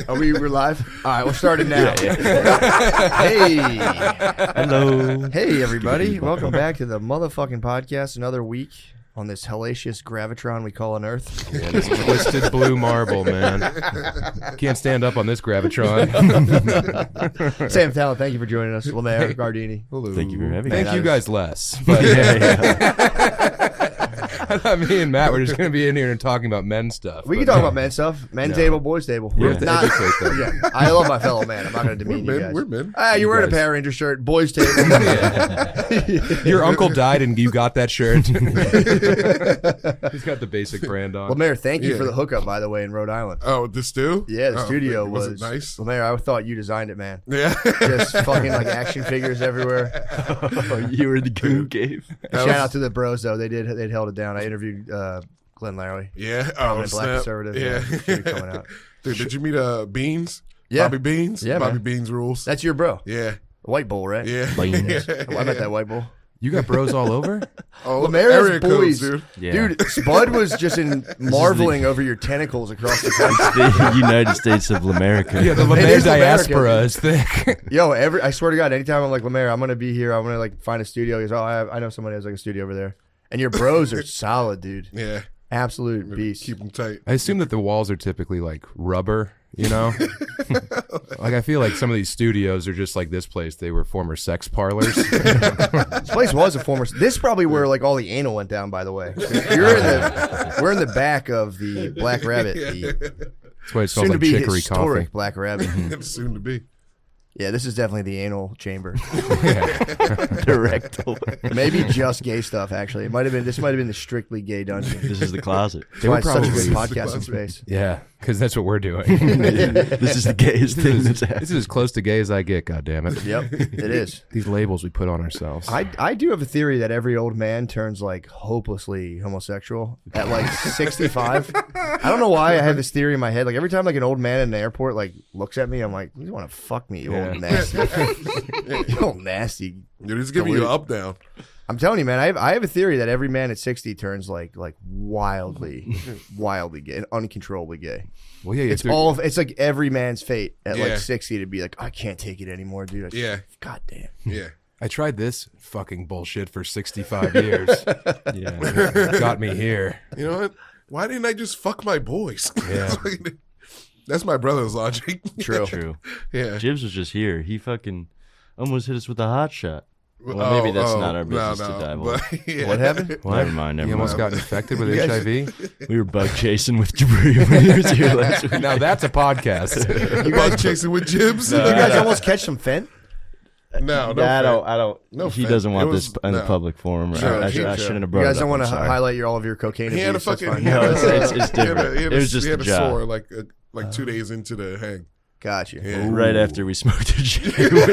We're live? All right, we'll start it now. Hey. Hello. Hey, everybody. Welcome back to the motherfucking podcast. Another week on this hellacious gravitron we call an Earth. Yeah, this twisted blue marble, man. Can't stand up on this gravitron. Sam Talent, thank you for joining us. Lemaire, Gardini. Hello. Thank you for having me. Thank you guys less. But I thought me and Matt were just going to be in here and talking about men stuff. We can talk about men stuff. Men's table, boys' table. Yeah. I love my fellow man. I'm not going to demean you guys. We're men. You're wearing a Power Ranger shirt. Boys' table. Your uncle died and you got that shirt. He's got the basic brand on. Lemaire, thank you for the hookup, by the way, in Rhode Island. Oh, the stew? Yeah, the studio was it nice. Lemaire, I thought you designed it, man. Yeah. Just fucking like action figures everywhere. You were the goon cave. Shout out to the bros though. They held it down. I interviewed Glenn Lowry. Yeah. Black conservative. Yeah. Coming out. Dude, did you meet Beans? Yeah. Bobby Beans? Yeah, Bobby man. Beans rules. That's your bro. Yeah. White bull, right? Yeah. I met that white bull. You got bros all over? Oh, Lemaire's area boys, codes, dude. Yeah. Dude, Spud was just marveling over your tentacles across the country. The United States of America. Yeah, the It Lemaire is diaspora is thick. Yo, I swear to God, anytime I'm like, Lemaire, I'm gonna be here. I'm gonna like find a studio. He goes, I know somebody has like a studio over there. And your bros are solid, dude. Yeah. Absolute beast. Keep them tight. I assume that the walls are typically like rubber, you know? Like I feel like some of these studios are just like this place. They were former sex parlors. This place was a former. This is probably where like all the anal went down. By the way, we're in the back of the Black Rabbit. That's why it smells Soon to like be chicory historic coffee. Black Rabbit. It's soon to be. Yeah, this is definitely the anal chamber. The rectal. Maybe just gay stuff. Actually, This might have been the strictly gay dungeon. This is the closet. That's why it's such a probably- good podcasting space. Yeah, because that's what we're doing. This is the gayest thing that's happened. This is as close to gay as I get, goddammit. Yep, it is. These labels we put on ourselves. I do have a theory that every old man turns like hopelessly homosexual at like 65. I don't know why I have this theory in my head. Like every time like an old man in the airport like looks at me, I'm like, you want to fuck me, you old nasty, you old nasty. Dude, he's giving you an up down. I'm telling you, man. I have a theory that every man at 60 turns like wildly gay and uncontrollably gay. Well, yeah, It's like every man's fate at like Yeah. 60 to be like, I can't take it anymore, dude. Yeah. God damn. Yeah. I tried this fucking bullshit for 65 years. Yeah. Got me here. You know what? Why didn't I just fuck my boys? Yeah. That's my brother's logic. True. Yeah. Jibs was just here. He fucking almost hit us with a hot shot. Well, maybe that's not our business to dive on. Yeah. What happened? Never mind. You almost got infected with HIV? We were bug chasing with debris when he was here last week. Now that's a podcast. You guys chasing with Jibs? You guys almost catch some fent? No, I don't. No he offense. doesn't want It was- this in the no. public forum. Sure, I sure. shouldn't have You brought guys it don't up. want I'm to sorry. highlight all of your cocaine He had a abuse. That's fucking. fine. No, it's different. It was just he had a a job. sore like 2 days into the hang. Gotcha. Yeah. Right after we smoked a J. We were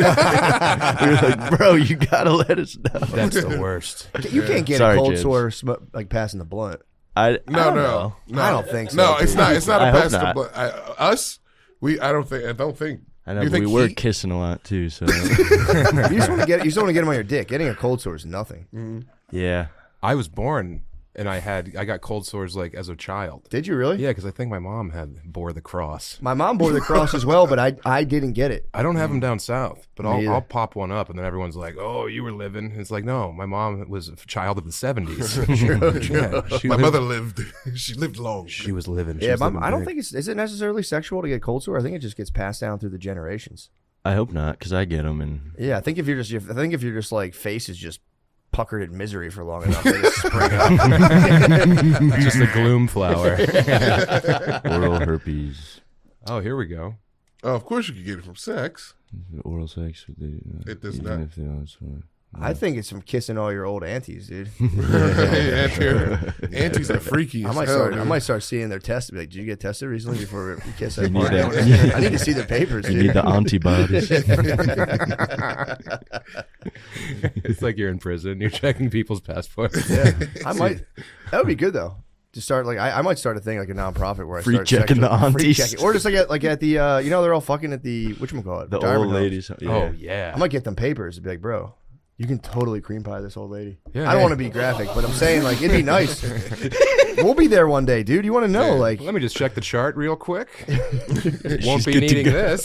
like, bro, you gotta let us know. That's the worst. You can't get Sorry, a cold Jibs. sore like passing the blunt. I don't know. No. I don't think so, No, dude. it's not. It's not I a hope pass to not. blood. Us, I don't think. I know, You but think we were he- kissing a lot too. So You just want to get them on your dick. Getting a cold sore is nothing. yeah, I was born and I got cold sores like as a child. Did you really? Yeah, because I think my mom bore the cross. My mom bore the cross as well, but I didn't get it. I don't have them down south, but Me either. I'll pop one up, and then everyone's like, "Oh, you were living." It's like, no, my mom was a child of the '70s. Yeah, she My lived- mother lived. She lived long. She was living. She Yeah, was but living I don't big. think is it necessarily sexual to get cold sore? I think it just gets passed down through the generations. I hope not, because I get them and Yeah, I think if you're just like face is just puckered in misery for long enough, they just spring up. just a gloom flower. oral herpes, Oh, here we go. Oh, of course you could get it from sex. oral sex. It does even not. if they don't, it's fine. I think it's from kissing all your old aunties, dude. Aunties are freaky. I as might hell, start. dude. I might start seeing their tests. Be like, did you get tested recently before you kiss that You need part? that. I need to see their papers, You dude. need the antibodies. It's like you're in prison. You're checking people's passports. Yeah, I might. That would be good though. To start like I might start a thing like a nonprofit where I Free start checking the free aunties. checking. Or just like at the they're all fucking at the whatchamacallit, The retirement old homes. ladies. Yeah. Oh yeah. I might get them papers and be like, bro, You can totally cream pie this old lady. Yeah, I don't want to be graphic, but I'm saying like it'd be nice. We'll be there one day, dude. You want to know? Like, Let me just check the chart real quick. Won't She's be good to needing go. this.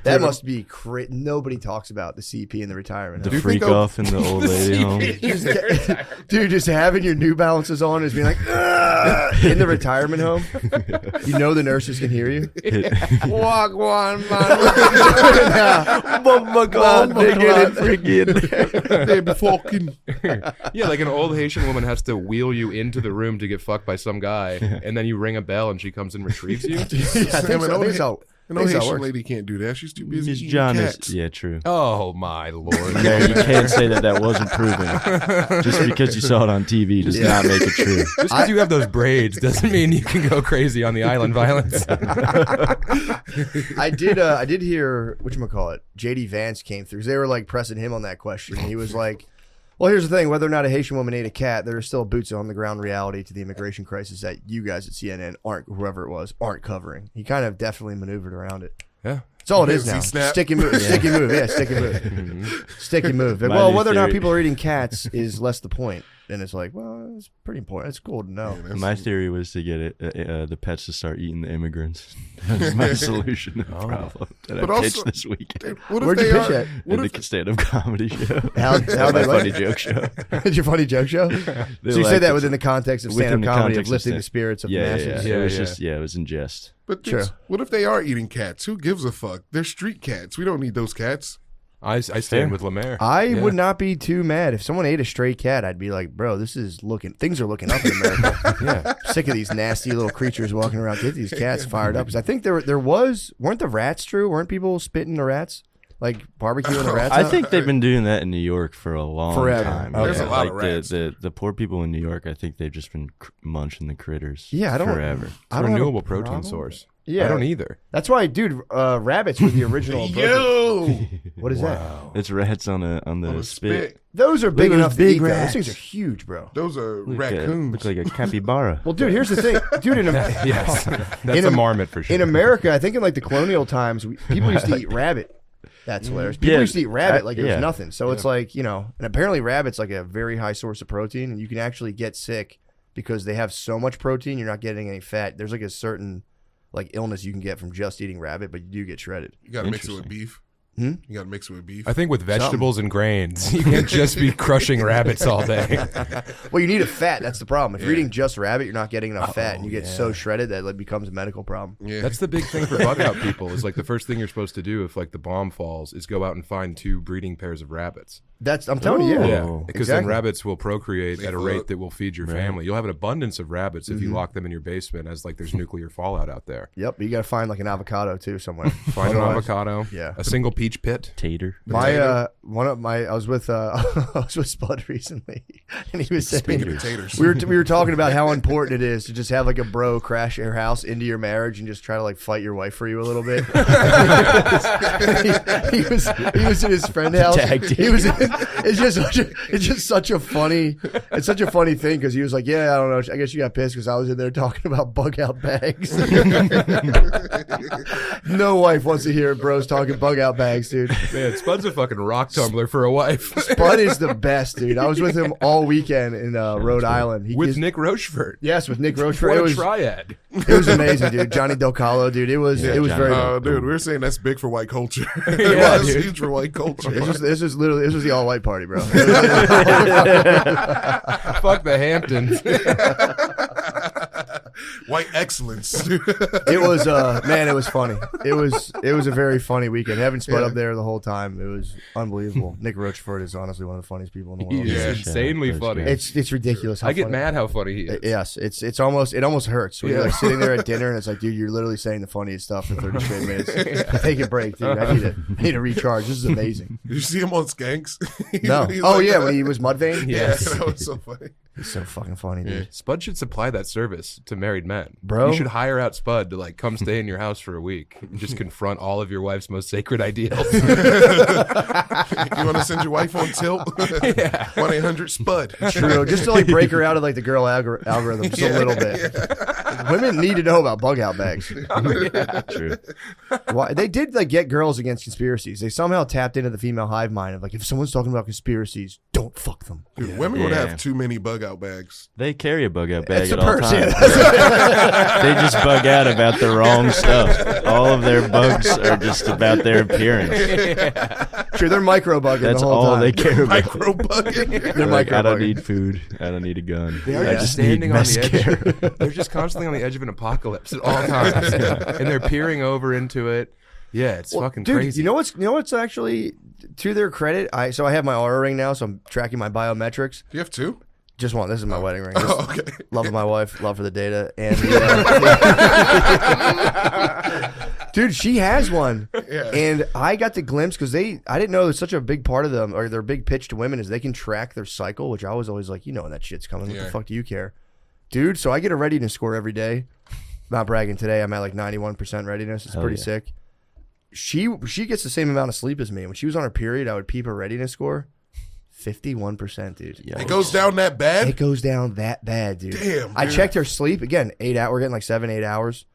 that must be nobody talks about the CP in the retirement The home. freak off in the old lady home. Dude, just having your New Balances on is being like in the retirement home. You know the nurses can hear you. Walk one, They be fucking. Yeah, like an old Haitian woman has to wheel you into the room to get fucked by some guy, and then you ring a bell and she comes and retrieves you. Yeah, I think so. I think so. An old Haitian lady can't do that. She's too busy Miss eating John cats. is, yeah, true. Oh my lord! Yeah, you can't say that wasn't proven. Just because you saw it on TV does not make it true. Just because you have those braids doesn't mean you can go crazy on the island violence. I did hear whatchamacallit, JD Vance came through. They were like pressing him on that question. And he was like, well, here's the thing. Whether or not a Haitian woman ate a cat, there is still boots on the ground reality to the immigration crisis that you guys at CNN whoever it was, aren't covering. He kind of definitely maneuvered around it. Yeah. That's all it is He now. snapped. Sticky move. Sticky move. Yeah, sticky move. Sticky move. My Well, new whether or not theory- people are eating cats is less the point. And it's like, well, it's pretty important. It's cool to know. My theory was to get the pets to start eating the immigrants. That's my solution to the problem that But I also- pitched this weekend. What if Where'd you they pitch are? at? What At if the stand-up comedy show. How My they funny like joke show. It's your funny joke show? So you say liked that it. within the context of Within stand-up the comedy of context of lifting stand- the spirits of the Yeah, masses. yeah. It was Yeah. just, it was in jest. But Sure. what if they are eating cats? Who gives a fuck? They're street cats. We don't need those cats. I stand with Lemaire. I would not be too mad if someone ate a stray cat. I'd be like, bro, things are looking up in America. Yeah. Sick of these nasty little creatures walking around. Get these cats fired up. Because I think weren't the rats true? Weren't people spitting the rats? Like barbecuing the rats? I out? think they've been doing that in New York for a long Forever. time. Okay. There's a lot of like rats. the poor people in New York, I think they've just been munching the critters. Yeah, I don't- forever. It's I a don't have a renewable protein problem. source. Yeah. I don't either. That's why, dude, rabbits were the original. Yo, What is that? It's rats on the on a spit. spit. Those are big Look at enough those to big eat. Though. Those rats. things are huge, bro. Those are Look raccoons. like a capybara. Well, dude, here's the thing, dude. Yes. That's In a Am- marmot for sure. In America, I think in like the colonial times, people used to eat rabbit. That's hilarious. People Yeah, used to eat rabbit like it was yeah. nothing. So it's like, and apparently rabbit's like a very high source of protein, and you can actually get sick because they have so much protein, you're not getting any fat. There's like a certain like illness you can get from just eating rabbit, but you do get shredded. You gotta mix it with Interesting. beef. Hmm? You gotta mix it with beef. I think with vegetables and grains, you can't just be crushing rabbits all day. Well, you need a fat. That's the problem. If you're eating just rabbit, you're not getting enough fat, and you get so shredded that it becomes a medical problem. Yeah, That's the big thing for bug out people is like the first thing you're supposed to do if like the bomb falls is go out and find 2 breeding pairs of rabbits. I'm telling you, yeah. Oh, Because then exactly. rabbits will procreate at a fuck. rate that will feed your family. You'll have an abundance of rabbits if you lock them in your basement as like there's nuclear fallout out there. Yep, but you got to find like an avocado too somewhere. Find an Otherwise- avocado, Yeah. a single peach pit. Tater. I was with Spud recently, and he was saying potatoes. we were talking about how important it is to just have like a bro crash your house into your marriage and just try to like fight your wife for you a little bit. he was in his friend's house. Tag team. He was. It's just such a funny thing because he was like, yeah, I don't know. I guess you got pissed because I was in there talking about bug out bags. No wife wants to hear bros talking bug out bags, dude. Man, Spud's a fucking rock tumbler for a wife. Spud is the best, dude. I was with him all weekend in Rhode Island. With Nick Rochefort. Yes, with Nick Rochefort. What It a was, triad. it was amazing, dude. Johnny Del Calo, dude. It was Johnny. very. Dude, we were saying that's big for white culture. Yeah, That's dude. huge for white culture. This was the all white party, bro. Fuck the Hamptons. White excellence. It was man, it was funny. It was a very funny weekend. Having Spud Yeah. up there the whole time, it was unbelievable. Nick Rochefort is honestly one of the funniest people in the world. He's Yeah. insanely That's funny. great. It's ridiculous. How I get funny. mad how funny he is. Yes, it almost hurts when you're like sitting there at dinner and it's like, dude, you're literally saying the funniest stuff for 30 straight minutes. Take a break, dude. I need to recharge. This is amazing. Did you see him on Skanks? No. He's Oh like- yeah, when he was Mudvayne. Yeah, Yes. that was so funny. He's so fucking funny, dude. Spud should supply that service to married men. Bro. You should hire out Spud to like come stay in your house for a week and just confront all of your wife's most sacred ideals. You want to send your wife on tilt? 1-800-SPUD. True. Just to like break her out of like the girl algorithm just a little bit. Women need to know about bug out bags. True. Why they did like get girls against conspiracies. They somehow tapped into the female hive mind of like, if someone's talking about conspiracies, don't fuck them. Dude, women would have too many bug out bags. They carry a bug out bag It's at a all purse, times. yeah. They just bug out about the wrong stuff. All of their bugs are just about their appearance. Sure, they're micro bugging That's the whole all time. they care about. Micro bugging. They're Like, micro I don't bugging. need food. I don't need a gun. They are I just just need standing on the mascara. edge. They're just constantly on the edge of an apocalypse at all times, and they're peering over into it. Yeah, it's fucking Dude, crazy. you know what's actually to their credit? I have my Aura ring now, so I'm tracking my biometrics. Do you have two? Just one. This is my wedding ring. Oh, okay. Love of my wife, love for the data, and dude, she has one. Yeah. And I got the glimpse because I didn't know there's such a big part of them, or their big pitch to women is they can track their cycle, which I was always like, when that shit's coming, what the fuck do you care, dude? So I get a readiness score every day. Not bragging today, I'm at like 91% readiness. It's pretty sick. She gets the same amount of sleep as me. When she was on her period, I would peep her readiness score. 51%, dude. It goes down that bad? It goes down that bad, dude. Damn, I dude. checked her sleep again. 8 hours. We're getting like 7-8 hours.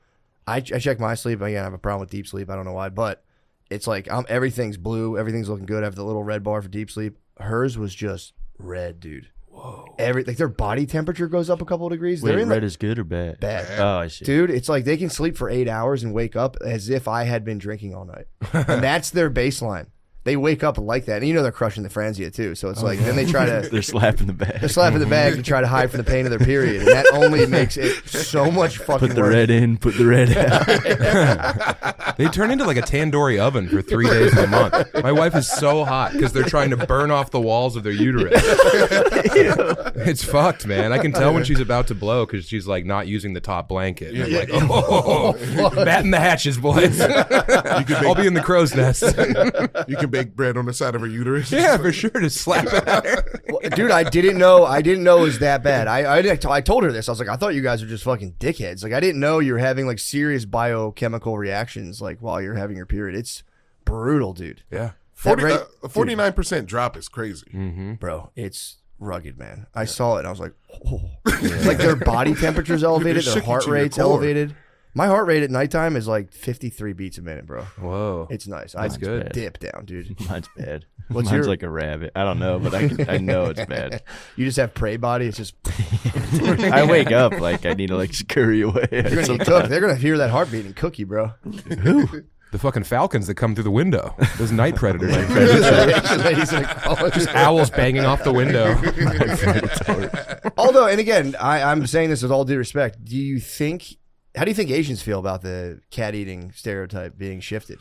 I checked my sleep. Again, I have a problem with deep sleep. I don't know why, but it's like everything's blue. Everything's looking good. I have the little red bar for deep sleep. Hers was just red, dude. Whoa. Like their body temperature goes up a couple of degrees. Wait, They're in red is good or bad? bad. Oh, I see. Dude, it's like they can sleep for 8 hours and wake up as if I had been drinking all night. And that's their baseline. They wake up like that. And they're crushing the franzia too. So it's then they try to... They're slapping the bag. They're slapping the bag to try to hide from the pain of their period. And that only makes it so much fucking Put the worse. red in, put the red out. They turn into like a tandoori oven for 3 days a month. My wife is so hot because they're trying to burn off the walls of their uterus. It's fucked, man. I can tell when she's about to blow because she's like not using the top blanket. And I'm like, batten the hatches, boys. I'll be in the crow's nest. You can bake bread on the side of her uterus. Yeah, for sure. Just slap it at her. Well, dude, I didn't know it was that bad. I told her this. I was like, I thought you guys were just fucking dickheads. Like, I didn't know you were having like serious biochemical reactions like while you're having your period. It's brutal, dude. Yeah. 49% drop is crazy. Bro, it's rugged, man. I saw it and I was like, oh. Like their body temperature's elevated, their shook you heart to your rate's core. elevated. My heart rate at nighttime is like 53 beats a minute, bro. Whoa. It's nice. That's good. I dip down, dude. Mine's bad. What's Mine's your- like a rabbit. I don't know, but I know it's bad. You just have prey body. It's just I wake up like I need to like scurry away. you're gonna get cooked. They're gonna hear that heartbeat and cook you, bro. The fucking falcons that come through the window. Those night predators. Ladies in a collar. Just owls banging off the window. Although, and again, I'm saying this with all due respect. How do you think Asians feel about the cat eating stereotype being shifted?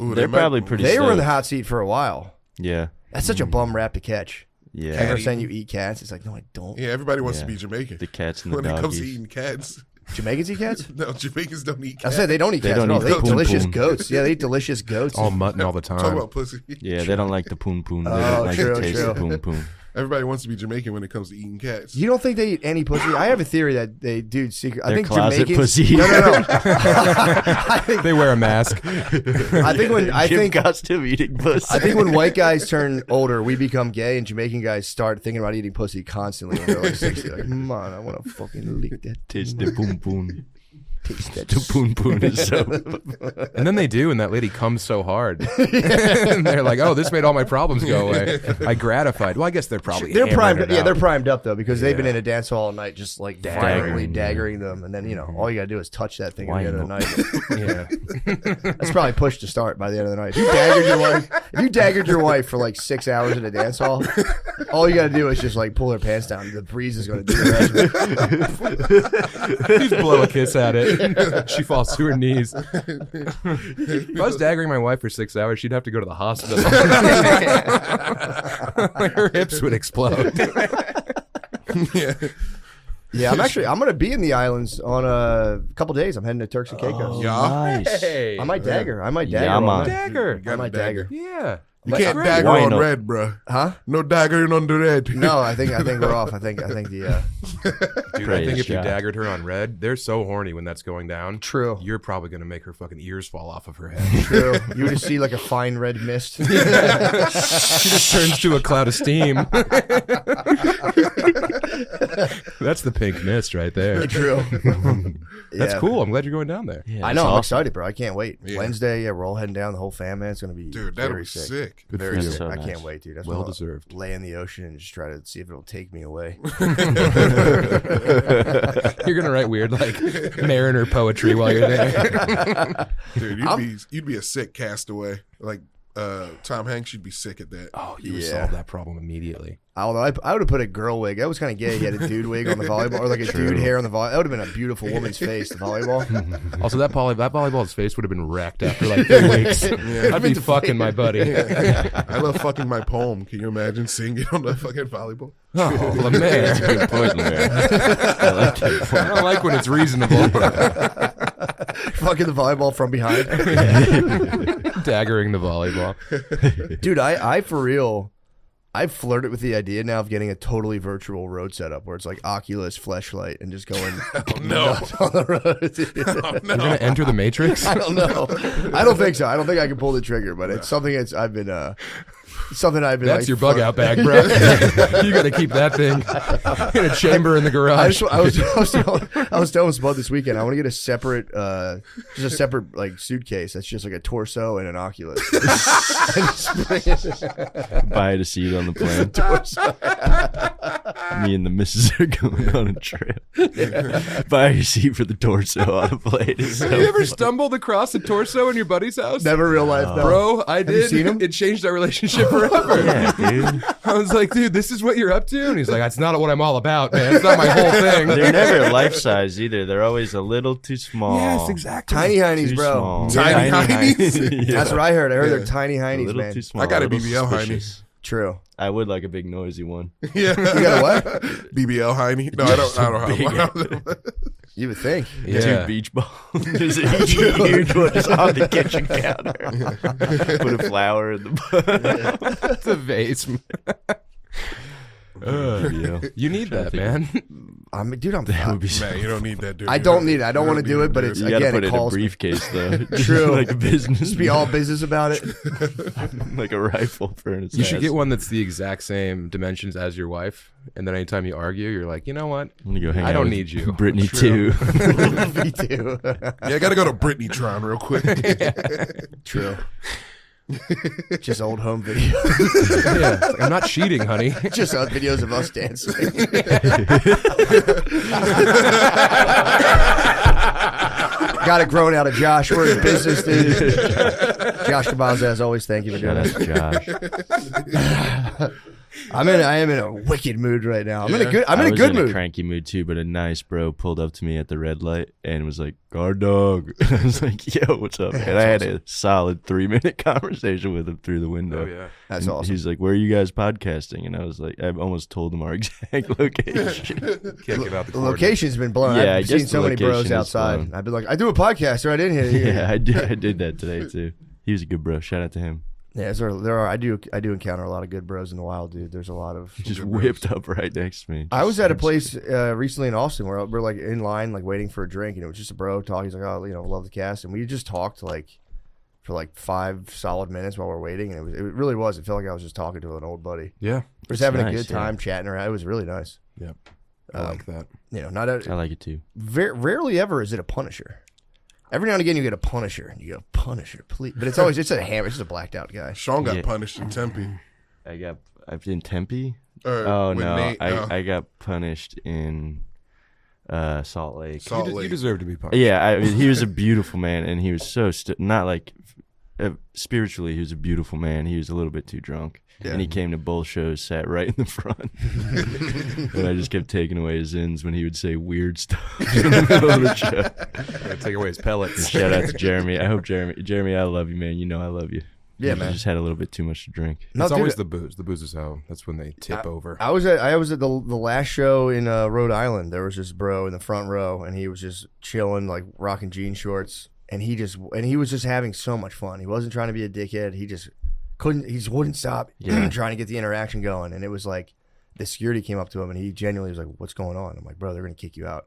Ooh, They're they might- probably pretty They were in the stoked. hot seat for a while. Yeah. That's such a bum rap to catch. Yeah. Ever saying you eat cats? It's like, no, I don't. Yeah, everybody wants Yeah. to be Jamaican. The cats and the when it comes to doggies. eating cats. Jamaicans eat cats? No, Jamaicans don't eat I cats. said they don't eat They cats don't at all. eat They the eat poom delicious poom. goats. Yeah, they eat delicious goats. All mutton all the Talk time. about pussy. Yeah, they don't like the poon poon. They Oh, don't like true, the taste of true. poon poon. Everybody wants to be Jamaican when it comes to eating cats. You don't think they eat any pussy? I have a theory that they do secret. I They're think closet Jamaicans. pussy. No. They wear a mask. I think costume eating pussy. I think when white guys turn older, we become gay, and Jamaican guys start thinking about eating pussy constantly when they're like 60. Like, man, I want to fucking lick that. taste the poon poon. Taste that. The poon poon is so. And then they do, and that lady comes so hard. And they're like, oh, this made all my problems go away. I gratified. Well, I guess they're probably They're hammering primed. it Yeah, out. they're primed up though because they've been Yeah. in a dance hall all night, just like violently daggering them, and then all you gotta do is touch that thing at the end of the night. Yeah. That's probably push to start by the end of the night. If you daggered your wife for like 6 hours in a dance hall, all you gotta do is just like pull her pants down. The breeze is gonna do the rest. Just blow a kiss at it. She falls to her knees. If I was daggering my wife for 6 hours, she'd have to go to the hospital. Her hips would explode. Yeah, I'm gonna be in the islands on a couple days. I'm heading to Turks and Caicos. Yeah. Nice. Hey. I might dagger. Yeah, all man. night. Dagger. I might dagger. Yeah. You can't great. dagger Why on not? red, bro. Huh? No daggering on the red. No, I think we're off. I think the Dude, I Praise think if you God. daggered her on red, they're so horny when that's going down. True. You're probably gonna make her fucking ears fall off of her head. True. You would just see like a fine red mist. She just turns to a cloud of steam. That's the pink mist right there. True. That's Yeah. cool. I'm glad you're going down there. Yeah, I it's know. I'm awesome. excited, bro. I can't wait. Yeah. Wednesday, yeah, we're all heading down. The whole fam, man. It's gonna be Dude, that'll very be sick. sick. Good Very for sick. you. So I nice. can't wait, dude. That's Well what I'll deserved. lay in the ocean and just try to see if it'll take me away. You're gonna write weird like mariner poetry while you're there. Dude, you'd be a sick castaway. Like Tom Hanks, you'd be sick at that. Oh, you would Yeah. solve that problem immediately. Although I would have put a girl wig. That was kind of gay. He had a dude wig on the volleyball, or like a dude hair on the volleyball. That would have been a beautiful woman's face. The volleyball. Also, that volleyball's face would have been wrecked after like 3 weeks. I'd be fucking my buddy. I love fucking my poem. Can you imagine seeing it on the fucking volleyball? Oh, Lemaire. Good point, Lemaire. I like that point. I don't like when it's reasonable. Fucking the volleyball from behind. Daggering the volleyball. Dude, I for real, I've flirted with the idea now of getting a totally virtual road setup where it's like Oculus, fleshlight, and just going nuts on the road. You're gonna enter the Matrix? I don't know. I don't think so. I don't think I can pull the trigger, but it's something I've been That's like, your bug out bag, bro. You got to keep that thing in a chamber in the garage. I was telling Spud this weekend. I want to get a separate, just a separate like suitcase that's just like a torso and an Oculus. And just bring it- Buy a seat on the plane. Me and the missus are going on a trip. Buy a seat for the torso on the plane. It's so Have you ever fun. stumbled across a torso in your buddy's house? Never real life, no. Bro, I did. you seen him? It changed our relationship forever. Yeah, dude. I was like, dude, this is what you're up to? And he's like, that's not what I'm all about, man. It's not my whole thing. They're never life size either. They're always a little too small. Yes, exactly. Tiny heinies, Too bro. small. Tiny heinies? Yeah. That's what I heard. I heard Yeah. they're tiny A heinies, little man. too small. I got a little BBL heiny. suspicious. True. I would like a big noisy one. Yeah. You got a what? BBL heiny? No, I don't have You would think. Yeah. 2 beach balls. Just a huge one just on the kitchen counter. Put a flower in the The vase. BBL. You need Trying to that, think man. Dude, I'm. That would be so Man, you don't need that, dude. I don't need it. I don't want to do it, but it's You gotta again, put it it in a calls me. briefcase though. True. Like a business. Just be all business about it. like a rifle for an You should get assassin. one that's the exact same dimensions as your wife. And then anytime you argue, you're like, you know what? I'm gonna go hang I out don't with need you. Brittany True. too. Me too. Yeah, I got to go to Britney Tron real quick. True. Just old home videos. Yeah, it's like, I'm not cheating, honey. Just videos of us dancing. Got it grown out of Josh. We're in business, dude. Josh Cabanza, as always, thank you for doing Shout out that. to Josh. I am in a wicked mood right now. I'm in a good I was good in mood. a cranky mood too, but a nice bro pulled up to me at the red light and was like, "Guard dog." I was like, "Yo, what's up?" And I had a solid 3-minute conversation with him through the window. Oh, yeah. That's And awesome. He's like, "Where are you guys podcasting?" And I was like, I almost told him our exact location. Can't give out the The coordinates. location's been blown. Yeah, I I've guess seen so the many bros location is outside. blown. I've been like, I do a podcast right in here. Yeah, I did that today too. He was a good bro. Shout out to him. Yeah, there are. I do encounter a lot of good bros in the wild, dude. There's a lot of. He just whipped up right next to me. I was at a place recently in Austin where we're like in line, like waiting for a drink, and it was just a bro talking. He's like, "Oh, love the cast," and we just talked like for like 5 solid minutes while we're waiting, and it really was. It felt like I was just talking to an old buddy. Yeah. Just having a nice, good time chatting around. It was really nice. Yep. I like that. Not I a, like it too. rarely ever is it a Punisher. Every now and again you get a Punisher, and you go Punisher, please. But it's always a hammer. It's just a blacked out guy. Sean got Yeah. punished in Tempe. I've in Tempe. Or Oh with no, Nate, I got punished in Salt Lake. Salt You Lake. deserve to be punished. Yeah, I mean, he was a beautiful man, and he was so not like spiritually. He was a beautiful man. He was a little bit too drunk, and he came to both shows, sat right in the front, and I just kept taking away his ends when he would say weird stuff in the middle of the show. Gotta take away his pellets. Shout out to Jeremy. I hope Jeremy, I love you, man. You know I love you. Yeah, You man. just had a little bit too much to drink. No, It's dude, always the booze. The booze is how. That's when they tip over. I was at the last show in Rhode Island. There was this bro in the front row, and he was just chilling, like rocking jean shorts, and he was just having so much fun. He wasn't trying to be a dickhead. He just he just wouldn't stop trying to get the interaction going. And it was like, the security came up to him and he genuinely was like, what's going on? I'm like, bro, they're going to kick you out.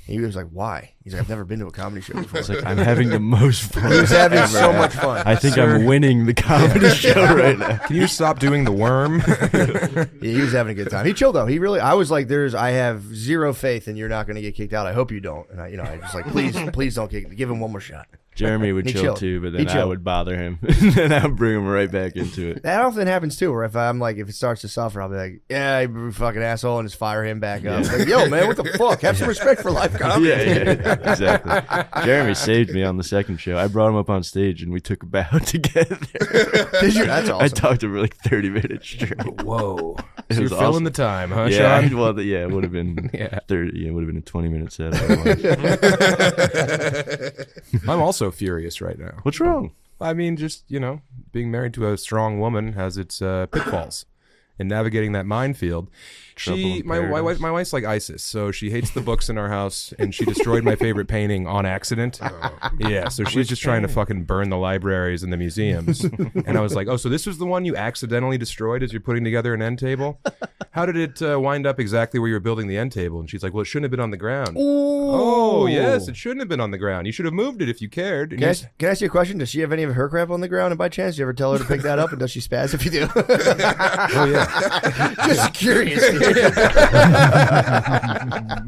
And he was like, why? He's like, I've never been to a comedy show before. It's like, I'm having the most fun. He was having so much fun. I think I'm winning the comedy show right now. Can you stop doing the worm? Yeah, he was having a good time. He chilled though. He really, I was like, I have zero faith and you're not going to get kicked out. I hope you don't. And I just like, please don't give him one more shot. Jeremy would He chill chilled. too, but He then I chilled. would bother him. And then I would bring him right back into it. That often happens too, where if it starts to suffer, I'll be like, yeah, you fucking asshole, and just fire him back up. Like, yo, man, what the fuck? Have some respect for life, comedy. Yeah, exactly. Jeremy saved me on the second show. I brought him up on stage and we took a bow together. Did you? That's awesome. I talked to him for like 30 minutes straight. Whoa. It So you're was filling awesome. the time, huh, Yeah, Sean? well, yeah, it would have been 30. Yeah, it would have been a 20-minute set. Otherwise. I'm also furious right now. What's wrong? I mean, just, being married to a strong woman has its pitfalls. And navigating that minefield. My wife's like ISIS, so she hates the books in our house, and she destroyed my favorite painting on accident. Yeah, so she's just trying to fucking burn the libraries and the museums. And I was like, oh, so this was the one you accidentally destroyed as you're putting together an end table? How did it wind up exactly where you were building the end table? And she's like, well, it shouldn't have been on the ground. Oh, yes, it shouldn't have been on the ground. You should have moved it if you cared. Can I ask you a question? Does she have any of her crap on the ground? And by chance, do you ever tell her to pick that up? And does she spaz if you do? Oh, yeah. Just curious.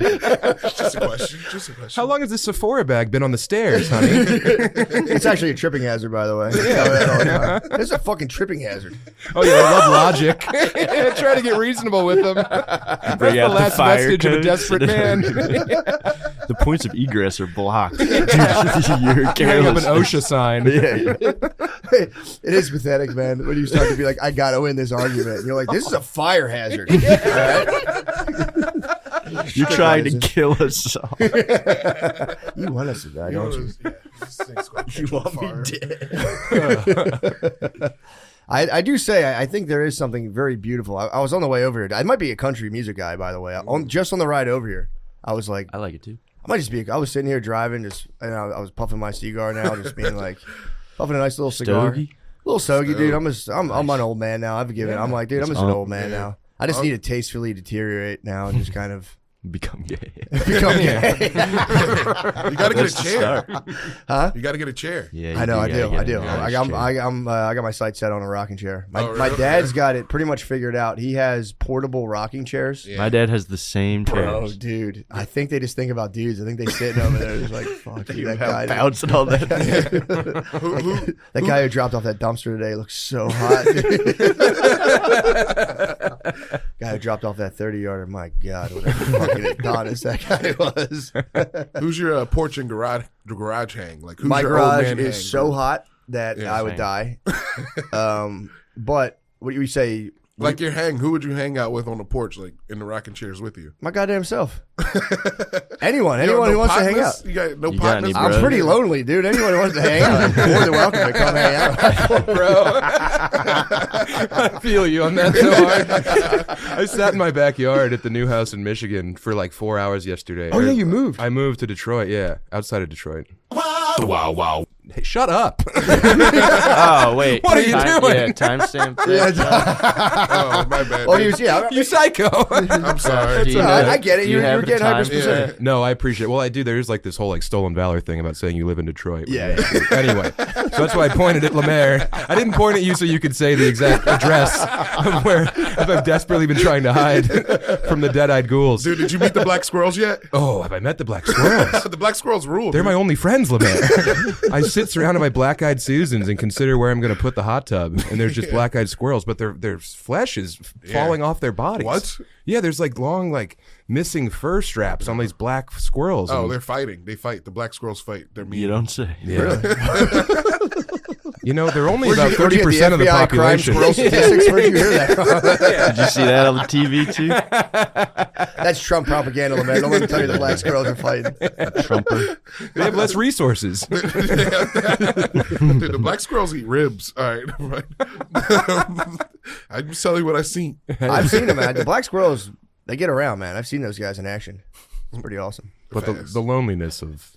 Just a question. How long has this Sephora bag been on the stairs, honey? It's actually a tripping hazard, by the way. It's a fucking tripping hazard. Oh, yeah, I love logic. Try to get reasonable with them. That's Bring the out the last fire vestige of a codes. desperate man. The points of egress are blocked. You're Hang up careless. an OSHA sign. It is pathetic, man, when you start to be like, I gotta win this argument. And you're like, this is a fire hazard. All right? You're trying to kill us all. You want us to die, don't you? You want me dead. I do say, I think there is something very beautiful. I was on the way over here. I might be a country music guy, by the way. Just on the ride over here, I was like, I like it too. I might just be. I was sitting here driving, I was puffing my cigar now, just being like, puffing a nice little cigar. Stogie? Little stogie, dude. I'm an old man now. I've given. I'm like, dude, I'm just an old man now. I just need to tastefully deteriorate now and just kind of Become gay. become gay. You gotta get a chair. Huh? You gotta get a chair. Yeah, I know, I you do. gotta I get do. a I nice got my sights set on a rocking chair. My really? dad's got it pretty much figured out. He has portable rocking chairs. Yeah. My dad has the same Bro, chairs. dude, I think they just think about dudes. I think they sitting over there just like, fuck, dude, that guy. Bounce and all that. That guy who dropped off that dumpster today looks so hot. Guy who dropped off that 30-yarder, my God, what a fucking Adonis that guy was. Who's your porch and garage hang? Like who's My your old garage man is hang, so bro? hot that I would die. But what do you say? Like your hang, who would you hang out with on the porch, like in the rocking chairs with you? My goddamn self. Anyone You got who no wants to hang partners? out. You got no You got partners? any, I'm bro? pretty lonely, dude. Anyone who wants to hang out, more than welcome to come hang out. Bro. I feel you on that so hard. I sat in my backyard at the new house in Michigan for like 4 hours yesterday. Oh, yeah, you moved. I moved to Detroit, yeah, outside of Detroit. Wow. Hey, shut up. Oh, wait. What are you doing? Yeah, timestamp. Oh, my bad. Oh, yeah. You psycho. I'm sorry. Do you I get it. do you You're have the getting time? hyper specific. No, I appreciate it. Well, I do. There's like this whole like stolen valor thing about saying you live in Detroit. Yeah. Anyway, so that's why I pointed at Lemaire. I didn't point at you so you could say the exact address of where I've desperately been trying to hide from the dead-eyed ghouls. Dude, did you meet the black squirrels yet? Oh, have I met the black squirrels? The black squirrels rule. They're dude. my only friends, Lemaire. I sit surrounded by black-eyed Susans and consider where I'm going to put the hot tub, and there's just black-eyed squirrels, but their flesh is falling off their bodies. What? Yeah, there's like long, like missing fur straps on these black squirrels. Oh, and- they're fighting. They fight. The black squirrels fight. They're mean. You don't say. yeah. You know, they're only Where'd about you get 30% of the FBI crime population. squirrel statistics? Where'd you hear that from? Did you see that on the TV too? That's Trump propaganda, man. Don't let me tell you the black squirrels are fighting. Trumper. They have less resources. Dude, the black squirrels eat ribs. All right. I'm just telling you what I seen. I've seen them, man. The black squirrels, they get around, man. I've seen those guys in action. It's pretty awesome. But fast. the loneliness of,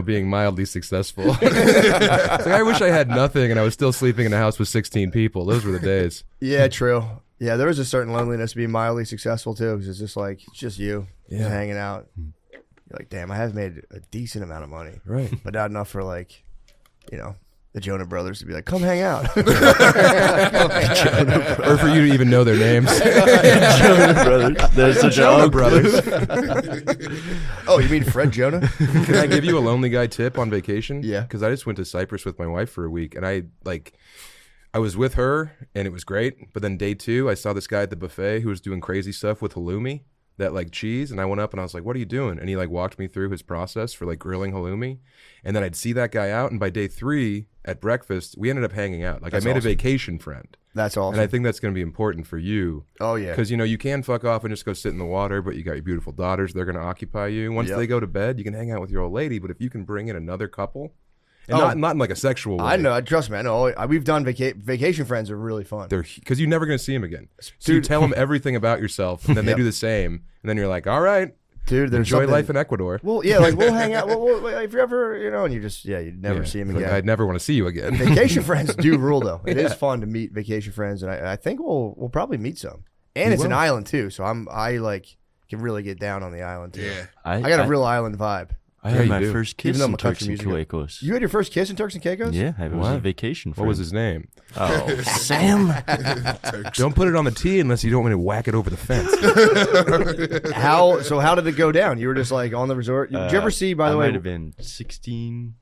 being mildly successful. It's like, I wish I had nothing and I was still sleeping in a house with 16 people. Those were the days. Yeah, true. Yeah, there was a certain loneliness being mildly successful too, because it's just like it's just you just hanging out. You're like, damn, I have made a decent amount of money, Right. but not enough for like, the Jonah brothers to be like, come hang out. Or for you to even know their names. Jonah brothers. There's such Jonah brothers. Oh, you mean Fred Jonah? Can I give you a lonely guy tip on vacation? Yeah. Because I just went to Cyprus with my wife for a week, and I was with her, and it was great. But then day 2, I saw this guy at the buffet who was doing crazy stuff with halloumi, that like cheese, and I went up and I was like, what are you doing? And he like walked me through his process for like grilling halloumi. And then I'd see that guy out, and by day 3 at breakfast, we ended up hanging out. Like, That's I made awesome. a vacation friend. That's awesome. And I think that's going to be important for you. Oh, yeah. Because, you can fuck off and just go sit in the water, but you got your beautiful daughters. They're going to occupy you. Once Yep. they go to bed, you can hang out with your old lady. But if you can bring in another couple, and not in like a sexual way. I know. Trust me. I know. We've done vacation friends are really fun. Because you're never going to see them again. So you tell them everything about yourself, and then they do the same. And then you're like, all right, Dude, there's enjoy something- life in Ecuador. Well, yeah, like we'll hang out. If you ever, and you just, you'd never see him It's like, again. I'd never want to see you again. Vacation friends do rule, though. It is fun to meet vacation friends, and I think we'll probably meet some. And it's an island too, so I can really get down on the island too. Yeah. I got a real island vibe. I had you my do. first Even kiss though I'm in a country Turks and music guy. Caicos. You had your first kiss in Turks and Caicos? Yeah, it was a vacation. What was his name? Oh, Sam. Don't put it on the tee unless you don't want me to whack it over the fence. How did it go down? You were just like on the resort. Did you ever see? By the I way, might have been 16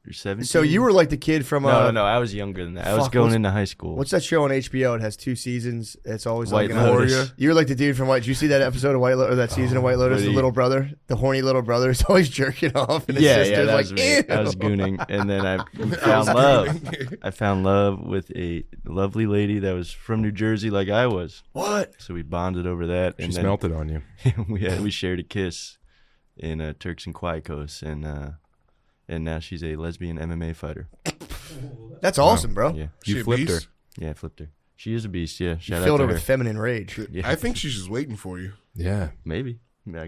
or 17. so you were like the kid from No, I was younger than that. I was fuck, going what's- into high school. What's that show on HBO? It has 2 seasons. It's always White like Lotus. You were like the dude from White. Did you see that episode of White Lotus, or that season of White Lotus? what The he- little brother, the horny little brother, is always jerking off, and his sister's that like, was me. I was "Ew." gooning, and then I found love. I found love with a lovely lady that was from New Jersey, like I was. What? So we bonded over that, She and then smelt it on you. we shared a kiss in Turks and Caicos, and now she's a lesbian MMA fighter. That's awesome, bro. Yeah, She You a flipped her. beast? yeah, I flipped her. She is a beast. Yeah, You shout filled out her to with her. feminine rage. Yeah. I think she's just waiting for you. Yeah. Maybe.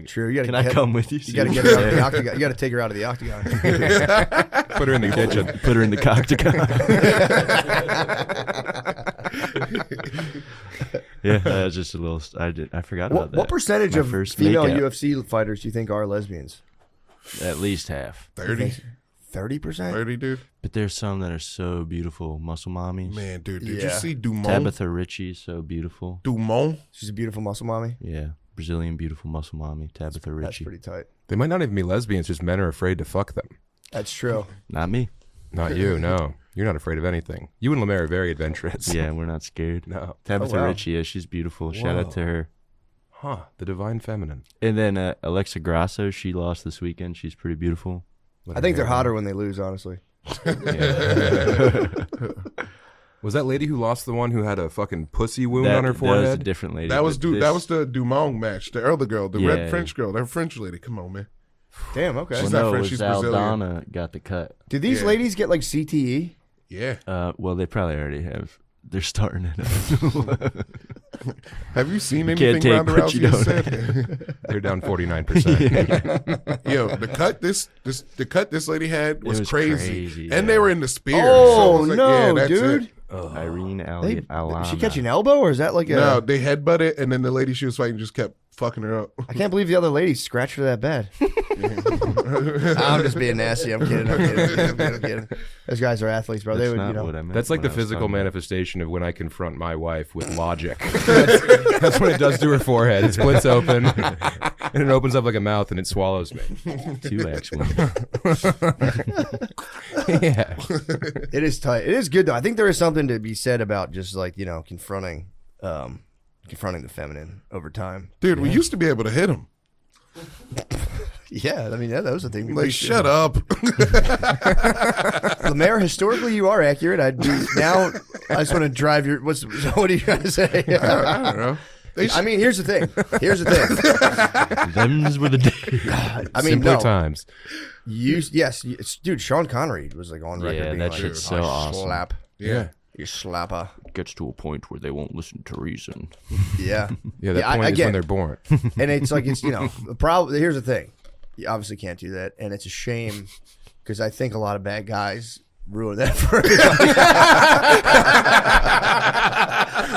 True. You Can gotta I come with you? You got to get her out of the octagon. You got to take her out of the octagon. Put her in the kitchen. Put her in the octagon. Yeah, that was just a little. I forgot about that. What percentage My of first female makeout. UFC fighters do you think are lesbians? At least half. 30? 30%? 30, dude? But there's some that are so beautiful. Muscle mommies. Man, dude, did you Yeah. see Dumont? Tabitha Ritchie, so beautiful. Dumont? She's a beautiful muscle mommy. Yeah, Brazilian beautiful muscle mommy. Tabitha That's Ritchie. pretty tight. They might not even be lesbians, just men are afraid to fuck them. That's true. Not me. Not you, no. You're not afraid of anything. You and Lemaire are very adventurous. Yeah, we're not scared. No. Tabitha wow. Ritchie, yeah, she's beautiful. Shout out Whoa. to her. Huh. The divine feminine. And then Alexa Grasso, she lost this weekend. She's pretty beautiful. Let I her think they're hair hotter when they lose, honestly. Was that lady who lost the one who had a fucking pussy wound That on her was a forehead? different lady. That was but that was the Dumont match. The other girl, the Yeah. red French girl, that French lady. Come on, man. Damn, okay. Well, She's no, not it French, was she's Brazilian. Aldana got the cut. Did these Yeah. ladies get like CTE? Yeah. Well, they probably already have. They're starting it up. Have you seen can't anything take Ronda what you Rousey has don't said? They're down 49%. Yo, the cut this lady had was, was crazy. crazy, And yeah. they were in the spear. Oh, so it was like, no, yeah, that's dude. it. Irene They, Alana. did she catch an elbow, or is that like a... No, they headbutted, and then the lady she was fighting just kept fucking her up. I can't believe the other lady scratched her that bad. I'm just being nasty. I'm kidding. I'm kidding. Those guys are athletes, bro. That's they would, not you know. what I meant. That's like when the I was physical talking about manifestation of when I confront my wife with logic. That's what it does to her forehead. It splits open, and it opens up like a mouth, and it swallows me. two actually. Yeah. It is tight. It is good though. I think there is something to be said about just like, confronting the feminine over time. Dude, we used to be able to hit him. Yeah, I mean that was the thing. Like, shut up. Lemaire, historically, you are accurate. I just want to drive your. What are you trying to say? I don't know. I mean, here's the thing. Them's were the days. I mean, Simpler no. times. Dude, Sean Connery was like on record. Yeah, being that like, shit's so "I awesome." Slap, Yeah. you slapper. Gets to a point where they won't listen to reason. Yeah, Yeah, that Yeah, point is again, when they're born. and it's like the problem. Here's the thing. you obviously can't do that, and it's a shame because I think a lot of bad guys ruin that for everybody.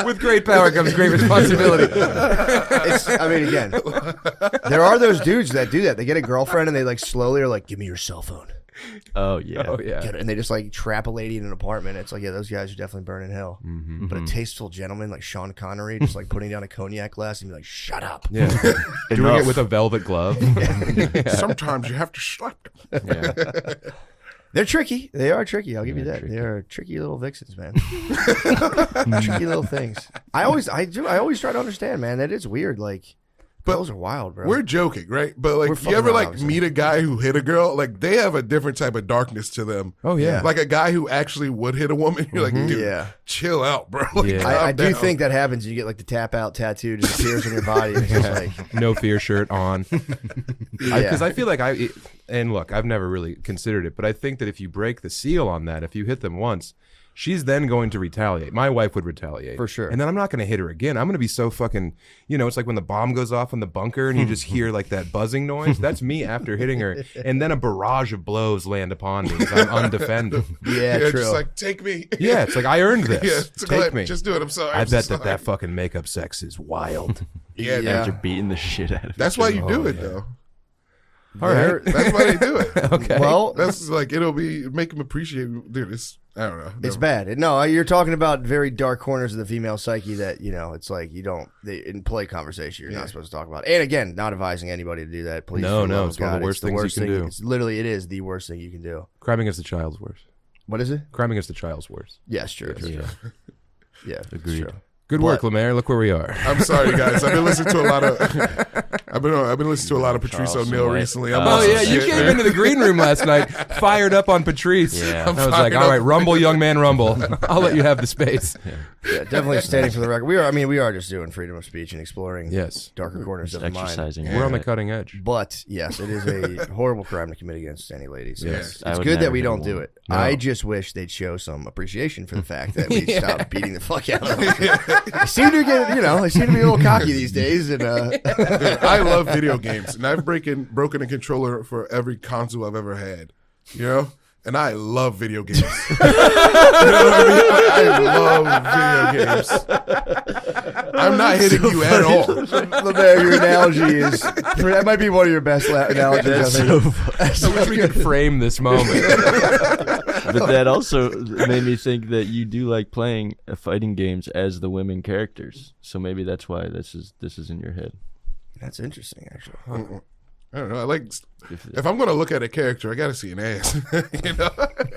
With great power comes great responsibility. I mean, again, there are those dudes that do that. They get a girlfriend and they like slowly are like, "Give me your cell phone." Oh yeah. Oh yeah. And they just like trap a lady in an apartment. It's like, yeah, those guys are definitely burning hell. Mm-hmm. But a tasteful gentleman like Sean Connery, just like putting down a cognac glass and be like, "Shut up." Yeah. Doing it with a velvet glove. Sometimes you have to slap them. Yeah. They're tricky. They are tricky. I'll give you that. tricky. They are tricky little vixens, man. Tricky little things. I always try to understand, man. That is weird. Like, girls are wild, bro. We're joking, right? But We're like, fucking you ever around, like obviously. meet a guy who hit a girl? Like, they have a different type of darkness to them. Oh yeah. Like a guy who actually would hit a woman. You're like, dude, Yeah. chill out, bro. Like, Yeah. I calm do down. think that happens. You get like the tap out tattoo just appears on your body. And it's just like, No fear shirt on. yeah. Because I feel like and look, I've never really considered it, but I think that if you break the seal on that, if you hit them once, she's then going to retaliate. My wife would retaliate. For sure. And then I'm not going to hit her again. I'm going to be so fucking, it's like when the bomb goes off in the bunker and you just hear like that buzzing noise. That's me after hitting her. And then a barrage of blows land upon me because I'm undefended. yeah, Yeah, true. just like, take me. Yeah, it's like I earned this. Yeah, so go Take ahead, me. just do it. I'm sorry. I I'm bet so that sorry. fucking makeup sex is wild. Yeah, Yeah. After beating the shit out of that's each why other. you do it, though. All right. That's why they do it. Okay. well, That's like, make them appreciate, dude, I don't know. it's Never- bad. No, you're talking about very dark corners of the female psyche that, it's like in play conversation, you're not supposed to talk about. And again, not advising anybody to do that. Please. No, for the no, love it's of one of the God, worst things you can do. It's literally, it is the worst thing you can do. Crime against the child's worse. What is it? Crime against the child's worse. Yes, true. Yeah. Yeah, Agreed. True. Good work, Lemaire. Look where we are. I'm sorry, guys. I've been listening to a lot of. I've been listening to a lot of Patrice Charles O'Neill White. recently. Oh, Oh yeah, you shit, came man. into the green room last night, fired up on Patrice. Yeah. I was like, fired all right, up. rumble, young man, rumble. I'll let you have the space. Yeah, definitely standing for the record. We are just doing freedom of speech and exploring Yes, darker corners of the mind. Exercising. we're on the cutting edge. But yes, it is a horrible crime to commit against any ladies. Yes. I It's would good that never we hit don't a do woman. it. No. I just wish they'd show some appreciation for the fact that we stopped beating the fuck out of them. I seem to get, I seem to be a little cocky these days, and Dude, I love video games, and I've broken a controller for every console I've ever had. And I love video games. You know what I love video games. I'm not hitting you at all. Lemaire, your analogy is that might be one of your best analogies. That's I so think. funny. I wish we could frame this moment. But that also made me think that you do like playing fighting games as the women characters. So maybe that's why this is in your head. That's interesting, actually. I don't know. I like if I'm gonna look at a character, I gotta see an ass.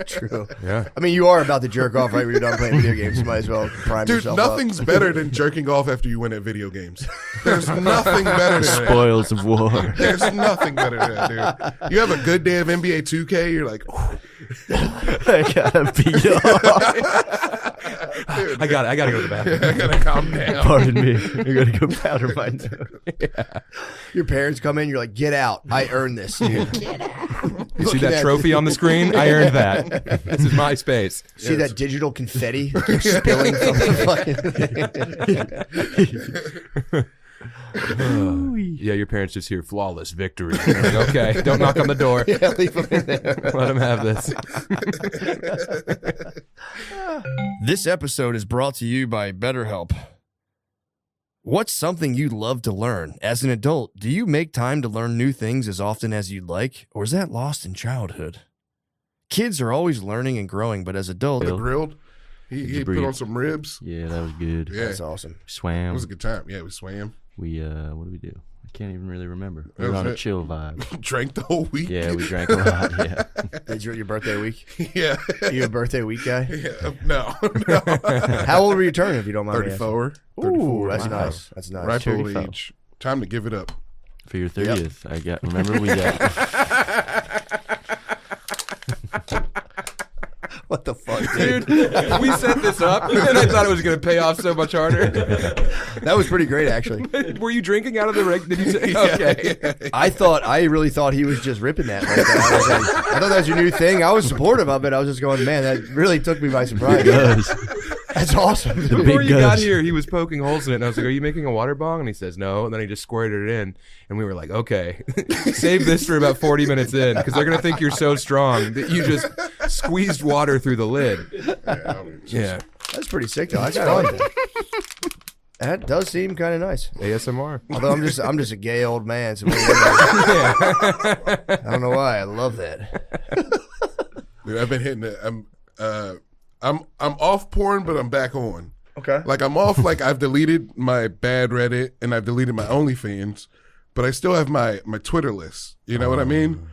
True. Yeah. I mean, you are about to jerk off right when you're done playing video games. You might as well prime Dude, yourself nothing's better than jerking off after you win at video games. There's nothing better than that. Spoils of war. There's nothing better than that, dude. You have a good day of NBA 2K, you're like, oh, I gotta beat off. I got to go to the bathroom. I gotta calm down. Pardon me. I gotta go powder my nose. Your parents come in, you're like, get out. I earned this. Dude. You see that trophy on the screen? I earned that. This is my space. See that digital confetti that keeps spilling from the fucking Yeah, your parents just hear flawless victory. You're like, okay, don't knock on the door. Yeah, leave them in there. Let them have this. This episode is brought to you by BetterHelp. What's something you'd love to learn? As an adult, do you make time to learn new things as often as you'd like, or is that lost in childhood? Kids are always learning and growing, but as adults, The grilled. He put breed. on some ribs. Yeah, that was good. Yeah. that's awesome. It Swam. was a good time. Yeah, we swam. We what did we do? I can't even really remember. We That were was on a it. chill vibe. Drank the whole week. Yeah, we drank a lot. Yeah. Is your birthday week? Yeah. You a birthday week guy? Yeah. No. How old were you turning, if you don't mind me asking? 34. Ooh, that's Wow. nice. That's nice. Right old 35. age. Time to give it up. For your 30th, I got. Remember we got. What the fuck, dude? Dude, we set this up, and I thought it was going to pay off so much harder. That was pretty great, actually. Were you drinking out of the rig? Did you say? Okay. I really thought he was just ripping that. Like that. I thought that was your new thing. I was supportive of it. I was just going, man, that really took me by surprise. That's awesome. Dude. Before you got here, he was poking holes in it, and I was like, "Are you making a water bong?" And he says, "No." And then he just squirted it in, and we were like, "Okay, save this for about 40 minutes in, because they're gonna think you're so strong that you just squeezed water through the lid." Yeah, that's pretty sick, though. I got on it. That does seem kind of nice. ASMR. Although I'm just a gay old man, so I don't know why. I love that. Dude, I've been hitting it. I'm off porn, but I'm back on. Okay. Like I'm off. Like I've deleted my bad Reddit and I've deleted my OnlyFans, but I still have my Twitter list. You know what I mean?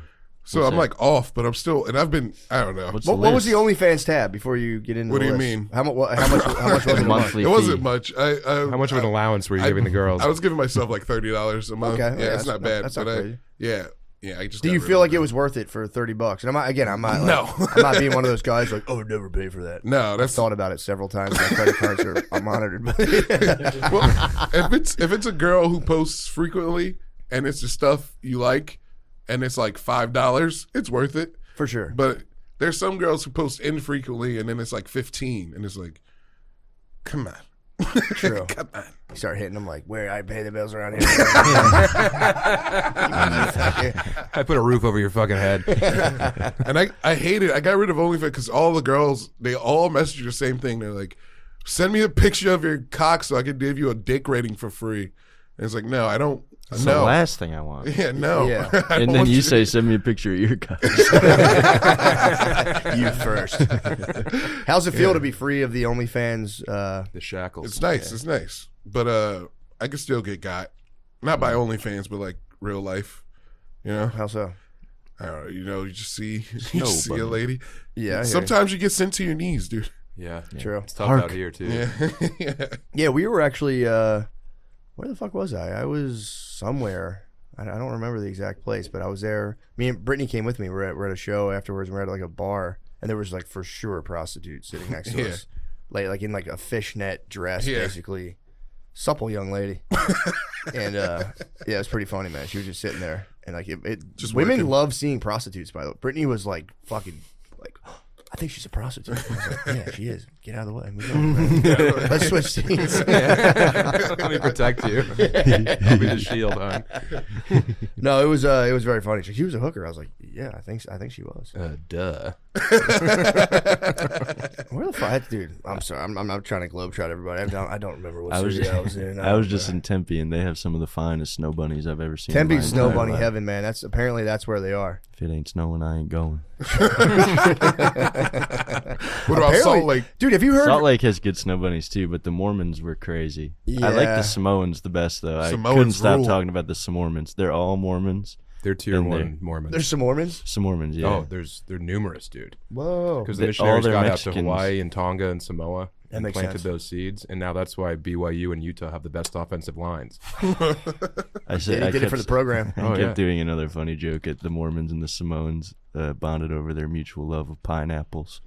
So I'm like off, but I'm still. And I've been. I don't know. What was the OnlyFans tab before you get into? What the do you list? mean? How much was it monthly? It wasn't much. How much of an allowance were you giving the girls? I was giving myself like $30 a month. Okay, Yeah, it's not bad. That's but not crazy. Yeah. I just. Do you feel like it was worth it for $30? And I'm not. No. I'm not being one of those guys like, oh, I'd never pay for that. No, I've that's thought about it several times. My credit cards are monitored. well, if it's a girl who posts frequently and it's the stuff you like, and it's like $5, it's worth it For sure. But there's some girls who post infrequently, and then it's like 15, and it's like, come on, True. come on. You start hitting them like, where I pay the bills around here. I put a roof over your fucking head. And I hate it. I got rid of OnlyFans because all the girls, they all message you the same thing. They're like, send me a picture of your cock so I can give you a dick rating for free. And it's like, no, I don't. That's the last thing I want. Yeah, no. Yeah. And then you say, send me a picture of your cock. You first. How's it feel to be free of the OnlyFans? The shackles. It's nice. It's nice. But I can still get got. Not by OnlyFans, but like real life. You know? How so? I don't know. You know, you just see a lady. Yeah. I hear Sometimes you get sent to your knees, dude. Yeah. True. It's tough out here, too. Yeah. Yeah, we were actually. Where the fuck was I? I was somewhere. I don't remember the exact place, but I was there. Me and Brittany came with me. We're at a show afterwards. We're at like a bar, and there was like for sure a prostitute sitting next to us, like in like a fishnet dress, basically. Supple young lady. And yeah, it was pretty funny, man. She was just sitting there, and like it Just women working. love seeing prostitutes. By the way, Brittany was like fucking like. I think she's a prostitute. I was like, yeah, she is. Get out of the way. Let's switch scenes. Let me protect you. I'll be the shield, hon. No, it was very funny. She was a hooker. I was like, yeah, I think she was. Duh. Where the fuck, dude? I'm sorry. I'm not trying to globetrot everybody. I don't remember what I was city I was in. I was just in Tempe, and they have some of the finest snow bunnies I've ever seen. Tempe's in snow my bunny life. heaven, man. That's where they are. If it ain't snowing, I ain't going. What about Salt Lake? Dude, have you heard? Salt Lake has good snow bunnies too, but the Mormons were crazy. I like Yeah. the Samoans the best, though. I Samoans couldn't stop rule. talking about the Mormons. They're all Mormons. They're tier And 1 Mormons. There's some Mormons. Mormons, yeah. Oh, they're numerous, dude. Whoa. Because They- the missionaries all their got Mexicans- out to Hawaii and Tonga and Samoa and makes planted sense. those seeds, and now that's why BYU and Utah have the best offensive lines. I said Yeah, I he did it kept for the program. I Oh, kept yeah. doing another funny joke at the Mormons and the Samoans bonded over their mutual love of pineapples.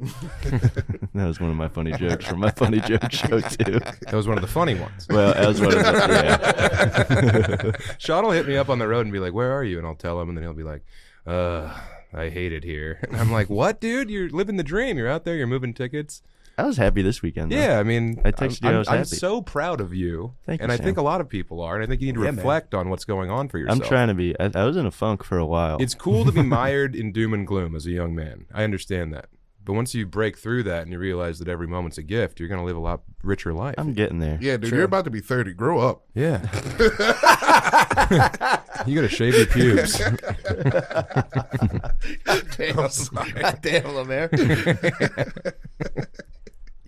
That was one of my funny jokes from my funny joke show too. That was one of the funny ones. Well, that was one of the, yeah. Sean will hit me up on the road and be like, "Where are you?" And I'll tell him, and then he'll be like, I hate it here." And I'm like, "What, dude? You're living the dream. You're out there. You're moving tickets." I was happy this weekend. Though. Yeah, I mean, I texted you, I was I'm happy. so proud of you. Thank you, and I Sam. think a lot of people are. And I think you need to Yeah, man. reflect on what's going on for yourself. I'm trying to be. I was in a funk for a while. It's cool to be mired in doom and gloom as a young man. I understand that. But once you break through that and you realize that every moment's a gift, you're going to live a lot richer life. I'm getting there. Yeah, dude, you're about to be 30. Grow up. Yeah. You got to shave your pubes. God damn, Lemaire.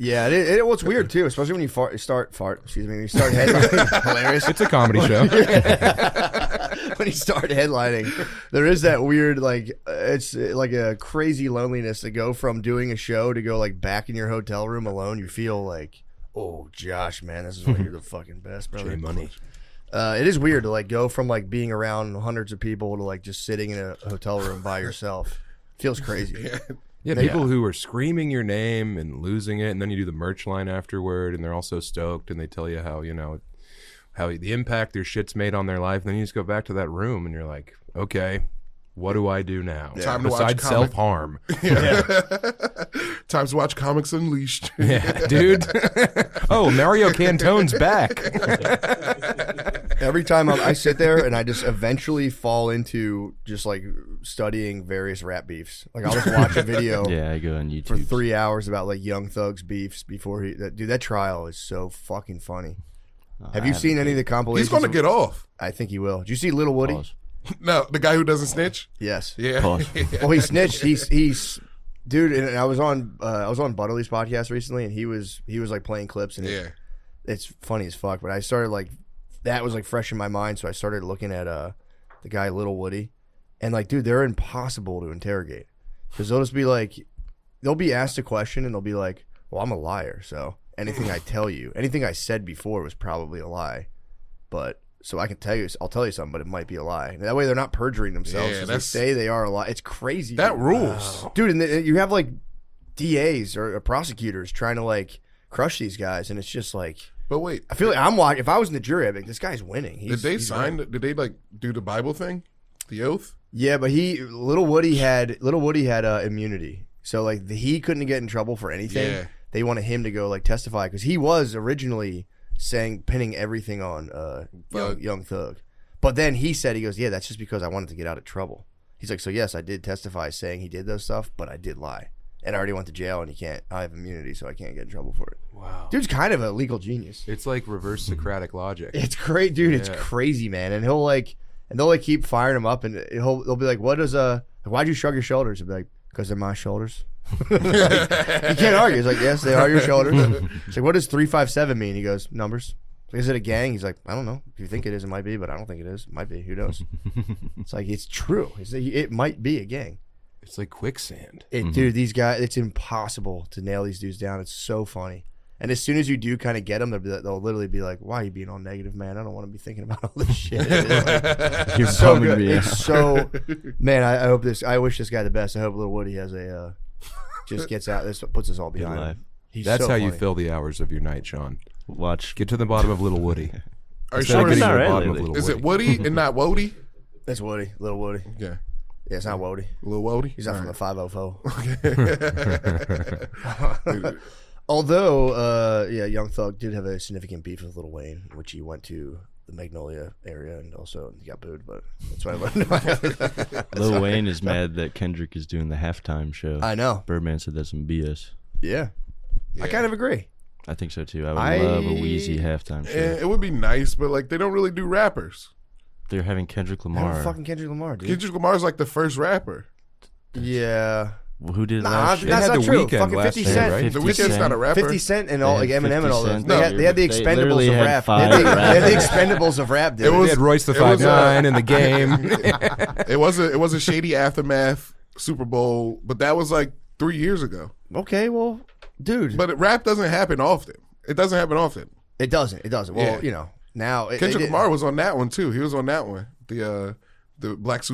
Yeah, what's weird too, especially when you start headlining. Hilarious. It's a comedy show. When you start headlining, there is that weird, like, it's like a crazy loneliness to go from doing a show to go like back in your hotel room alone. You feel like, oh, Josh, man, this is why you're the fucking best, brother. Money. It is weird to like go from like being around hundreds of people to like just sitting in a hotel room by yourself. Feels crazy. Yeah, people who are screaming your name and losing it, and then you do the merch line afterward, and they're all so stoked, and they tell you how, how the impact their shit's made on their life, and then you just go back to that room, and you're like, okay, what do I do now? Yeah. Time to watch besides self-harm. Time to watch Comics Unleashed. Yeah, dude. Oh, Mario Cantone's back. Every time I sit there and I just eventually fall into just like studying various rap beefs. Like I'll just watch a video I go on YouTube for 3 hours about like Young Thug's beefs before that trial is so fucking funny. Have you seen any of the compilations? He's going to get off. I think he will. Did you see Little Woody? Pause. No, the guy who doesn't snitch? Yes. Yeah. Well, he snitched. He's dude, and I was on Butterly's podcast recently, and he was like playing clips, and it's funny as fuck. But I started like that was like fresh in my mind, so I started looking at the guy Little Woody, and like, dude, they're impossible to interrogate because they'll just be like, they'll be asked a question, and they'll be like, well, I'm a liar, so anything I tell you, anything I said before was probably a lie, but. So I can tell you, I'll tell you something, but it might be a lie. And that way, they're not perjuring themselves. Yeah, They say they are a lie. It's crazy. That rules, dude. And you have like DAs or prosecutors trying to like crush these guys, and it's just like. But wait, I feel like I'm watching. If I was in the jury, I'd be like, this guy's winning. Did they like do the Bible thing, the oath? Yeah, but Little Woody had immunity, so like he couldn't get in trouble for anything. Yeah. They wanted him to go like testify because he was originally pinning everything on Young Thug. But then he said, he goes, yeah, that's just because I wanted to get out of trouble. He's like, so yes, I did testify saying he did those stuff, but I did lie. And I already went to jail, and I have immunity, so I can't get in trouble for it. Wow. Dude's kind of a legal genius. It's like reverse Socratic logic. It's great, dude. It's crazy, man. And they'll keep firing him up, and they'll be like, why'd you shrug your shoulders? He'll be like, because they're my shoulders. You can't argue. He's like, yes, they are your shoulders. He's like, what does 357 mean? He goes, numbers. Is it a gang? He's like, I don't know. If you think it is, it might be, but I don't think it is. It might be. Who knows? It's like, it's true. It might be a gang. It's like quicksand. Dude, these guys, it's impossible to nail these dudes down. It's so funny. And as soon as you do kind of get them, they'll literally be like, why are you being all negative, man? I don't want to be thinking about all this shit. Like, You're so bumming good. me out. It's so, man, I wish this guy the best. I hope Little Woody has just gets out. This puts us all behind him. That's so how you funny. fill the hours of your night, Sean. Watch. Get to the bottom of Little Woody. Are you Instead of sure getting it's to the not bottom of really. Little Is Woody. it Woody and not Wody? That's Woody, Little Woody. Yeah. Yeah, it's not Woody. Little Wody? He's not from the 504. Although, Young Thug did have a significant beef with Lil Wayne, which he went to the Magnolia area and also he got booed, but that's what I learned. Lil Wayne is mad that Kendrick is doing the halftime show. I know. Birdman said that's some BS. Yeah. I kind of agree. I think so too. I would love a Wheezy halftime show. It would be nice, but like they don't really do rappers. They're having Kendrick I Lamar. don't fucking Kendrick Lamar, dude. Kendrick Lamar's like the first rapper. Yeah. Well, who did it Nah, last year? that's They had not The true. Weeknd Fucking last 50 year, Cent. right? The 50 Weeknd's Cent. not a rapper. 50 Cent and all, like They had Eminem and all 50 those. Cent. They had the They Expendables literally of had rap. They 5 had the rappers. Expendables of rap, dude. It was- They had Royce the it was, 5'9" in the game. It was a shady aftermath Super Bowl, but that was like 3 years ago. Okay, well, dude. But rap doesn't happen often. It doesn't happen often. It doesn't. Well, Yeah. you know, now. Kendrick Lamar was on that one too. He was on that one. The Black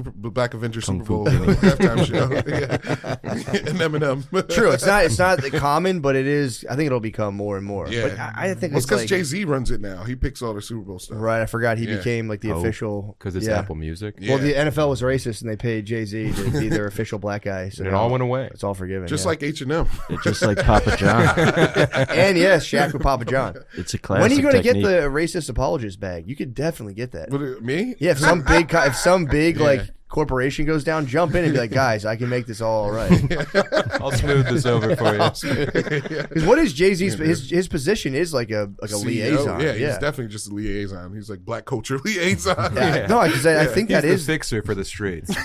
Avenger Kung Super Fu Bowl Kenny. halftime show. Yeah. And Eminem. True. It's not common, but it is. I think it'll become more and more. Yeah. But I think Well, it's it's because like, Jay-Z runs it now. He picks all the Super Bowl stuff. right. I forgot he Yeah. became like the official Because it's yeah. Apple Music. Yeah. Well, the NFL was racist, and they paid Jay-Z to be their official black guy. So And it now all went away. It's all forgiven. Just yeah. like H&M. Just like Papa John. and yes, Shaq with Papa John. It's a classic When are you going to get technique. the racist apologist bag? You could definitely get that. Me? Yeah, if some big like corporation goes down, jump in and be like, guys, I can make this all right. I'll smooth this over for you. Because what is Jay-Z's his position is like a CEO. liaison. Yeah, he's definitely just a liaison. He's like black culture liaison. Yeah. No, because I think He's that the is fixer for the streets.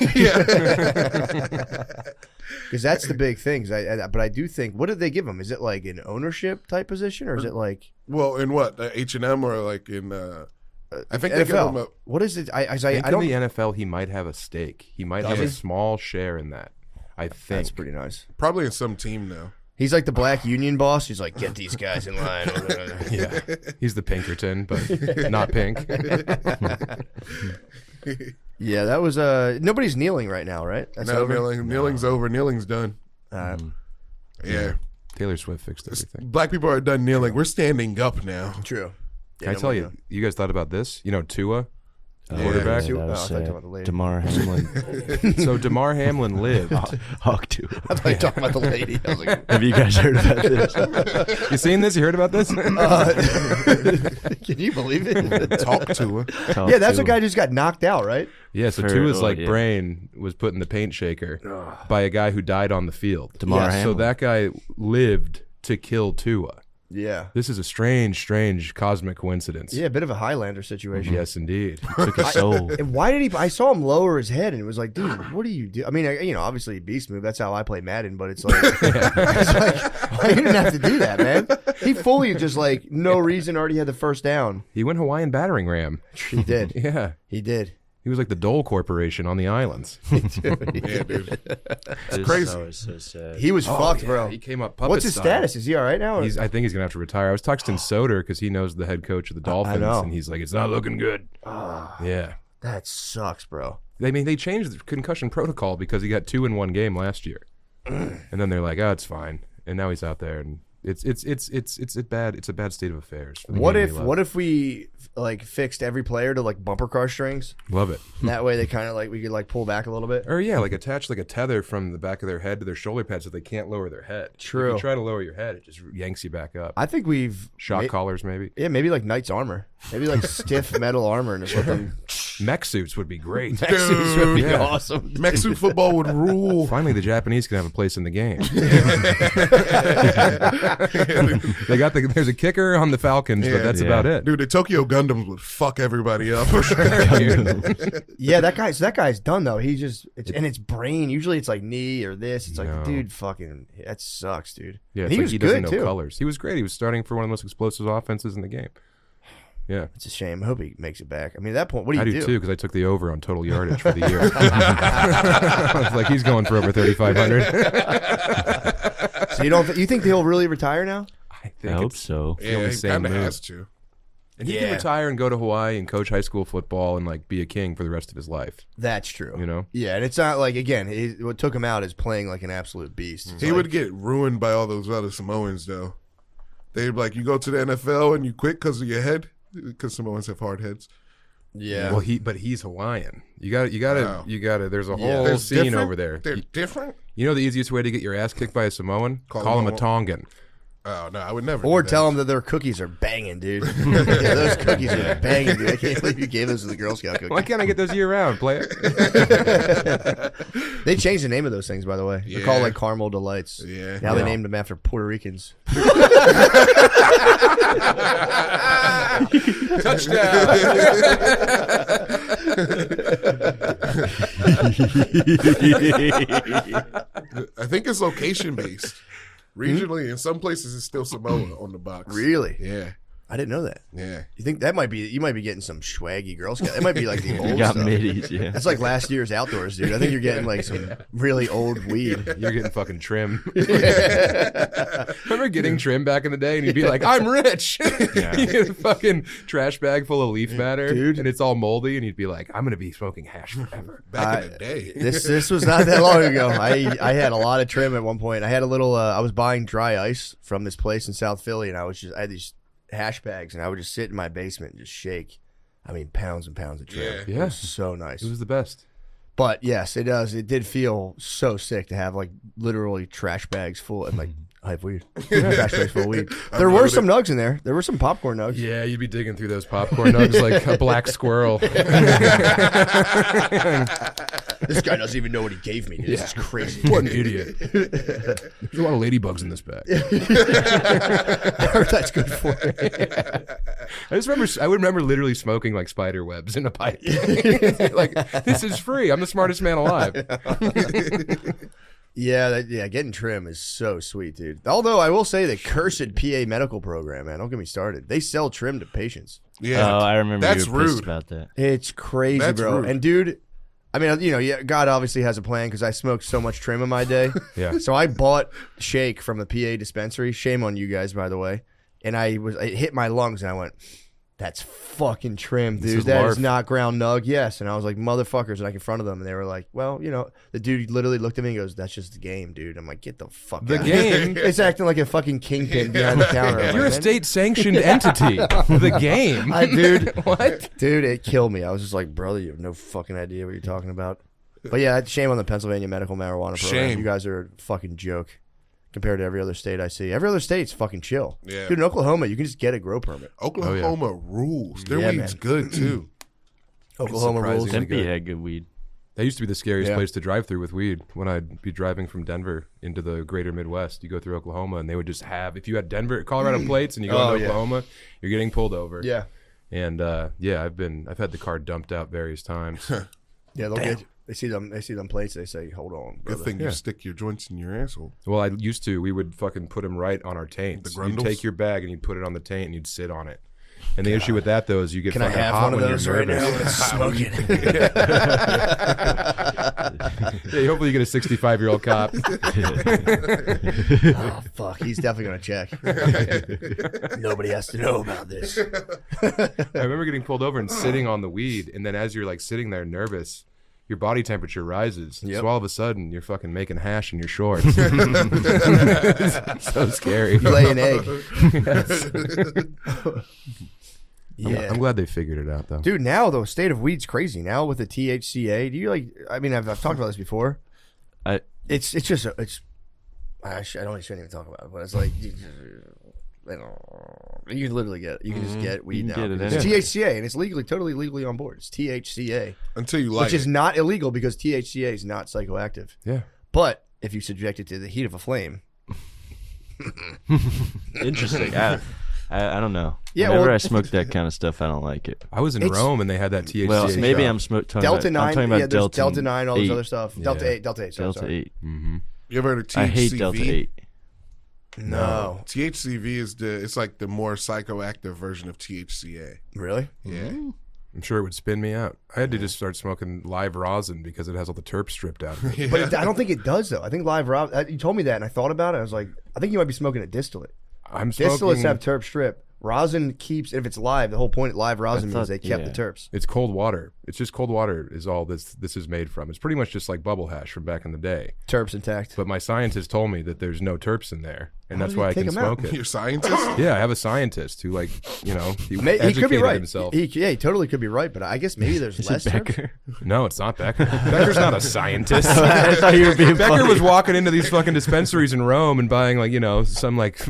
because that's the big thing. But I do think, what did they give him? Is it like an ownership type position, or is it like Well, in what? H&M or like in I think they give him NFL? a What is it? I think don't. in the NFL, he might have a stake. He might have a small share in that. I think. That's pretty nice. probably in some team now. He's like the black union boss. He's like, get these guys in line. Yeah. He's the Pinkerton, but not pink. Yeah, that was nobody's kneeling right now, right? That's No, over. kneeling's over. Kneeling's done. Yeah. Taylor Swift fixed everything. Black people are done kneeling. We're standing up now. True. Can I tell you, you guys thought about this? You know, Tua, quarterback? Yeah, I that was, thought you were talking about the lady. Damar Hamlin. So DeMar Hamlin lived. Hawk too. I thought you were talking about the lady. I was like, Have you guys heard about this? You seen this? You heard about this? can you believe it? Talk to her. Talk Yeah, that's to a guy who just got knocked out, right? Yeah, so For- Tua's like yeah. brain was put in the paint shaker by a guy who died on the field. Damar Yes. So Hamlin. that guy lived to kill Tua. Yeah. This is a strange cosmic coincidence. Yeah, a bit of a Highlander situation. Yes, indeed. took his soul. And why did he? I saw him lower his head, and it was like, dude, what do you do? I mean, you know, obviously beast move. That's how I play Madden. But it's like, it's like, why you didn't have to do that, man. He fully just like no reason already had the first down. He went Hawaiian battering ram. He did. Yeah. He did. He was like the Dole Corporation on the islands. Yeah, dude. It's crazy. So sad. He was fucked, bro. He came up puppet What's his style. status? Is he all right now? or- I think he's gonna have to retire. I was texting Soder because he knows the head coach of the Dolphins, know. and he's like, "It's not looking good." Yeah, That sucks, bro. I mean, they changed the concussion protocol because he got 2 in one game last year, and then they're like, "Oh, it's fine," and now he's out there, and it's a bad state of affairs. For the What game we love. if we like fixed every player to like bumper car strings? Love it? That way they kind of like we could like pull back a little bit. Or yeah, like attach like a tether from the back of their head to their shoulder pad so they can't lower their head. True. If you try to lower your head, it just yanks you back up. I think we've Shock collars, maybe. Yeah, maybe like knight's armor. Maybe like stiff metal armor and just let them. Mech suits would be great. Suits would be Yeah. awesome. Mech suit football would rule. Finally, the Japanese can have a place in the game. They got there's a kicker on the Falcons, but that's Yeah. about it. Dude, the Tokyo Gundams would fuck everybody up. Yeah, that guy's done though. He just it's brain. Usually it's like knee or this. It's like, No. dude, fucking that sucks, dude. Yeah, And it's he like was he doesn't good know too. colors. He was great. He was starting for one of the most explosive offenses in the game. Yeah, It's a shame. I hope he makes it back. I mean, at that point, what do I you do too because I took the over on total yardage for the year. I was like, he's going for over 3,500. So you think he'll really retire now? I I hope so. the Yeah, only he sane kind of move. has to. And he can retire and go to Hawaii and coach high school football and like be a king for the rest of his life. That's true. You know? Yeah, and it's not like again, what took him out is playing like an absolute beast. It's He like- would get ruined by all those other Samoans, though. They'd be like, you go to the NFL and you quit because of your head, because Samoans have hard heads. Yeah. Well, he's Hawaiian. You got Wow. to. There's a Yeah. whole They're scene different? over there. They're different? You know the easiest way to get your ass kicked by a Samoan? Call him him a a- Tongan. Oh, no, I would never. Or do that. tell them that their cookies are banging, dude. Yeah, those cookies are banging, dude. I can't believe you gave those to the Girl Scout Why cookies. can't I get those year round, player? They changed the name of those things, by the way. They're Yeah. called like Caramel Delights. Yeah. Now they Wow. named them after Puerto Ricans. I think it's location based. Regionally, in some places, it's still Samoa on the box. Really? Yeah. I didn't know that. Yeah. You think that might be? You might be getting some swaggy Girl Scout. It might be like the old You got stuff. middies, yeah. That's like last year's outdoors, dude. I think you're getting like some really old weed. You're getting fucking trim. Remember getting trim back in the day, and you'd be like, "I'm rich." You get a fucking trash bag full of leaf matter, Dude. and it's all moldy, and you'd be like, "I'm gonna be smoking hash forever." Back in the day. This was not that long ago. I had a lot of trim at one point. I had a little. I was buying dry ice from this place in South Philly, and I had these hash bags, and I would just sit in my basement and just shake. I mean, pounds and pounds of trim. Yeah. It was so nice. It was the best. But yes, it does. It did feel so sick to have like literally trash bags full and like I have weed. Trash bags full of weed. There were some nugs in there. There were some popcorn nugs. Yeah, you'd be digging through those popcorn nugs like a black squirrel. This guy doesn't even know what he gave me. Dude. This is crazy. What an idiot! There's a lot of ladybugs in this bag. I heard that's good for me. I would remember literally smoking like spider webs in a pipe. Like, this is free. I'm the smartest man alive. Yeah, getting trim is so sweet, dude. Although I will say the cursed PA medical program, man, don't get me started. They sell trim to patients. Yeah. Oh, I remember That's you were pissed rude. about that. It's crazy, That's bro. rude. And dude, I mean, you know, yeah, God obviously has a plan because I smoked so much trim in my day. Yeah. So I bought shake from the PA dispensary. Shame on you guys, by the way. And it hit my lungs, and I went, that's fucking trim, This dude. is That is larf. not ground nug. Yes. And I was like, motherfuckers. And I confronted them. And they were like, well, you know, the dude literally looked at me and goes, that's just the game, dude. I'm like, get the fuck The out. game? It's acting like a fucking kingpin behind the counter. I'm You're like, a man, state-sanctioned entity. The game? dude. What? Dude, it killed me. I was just like, brother, you have no fucking idea what you're talking about. But yeah, shame on the Pennsylvania medical marijuana program. Shame. You guys are a fucking joke compared to every other state I see. Every other state's fucking chill. Yeah. Dude, in Oklahoma, you can just get a grow permit. Oklahoma rules. Their Yeah, weed's man. good too. Oklahoma surprising. rules. Tempe had good weed. That used to be the scariest Yeah. place to drive through with weed. When I'd be driving from Denver into the greater Midwest, you go through Oklahoma, and they would just have, if you had Denver, Colorado plates, and you go Oh, into yeah. Oklahoma, you're getting pulled over. Yeah. And yeah, I've had the car dumped out various times. Yeah, they'll get you. They see them plates, they say, hold on, Good brother. thing you stick your joints in your asshole. Well, I used to. We would fucking put them right on our taints. The You'd grundles? take your bag and you'd put it on the taint and you'd sit on it. And the issue with that, though, is you get Can I fucking have hot one of when those you're right now? nervous. It's smoking. Yeah, hopefully you get a 65-year-old cop. Oh, fuck. He's definitely going to check. Nobody has to know about this. I remember getting pulled over and sitting on the weed, and then as you're like sitting there nervous, your body temperature rises. Yep. So all of a sudden, you're fucking making hash in your shorts. It's so scary. You lay an egg. I'm glad they figured it out, though. Dude, now the state of weed's crazy. Now with the THCA, do you like? I mean, I've talked about this before. It's just I shouldn't even talk about it, but it's like you can literally get it. You can just get weed You now. can get it It's anywhere. THCA and it's totally legally on board. It's THCA, Until you like which is it. not illegal because THCA is not psychoactive. Yeah. But if you subject it to the heat of a flame, Interesting. I don't know. Yeah, Whenever well- I smoke that kind of stuff, I don't like it. I was in It's- Rome and they had that THC. Well, maybe shop. I'm talking Delta about, 9, I'm talking about yeah, there's Delta 9, all this 8. other stuff. Delta 8, sorry, Delta sorry. 8. You ever heard of THCV? I hate Delta 8. No. THCV is it's like the more psychoactive version of THCA. Really? Yeah. I'm sure it would spin me out. I had to just start smoking live rosin because it has all the terps stripped out of it. But I don't think it does, though. I think live rob. You told me that, and I thought about it. I was like, I think you might be smoking a distillate. I'm smoking. Distillates have terp strip. Rosin keeps, if it's live, the whole point of live rosin means thought- they kept yeah. the terps. It's cold water. It's just cold water is all this is made from. It's pretty much just like bubble hash from back in the day. Terps intact. But my scientist told me that there's no terps in there, and How that's did why he I can take 'em out? smoke it. You're a scientist? Yeah, I have a scientist who, like, he He could be educated right. himself. He totally could be right, but I guess maybe there's Is less it terps. Becker? No, it's not Becker. Becker's not a scientist. I thought you were being Becker funny. was walking into these fucking dispensaries in Rome and buying, like, some like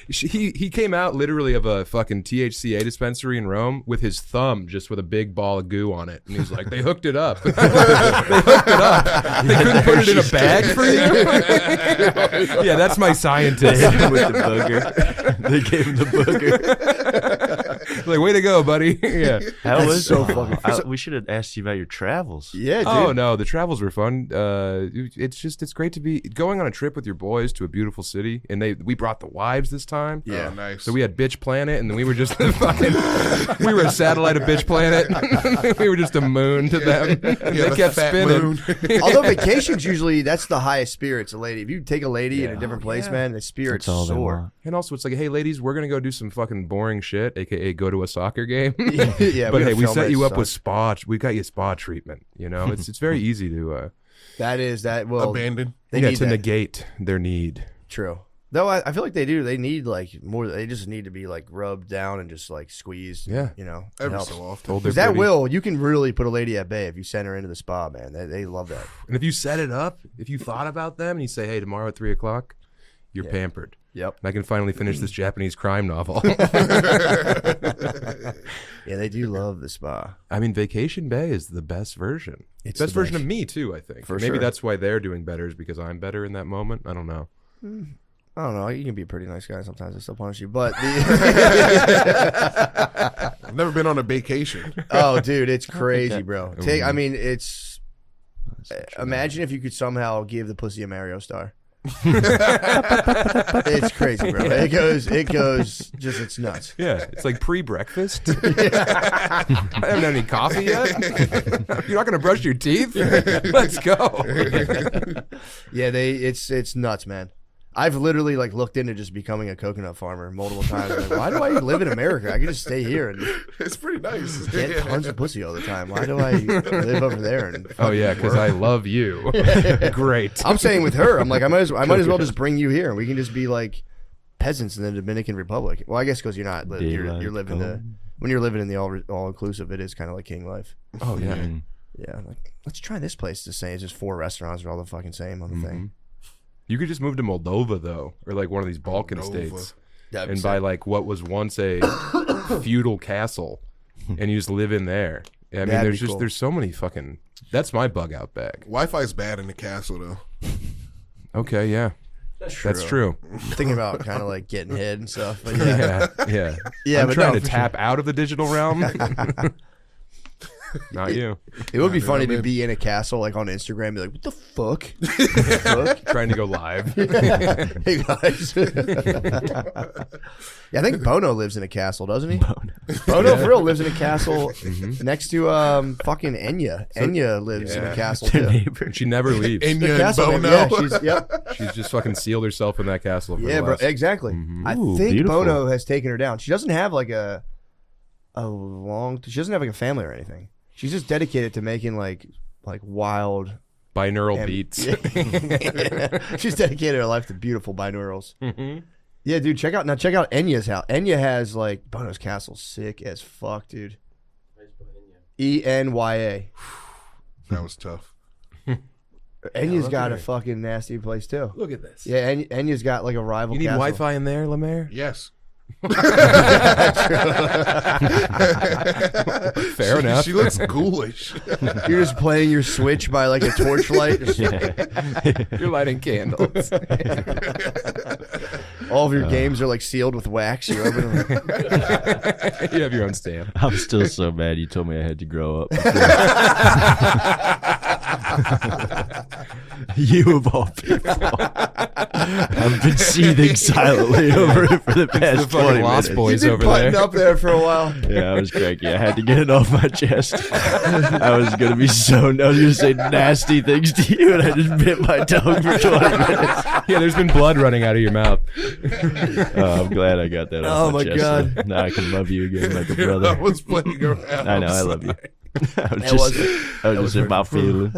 he came out literally of a fucking THCA dispensary in Rome with his thumb just with a big ball of goo on it, and he's like, they hooked it up. They hooked it up. They couldn't put it in a bag for you. Yeah, that's my scientist. Hit him with the booger. They gave him the booger. Like, way to go, buddy. Yeah. How That's was so it? fucking- We should have asked you about your travels. Yeah, dude. Oh no, the travels were fun. It's great to be going on a trip with your boys to a beautiful city, and we brought the wives this time. Yeah. Oh, nice. So we had Bitch Planet, and then we were just we were a satellite of Bitch Planet. We were just a moon to them. Yeah, They kept fat spinning. moon. Although vacations usually, that's the highest spirits a lady. If you take a lady in a different place, man, the spirits That's all they soar. want. And also, it's like, hey, ladies, we're gonna go do some fucking boring shit, aka go to a soccer game. Yeah, But hey, we film set it, you up son. with spa. We got you spa treatment. It's very easy to Well, Abandoned. they to need that. negate their need. True. Though I feel like they do. They need like more. They just need to be like rubbed down and just like squeezed. Yeah. it Every helps. so often. Told they're Because that pretty. will, you can really put a lady at bay if you send her into the spa, man. They love that. And if you set it up, if you thought about them and you say, hey, tomorrow at 3:00, you're pampered. Yep. And I can finally finish this Japanese crime novel. Yeah, they do love the spa. I mean, Vacation Bay is the best version. It's best the version best. of me, too, I think. For Maybe sure. that's why they're doing better, is because I'm better in that moment. I don't know. I don't know. You can be a pretty nice guy sometimes. I still punish you, but I've never been on a vacation. oh, dude, it's crazy, that- bro. I mean, it's. Imagine if you could somehow give the pussy a Mario star. It's crazy, bro. It goes. Just it's nuts. Yeah, it's like pre-breakfast. I haven't had any coffee yet. You're not going to brush your teeth? Let's go. Yeah, it's nuts, man. I've literally like looked into just becoming a coconut farmer multiple times. Like, why do I live in America? I can just stay here and It's pretty nice. get tons of pussy all the time. Why do I live over there? And Oh yeah, because I love you. Great. I'm saying with her, I'm like, I might as well just bring you here. We can just be like peasants in the Dominican Republic. Well, I guess because you're not, you're living when you're living in the all inclusive, it is kind of like king life. Oh yeah. Yeah, like let's try this place the same. It's just 4 restaurants are all the fucking same on the thing. You could just move to Moldova though, or like one of these Balkan states, That'd be and sick. buy like what was once a feudal castle, and you just live in there. Yeah, I mean, That'd there's be just cool. there's so many fucking. That's my bug out bag. Wi-Fi's bad in the castle though. Okay, yeah, that's true. Thinking about kind of like getting head and stuff. But yeah, Yeah. Yeah, I'm but trying no, to for tap out of the digital realm. Not you. it would be funny I'm to in. be in a castle like on Instagram, and be like, "What the fuck? What the fuck? Trying to go live. Hey guys." Yeah, I think Bono lives in a castle, doesn't he? Bono for real lives in a castle next to fucking Enya. Enya lives in a castle too. She never leaves. Enya The and castle, Bono. yeah, She's just fucking sealed herself in that castle. For yeah, the bro, last- exactly. I Ooh, think beautiful. Bono has taken her down. She doesn't have like a long. She doesn't have like a family or anything. She's just dedicated to making like wild. binaural and- beats. Yeah. She's dedicated her life to beautiful binaurals. Yeah, dude, check out Enya's house. Enya has like Bono's castle, sick as fuck, dude. Enya. That was tough. Enya's got a fucking nasty place too. Look at this. Yeah, Enya's got like a rival. You need castle. Wi-Fi in there, Lemaire? Yes. Fair enough. She looks ghoulish. You're just playing your Switch by like a torchlight. Just- You're lighting candles. All of your games are like sealed with wax. You open them. You have your own stamp. I'm still so mad you told me I had to grow up. You of all people. I've been seething silently over it for the past fucking 20 Lost minutes. Boys You've over been buttoned there. up there for a while. Yeah, I was cranky. I had to get it off my chest. I was gonna be I was gonna say nasty things to you, and I just bit my tongue for 20 minutes. Yeah, there's been blood running out of your mouth. I'm glad I got that off Oh my my chest. God. Now I can love you again like a I brother. was playing around. I know, I love you. I was That just in my feeling.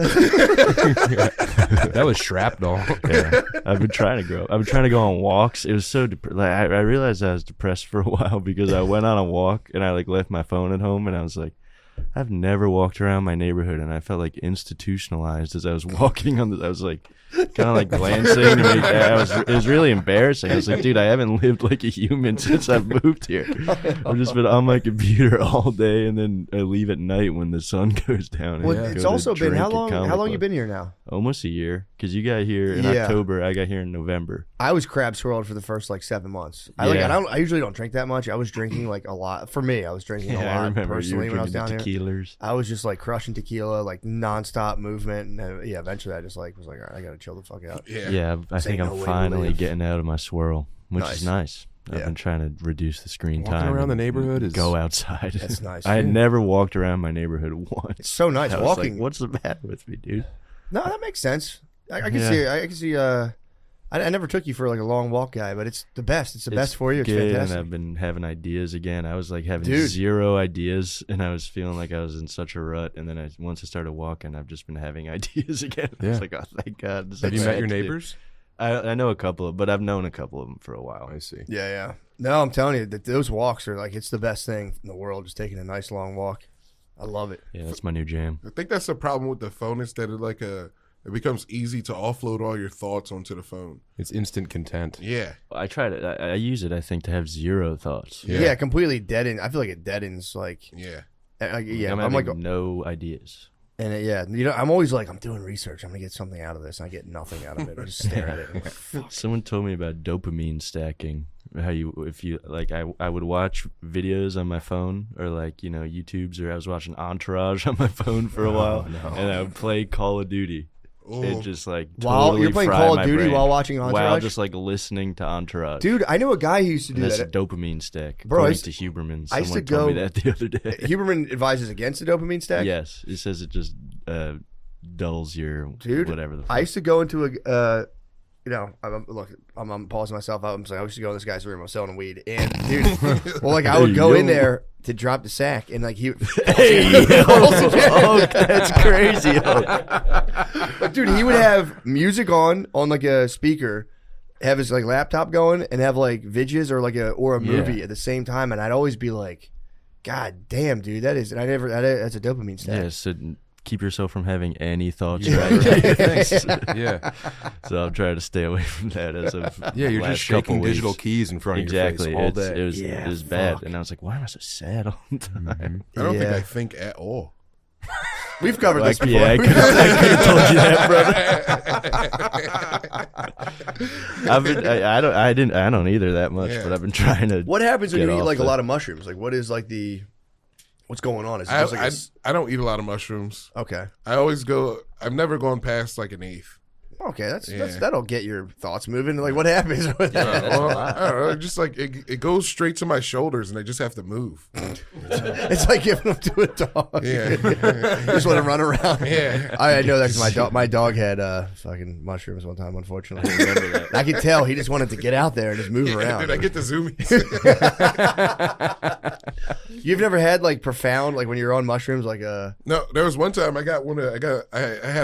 That was shrapnel. Yeah, I've been trying to grow. I've been trying to go on walks. It was so I realized I was depressed for a while because I went on a walk and I like left my phone at home and I was like, I've never walked around my neighborhood and I felt like institutionalized as I was walking on. I was like kind of like glancing. It was really embarrassing. I was like, dude, I haven't lived like a human since I've moved here. I've just been on my computer all day and then I leave at night when the sun goes down. Well, and it's go to also been drink how at long? comic How long club. you been here now? Almost a year, because you got here in Yeah. October. I got here in November. I was crab swirled for the first like 7 months. I Yeah. usually don't drink that much. I was drinking like a lot. For me, I was drinking a Yeah, I lot remember you were personally when I was drinking down the here. tequilas. I was just like crushing tequila, like nonstop movement, and yeah, eventually I just like was like, all right, I gotta chill the fuck out. Yeah. Yeah, I Say think no I'm way to finally live. getting out of my swirl, which Nice. is nice. I've Yeah. been trying to reduce the screen Walking time. around the and neighborhood is go outside. That's nice. I had Yeah. never walked around my neighborhood once. It's so nice I was walking. like, what's the matter with me, dude? No, that makes sense. I can Yeah. see. I can see. I never took you for like a long walk guy, but it's the best. It's the best for you. It's good, fantastic. And I've been having ideas again. I was like having Dude. 0 ideas, and I was feeling like I was in such a rut. And then once I started walking, I've just been having ideas again. I Yeah. was like, oh, thank God. This is Have you what I met your had to do. neighbors? I know a couple, but I've known a couple of them for a while. I see. Yeah, yeah. No, I'm telling you that those walks are like it's the best thing in the world. Just taking a nice long walk. I love it. Yeah, that's my new jam. I think that's the problem with the phone is that it becomes easy to offload all your thoughts onto the phone. It's instant content. Yeah. I tried it. I use it, I think, to have 0 thoughts. Yeah, completely deaden. I feel like it deadens. Like, Yeah. yeah, I'm I'm like, having no ideas. and yeah, you know, I'm always like, I'm doing research. I'm gonna get something out of this. And I get nothing out of it. I just stare at it. I'm like, fuck. Someone told me about dopamine stacking. How if you like, I would watch videos on my phone or like YouTubes, or I was watching Entourage on my phone for a while, and I would play Call of Duty. Ooh. It just like While totally you're playing fried Call of my Duty brain while watching while Entourage? just like listening to Entourage. Dude, I knew a guy who used to do That's that. a dopamine stack. Bro, I according used to Huberman. I used Someone to told me go- that the other day. Huberman advises against the dopamine stack. Yes, it says it just dulls your Dude, whatever the fuck. I used to go into I'm pausing myself out. I'm saying I used to go in this guy's room. I was selling weed, and dude, well, like I would go in there to drop the sack, and like he, that's crazy. But dude, he would have music on like a speaker, have his like laptop going, and have like vidges or a movie at the same time, and I'd always be like, God damn, dude, that's a dopamine stack. Yeah, so keep yourself from having any thoughts. Yeah. So I'm trying to stay away from that as of You're just shaking digital keys in front of your face all day. It was bad, and I was like, why am I so sad all the time? I don't think I think at all. We've covered this before. Yeah, I could have told you that, brother. I don't either that much, but I've been trying to. What happens when you eat like a lot of mushrooms? Like, what is like what's going on? Is it just like I don't eat a lot of mushrooms. Okay. I've never gone past like an eighth. Okay, that'll get your thoughts moving. Like, what happens with that? Well, I don't know. Just like it goes straight to my shoulders, and I just have to move. It's like giving them to a dog. Yeah, just let him run around. Yeah, I know that because my dog had fucking mushrooms one time. Unfortunately, I remember that. I could tell he just wanted to get out there and just move around. Dude, I get the zoomies. You've never had like profound like when you're on mushrooms like No, there was one time I had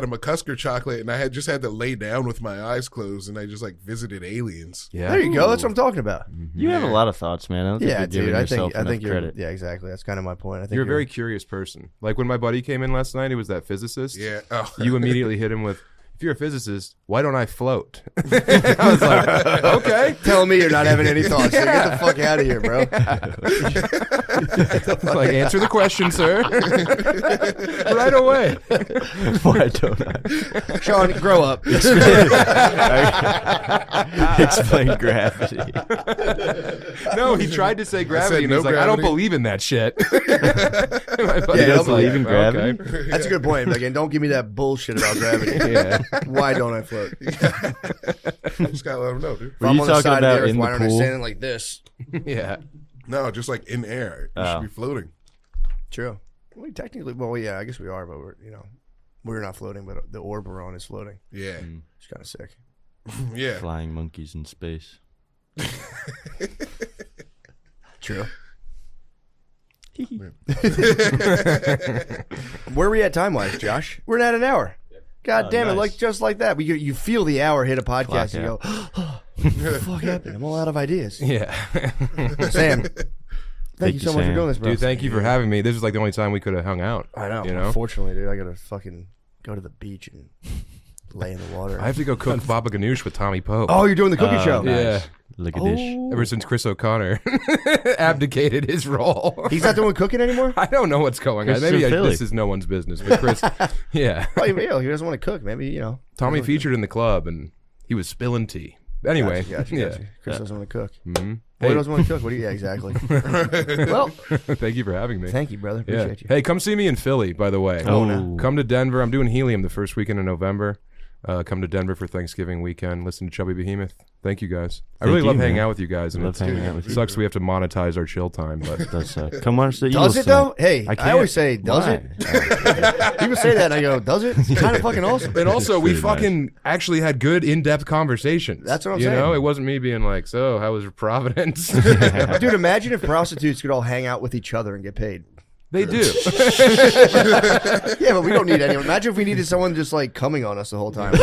a McCusker chocolate, and I had to lay down with my eyes closed, and I just like visited aliens. Yeah, there you go. That's what I'm talking about. You have a lot of thoughts, man. I don't think you're giving yourself enough credit. Yeah, exactly. That's kind of my point. I think you're a very curious person. Like when my buddy came in last night, he was that physicist. Yeah. Oh. You immediately hit him with, if you're a physicist, why don't I float? I was like, okay. Tell me you're not having any thoughts. So get the fuck out of here, bro. Like, answer the question, sir. Right away. Why don't I? Sean, grow up. Explain gravity. No, he tried to say gravity, and he's like, I don't believe in that shit. He doesn't believe in gravity. Okay. That's a good point. Like, and don't give me that bullshit about gravity. Yeah. Why don't I float? Just gotta let them know, dude. Were I'm you on the talking side of the about earth, in why the aren't I pool? standing like this? Yeah. No, just like in air. You should be floating. True. I guess we are, but we're not floating, but the orb we're on is floating. Yeah. It's kind of sick. Yeah. Flying monkeys in space. True. Where are we at time wise, Josh? We're at an hour. God damn it! Nice. Like just like that, you feel the hour hit a podcast. Clock And you go, what the fuck happened? I'm all out of ideas. Yeah. Sam, thank you so much for Sam. doing this, bro. Dude, thank you for having me. This is like the only time we could have hung out. I know. You know? Unfortunately, dude, I gotta fucking go to the beach and lay in the water. I have to go cook baba ganoush with Tommy Pope. Oh, you're doing the cooking show. Nice. Yeah. Look at this. Ever since Chris O'Connor abdicated his role. He's not doing cooking anymore. I don't know what's going on. Chris Maybe in Philly. this is no one's business. But Chris, yeah. Oh, he doesn't want to cook. Maybe Tommy featured in the club, and he was spilling tea. Anyway, Gotcha. Chris doesn't want to cook. Mm-hmm. Boy doesn't want to cook. What do you? Yeah, exactly. Well, Thank you for having me. thank you, brother. Appreciate you. Hey, come see me in Philly, by the way. Oh, no. Come to Denver. I'm doing Helium the first weekend in November. Come to Denver for Thanksgiving weekend. Listen to Chubby Behemoth. Thank you, guys. I really love hanging out with you guys. And Love hanging out with it you. sucks we have to monetize our chill time, but It does suck. Come watch the Does Eagles it though? tonight. Hey, I always say, does Why? it? People say that, and I go, does it? It's kind of fucking awesome. and also we Pretty nice. fucking actually had good in-depth conversations. That's what I'm you saying. know, it wasn't me being like, so how was Providence? Dude, imagine if prostitutes could all hang out with each other and get paid. They do. Yeah, but we don't need anyone. Imagine if we needed someone just like coming on us the whole time.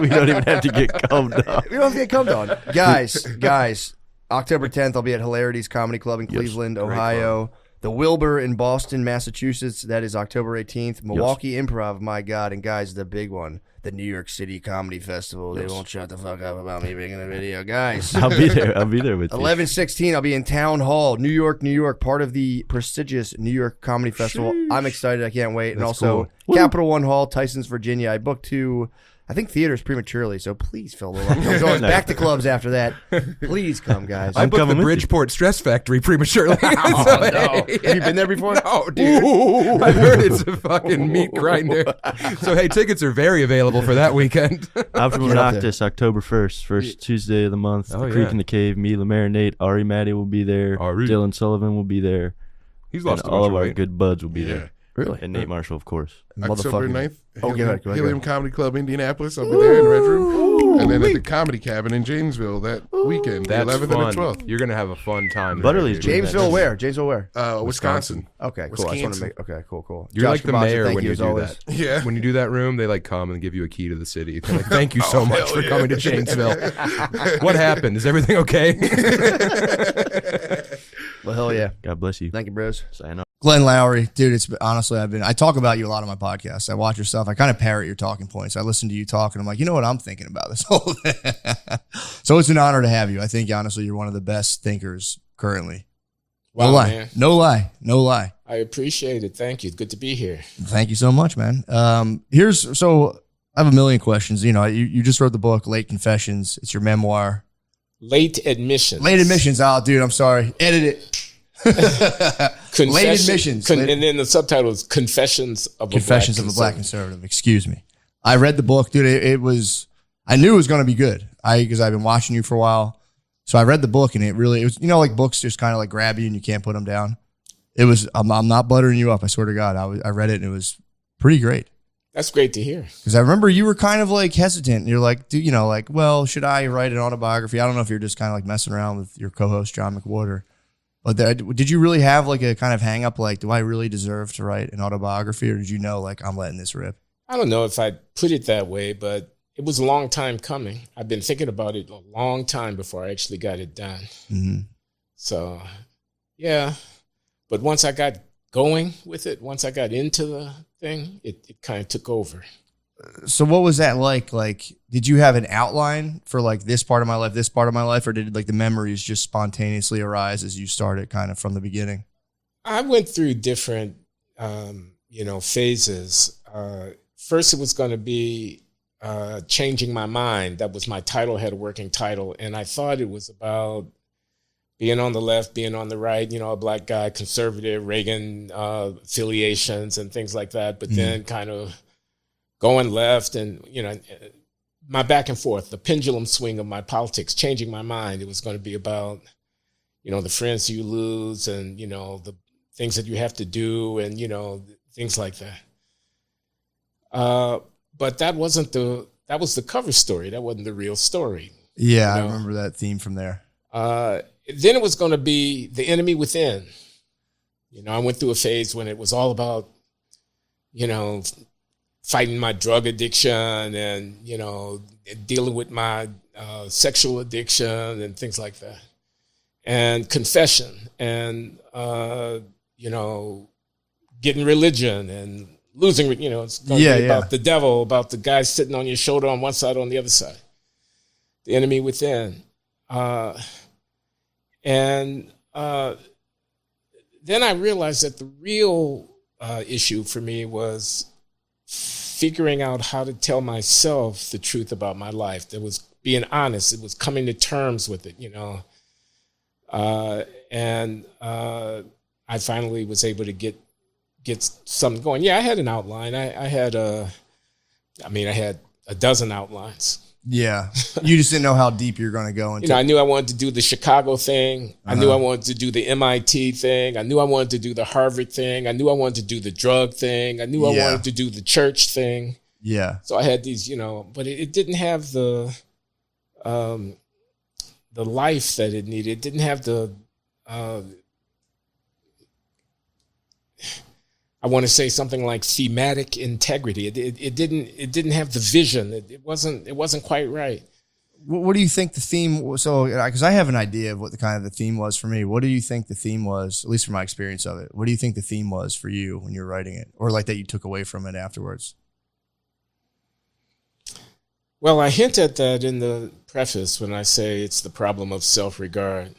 We don't even have to get cummed up. We don't have to get cummed on. Guys, October 10th, I'll be at Hilarities Comedy Club in Cleveland, Ohio. The Wilbur in Boston, Massachusetts. That is October 18th. Milwaukee Improv, my God. And guys, the big one, the New York City Comedy Festival. They won't shut the fuck up about me making a video. Guys, I'll be there. I'll be there with you. 11/16, I'll be in Town Hall, New York, part of the prestigious New York Comedy Festival. I'm excited. I can't wait. And That's also, cool. Capital One Hall, Tysons, Virginia. I booked two, I think, theaters prematurely, so please fill them up. I'm going back to clubs after that. Please come, guys. I I'm booked the coming with you. Bridgeport Stress Factory prematurely. Oh, no. Have you been there before? No, dude. I heard it's a fucking meat grinder. So, hey, tickets are very available for that weekend. I'm from Get up there. Noctis, October 1st, first Tuesday of the month. Oh, the Creek yeah. in the Cave, me, Lemaire, Nate, Ari Matty will be there. Ari. Dylan Sullivan will be there. He's And lost a all bunch of our weight. good buds will be there. Really? And Nate Marshall, of course. October 9th. Oh, go ahead. Helium Comedy Club, Indianapolis. I'll be there in the Red Room. And then at the Comedy Cabin in Janesville that weekend, the That's 11th fun. and the 12th. You're gonna have a fun time. Butterly's there, dude. Janesville where? Janesville where? Wisconsin. Okay, cool. I just want to Wisconsin. make. Okay, cool. You're Josh like the Kabaja, mayor thank when you as do always. that. Yeah. When you do that room, they like come and give you a key to the city. They're like, "Thank you so much for coming to Janesville. What happened? Is everything okay?" Well, hell yeah. God bless you. Thank you, bros. Sign up. Glenn Lowry, dude, it's honestly, I talk about you a lot on my podcast. I watch your stuff. I kind of parrot your talking points. I listen to you talk and I'm like, you know what I'm thinking about this whole thing. So it's an honor to have you. I think honestly, you're one of the best thinkers currently. Wow, no lie. man. No lie. I appreciate it. Thank you. Good to be here. Thank you so much, man. So I have a million questions. You know, you just wrote the book, Late Confessions. It's your memoir. Late admissions. Late admissions. Oh, dude, I'm sorry. Edit it. Late admissions. And then the subtitle is Confessions of Confessions of a Black Conservative. Excuse me. I read the book, dude. It was, I knew it was going to be good. Because I've been watching you for a while. So I read the book and it was, you know, like books just kind of like grab you and you can't put them down. It was, I'm not buttering you up. I swear to God. I read it and it was pretty great. That's great to hear. Because I remember you were kind of like hesitant. You're like, you know, like, well, should I write an autobiography? I don't know if you're just kind of like messing around with your co-host, John McWhorter. But did you really have like a kind of hang up, like, do I really deserve to write an autobiography? Or did you know, like, I'm letting this rip? I don't know if I'd put it that way, but it was a long time coming. I've been thinking about it a long time before I actually got it done. Mm-hmm. So, yeah. But once I got going with it, once I got into the thing, it kind of took over. So what was that like? Like, did you have an outline for like this part of my life, or did like the memories just spontaneously arise as you started kind of from the beginning? I went through different, phases. First, it was going to be Changing My Mind. That was my title, had a working title. And I thought it was about being on the left, being on the right, you know, a black guy, conservative, Reagan affiliations and things like that. But then kind of going left and, you know, my back and forth, the pendulum swing of my politics, changing my mind. It was going to be about, you know, the friends you lose and, you know, the things that you have to do and, you know, things like that. But that was the cover story. That wasn't the real story. Yeah, you know? I remember that theme from there. Then it was going to be the enemy within. You know, I went through a phase when it was all about, you know, fighting my drug addiction and, you know, dealing with my sexual addiction and things like that. And confession and, you know, getting religion and losing, you know, it's going to be about the devil, about the guy sitting on your shoulder on one side, on the other side. The enemy within. And then I realized that the real issue for me was figuring out how to tell myself the truth about my life. That was being honest. It was coming to terms with it, you know. And I finally was able to get something going. Yeah, I had an outline. I had a dozen outlines. Yeah. You just didn't know how deep you're going to go into. You know, I knew I wanted to do the Chicago thing. I knew I wanted to do the MIT thing. I knew I wanted to do the Harvard thing. I knew I wanted to do the drug thing. I knew I wanted to do the church thing. Yeah. So I had these, you know, but it didn't have the life that it needed. It didn't have the I want to say something like thematic integrity. It didn't have the vision. It wasn't quite right. What do you think the theme was? So, because I have an idea of what the theme was for me. What do you think the theme was, at least from my experience of it? What do you think the theme was for you when you were writing it, or like that you took away from it afterwards? Well, I hint at that in the preface when I say it's the problem of self-regard.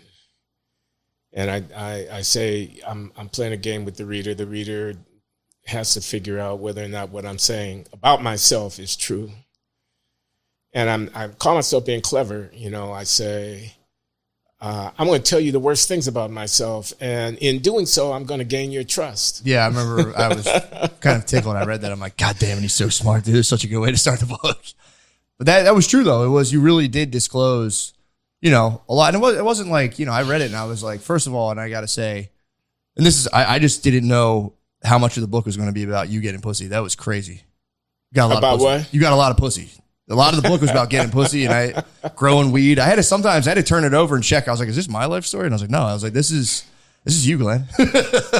And I say I'm playing a game with the reader. The reader has to figure out whether or not what I'm saying about myself is true. And I call myself being clever. You know, I say, I'm going to tell you the worst things about myself. And in doing so, I'm going to gain your trust. Yeah, I remember I was kind of tickled when I read that. I'm like, God damn it, he's so smart, dude. It's such a good way to start the book. But that was true, though. It was, you really did disclose, you know, a lot. And it wasn't like, you know, I read it and I was like, first of all, and I got to say, and this is, I just didn't know how much of the book was going to be about you getting pussy. That was crazy. You got a lot About of pussy. what? You got a lot of pussy. A lot of the book was about getting pussy and growing weed. I had to turn it over and check. I was like, is this my life story? And I was like, no. I was like, this is you, Glenn.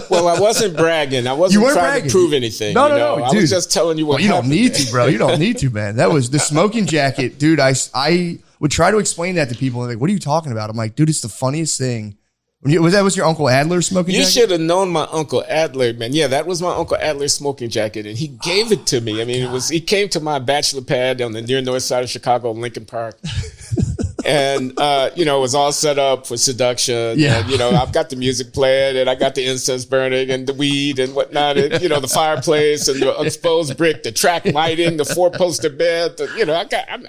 Well, I wasn't bragging. I wasn't trying bragging. to prove anything. No, No, I dude. was just telling you what You don't happened. need to, bro. You don't need to, man. That was the smoking jacket, dude. I would try to explain that to people. And like, what are you talking about? I'm like, dude, it's the funniest thing. Was your Uncle Adler smoking You jacket? should have known my Uncle Adler, man. Yeah, that was my Uncle Adler's smoking jacket, and he gave it to me. I mean, he came to my bachelor pad on the near north side of Chicago, Lincoln Park. And, it was all set up for seduction. Yeah. And, I've got the music playing and I got the incense burning and the weed and whatnot. And, the fireplace and the exposed brick, the track lighting, the 4-poster bed.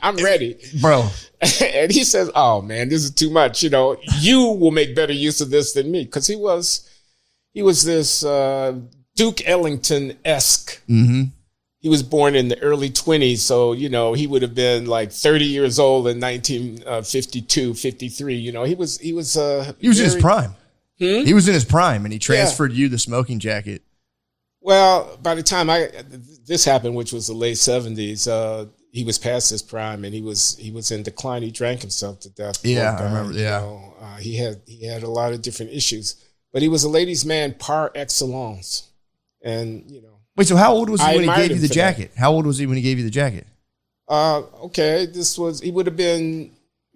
I'm ready. Bro. And he says, oh man, this is too much. You will make better use of this than me. Cause he was this, Duke Ellington-esque. Mm-hmm. He was born in the early 20s. So, he would have been like 30 years old in 1952, 53. He was in his prime. He was in his prime and he transferred you the smoking jacket. Well, by the time this happened, which was the late 70s, he was past his prime and he was in decline. He drank himself to death. Yeah, I remember. Yeah. He had a lot of different issues, but he was a ladies' man par excellence. And, Wait, so how old was he I when he admired gave you him the for jacket? How old was he when he gave you the jacket? Okay. He would have been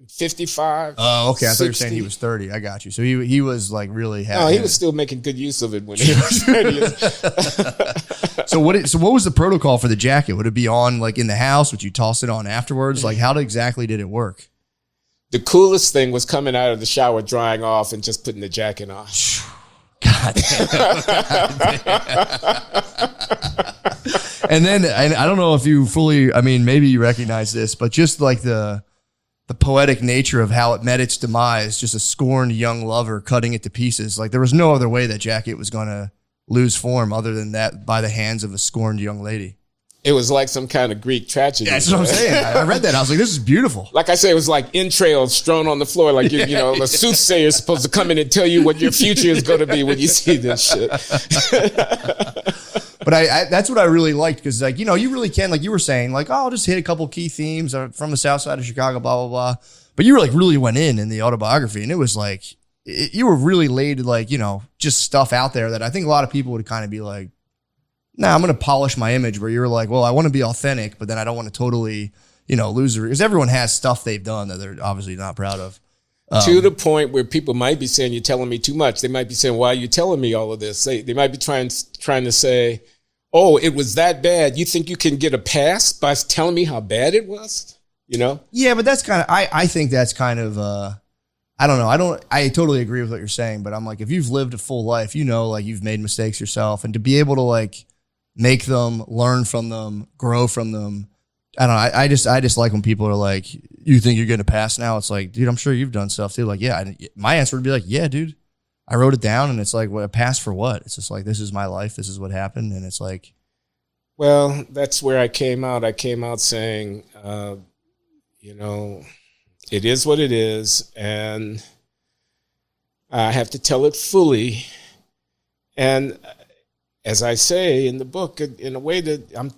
55. Oh, okay. I thought you were 60. saying he was 30. I got you. So he was like really happy. No, he was still making good use of it when he was 30. So what was the protocol for the jacket? Would it be on like in the house? Would you toss it on afterwards? Like how exactly did it work? The coolest thing was coming out of the shower, drying off, and just putting the jacket on. God and then I don't know if you fully, I mean, maybe you recognize this, but just like the poetic nature of how it met its demise, just a scorned young lover cutting it to pieces. Like there was no other way that jacket was going to lose form other than that by the hands of a scorned young lady. It was like some kind of Greek tragedy. Yeah, that's what I'm saying. I read that. I was like, this is beautiful. Like I said, it was like entrails strewn on the floor. Like, the soothsayer is supposed to come in and tell you what your future is going to be when you see this shit. But I that's what I really liked because, like, you really can, like you were saying, like, oh, I'll just hit a couple key themes from the south side of Chicago, blah, blah, blah. But you were like really went in the autobiography and it was like, you were really laid like, just stuff out there that I think a lot of people would kind of be like, nah, I'm going to polish my image where you're like, well, I want to be authentic, but then I don't want to totally, lose it. Because everyone has stuff they've done that they're obviously not proud of. To the point where people might be saying, you're telling me too much. They might be saying, why are you telling me all of this? They might be trying to say, oh, it was that bad. You think you can get a pass by telling me how bad it was? Yeah, but that's kind of, I think that's kind of, I don't know. I totally agree with what you're saying, but I'm like, if you've lived a full life, like you've made mistakes yourself and to be able to like, make them, learn from them, grow from them. I don't know. I just like when people are like, you think you're getting a pass now? It's like, dude, I'm sure you've done stuff too. Like, yeah. My answer would be like, yeah, dude. I wrote it down and it's like, well, a pass for what? It's just like, this is my life. This is what happened. And it's like. Well, that's where I came out. I came out saying, it is what it is. And I have to tell it fully. And as I say in the book, in a way that I'm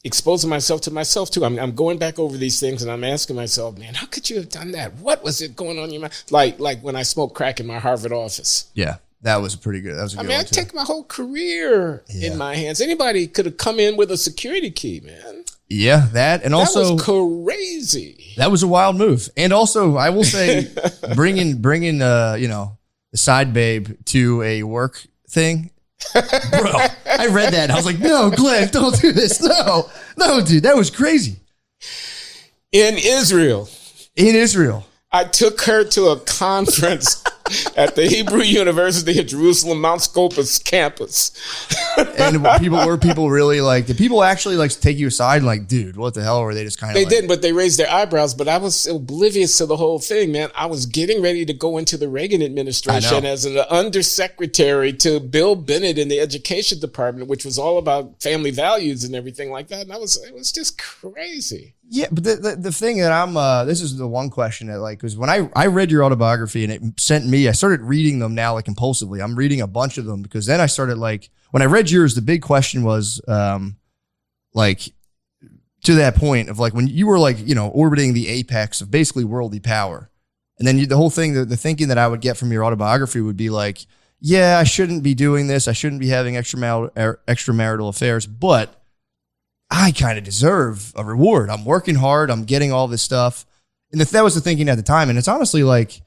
exposing myself to myself too. I'm going back over these things and I'm asking myself, man, how could you have done that? What was it going on in your mind? Like when I smoked crack in my Harvard office. Yeah, that was pretty good. That was a good one I take my whole career in my hands. Anybody could have come in with a security key, man. Yeah, that and also that was crazy. That was a wild move. And also, I will say, bringing the side babe to a work thing. Bro, I read that and I was like, no, Glenn, don't do this. No, dude, that was crazy. In Israel. I took her to a conference at the Hebrew University of Jerusalem, Mount Scopus campus. And were people really like, did people actually like take you aside and like, dude, what the hell? Or were they just kind of They didn't, but they raised their eyebrows. But I was oblivious to the whole thing, man. I was getting ready to go into the Reagan administration as an undersecretary to Bill Bennett in the education department, which was all about family values and everything like that. And it was just crazy. Yeah, but the thing that this is the one question that like, because when I read your autobiography and it sent me, I started reading them now like compulsively. I'm reading a bunch of them because then I started like, when I read yours, the big question was like to that point of like when you were like, orbiting the apex of basically worldly power. And then the whole thing, the thinking that I would get from your autobiography would be like, yeah, I shouldn't be doing this. I shouldn't be having extramarital affairs, but I kind of deserve a reward. I'm working hard. I'm getting all this stuff. And that was the thinking at the time. And it's honestly like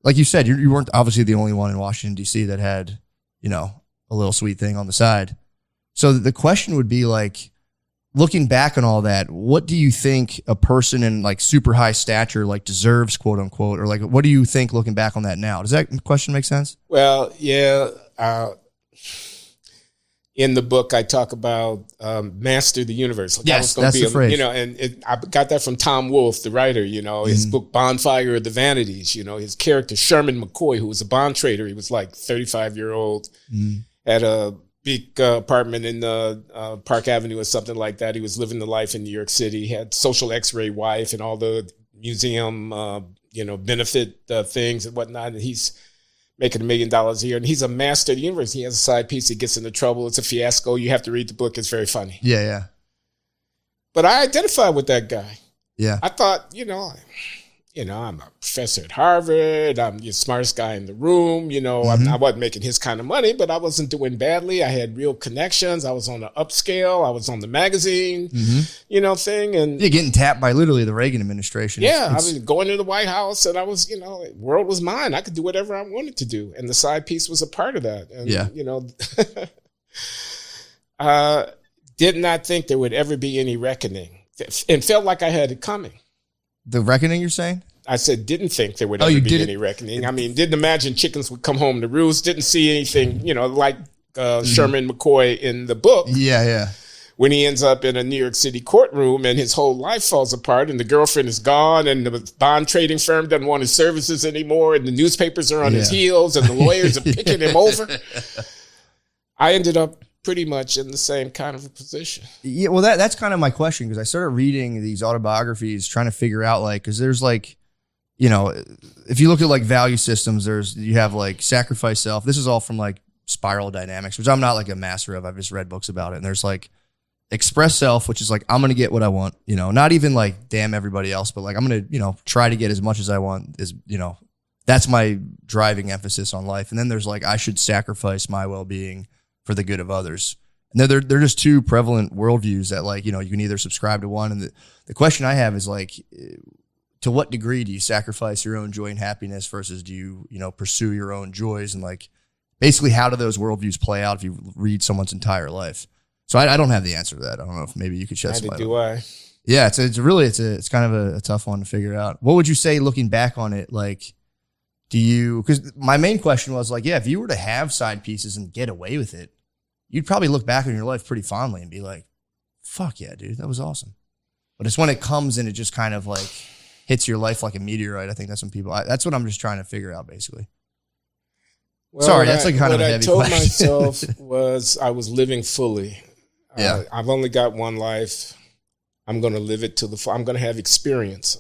you said, you weren't obviously the only one in Washington, D.C. that had, a little sweet thing on the side. So the question would be like, looking back on all that, what do you think a person in like super high stature like deserves, quote unquote, or like, what do you think looking back on that now? Does that question make sense? Well, yeah. In the book, I talk about master the universe. Like yes, that's the phrase. And I got that from Tom Wolfe, the writer. His book Bonfire of the Vanities. His character Sherman McCoy, who was a bond trader. He was like 35-year-old, had a big apartment in Park Avenue or something like that. He was living the life in New York City. He had social X-ray wife and all the museum, benefit things and whatnot. And he's making $1 million a year, and he's a master of the universe. He has a side piece. He gets into trouble. It's a fiasco. You have to read the book. It's very funny. Yeah. But I identify with that guy. Yeah. I thought, I'm a professor at Harvard. I'm the smartest guy in the room. I wasn't making his kind of money, but I wasn't doing badly. I had real connections. I was on the upscale. I was on the magazine, thing. And you're getting tapped by literally the Reagan administration. Yeah, I was going to the White House, and I was, the world was mine. I could do whatever I wanted to do, and the side piece was a part of that. And, did not think there would ever be any reckoning, and felt like I had it coming. The reckoning, you're saying? I said, didn't think there would ever be any reckoning. I mean, didn't imagine chickens would come home to roost. Didn't see anything, like Sherman McCoy in the book. Yeah. When he ends up in a New York City courtroom and his whole life falls apart and the girlfriend is gone and the bond trading firm doesn't want his services anymore and the newspapers are on his heels and the lawyers are picking him over. I ended up pretty much in the same kind of a position. Yeah, well, that's kind of my question, because I started reading these autobiographies trying to figure out, like, because there's like, if you look at like value systems, you have like sacrifice self. This is all from like Spiral Dynamics, which I'm not like a master of. I've just read books about it. And there's like express self, which is like, I'm going to get what I want, not even like damn everybody else, but like I'm going to, try to get as much as I want is, that's my driving emphasis on life. And then there's like, I should sacrifice my well-being for the good of others. And they're just two prevalent worldviews that like, you can either subscribe to one. And the question I have is like, to what degree do you sacrifice your own joy and happiness versus do you, pursue your own joys? And like, basically how do those worldviews play out if you read someone's entire life? So I don't have the answer to that. I don't know if maybe you could shed some light. Do I? Yeah, it's kind of a tough one to figure out. What would you say looking back on it? Like, because my main question was like, yeah, if you were to have side pieces and get away with it, you'd probably look back on your life pretty fondly and be like, fuck yeah, dude, that was awesome. But it's when it comes and it just kind of like hits your life like a meteorite. I think that's when that's what I'm just trying to figure out, basically. Well, sorry, that's like kind of a heavy question. What I told myself was I was living fully. Yeah. I've only got one life. I'm going to live it to the full. I'm going to have experience.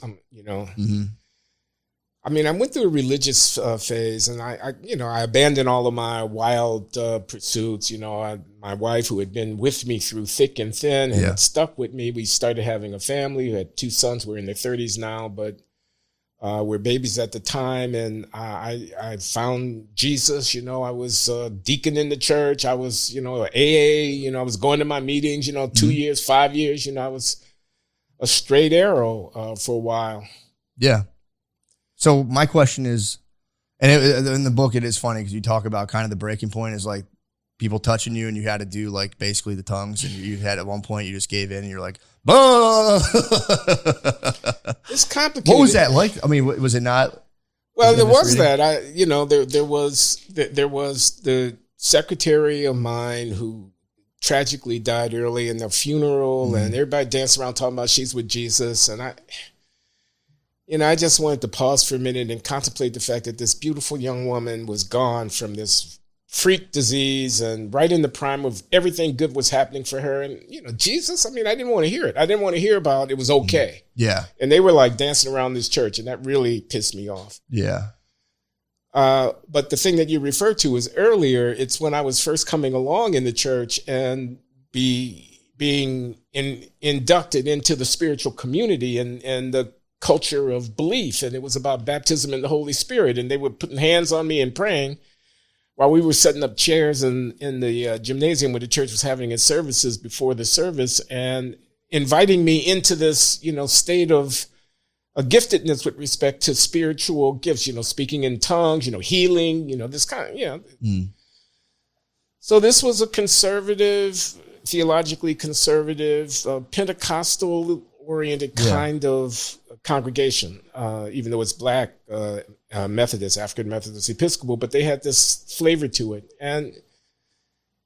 I mean, I went through a religious phase, and I abandoned all of my wild pursuits. My wife, who had been with me through thick and thin, and had stuck with me. We started having a family. We had 2 sons. We're in their 30s now, but we're babies at the time. And I found Jesus. I was deacon in the church. I was, AA. I was going to my meetings. 2 years, 5 years. I was a straight arrow for a while. Yeah. So my question is, and in the book, it is funny because you talk about kind of the breaking point is like people touching you and you had to do like basically the tongues, and you had at one point you just gave in and you're like, bah! It's complicated. What was that like? I mean, was it not? Well, there was that. There was the secretary of mine who tragically died early in the funeral, and everybody danced around talking about she's with Jesus, and I just wanted to pause for a minute and contemplate the fact that this beautiful young woman was gone from this freak disease and right in the prime of everything good was happening for her. And, Jesus, I didn't want to hear it. I didn't want to hear about it was okay. Yeah. And they were like dancing around this church, and that really pissed me off. Yeah. But the thing that you referred to is earlier, it's when I was first coming along in the church and being inducted into the spiritual community and the culture of belief. And it was about baptism in the Holy Spirit. And they were putting hands on me and praying while we were setting up chairs in the gymnasium where the church was having its services before the service, and inviting me into this, state of a giftedness with respect to spiritual gifts, speaking in tongues, healing, this kind of, So this was a conservative, theologically conservative, Pentecostal-oriented kind of congregation, even though it's Black, Methodist, African Methodist, Episcopal, but they had this flavor to it. And,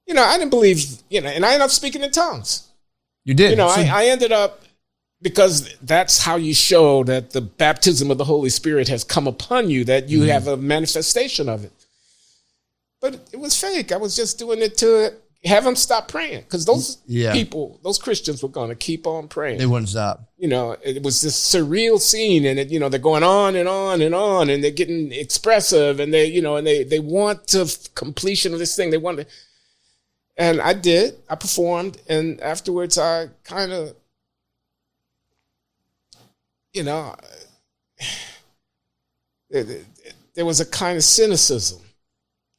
I didn't believe, and I ended up speaking in tongues. You did? I ended up, because that's how you show that the baptism of the Holy Spirit has come upon you, that you have a manifestation of it. But it was fake. I was just doing it to have them stop praying, because those people, those Christians were going to keep on praying. They wouldn't stop. It was this surreal scene, and they're going on and on and on, and they're getting expressive, and they want to completion of this thing. They want to, and I performed, and afterwards I kind of, there was a kind of cynicism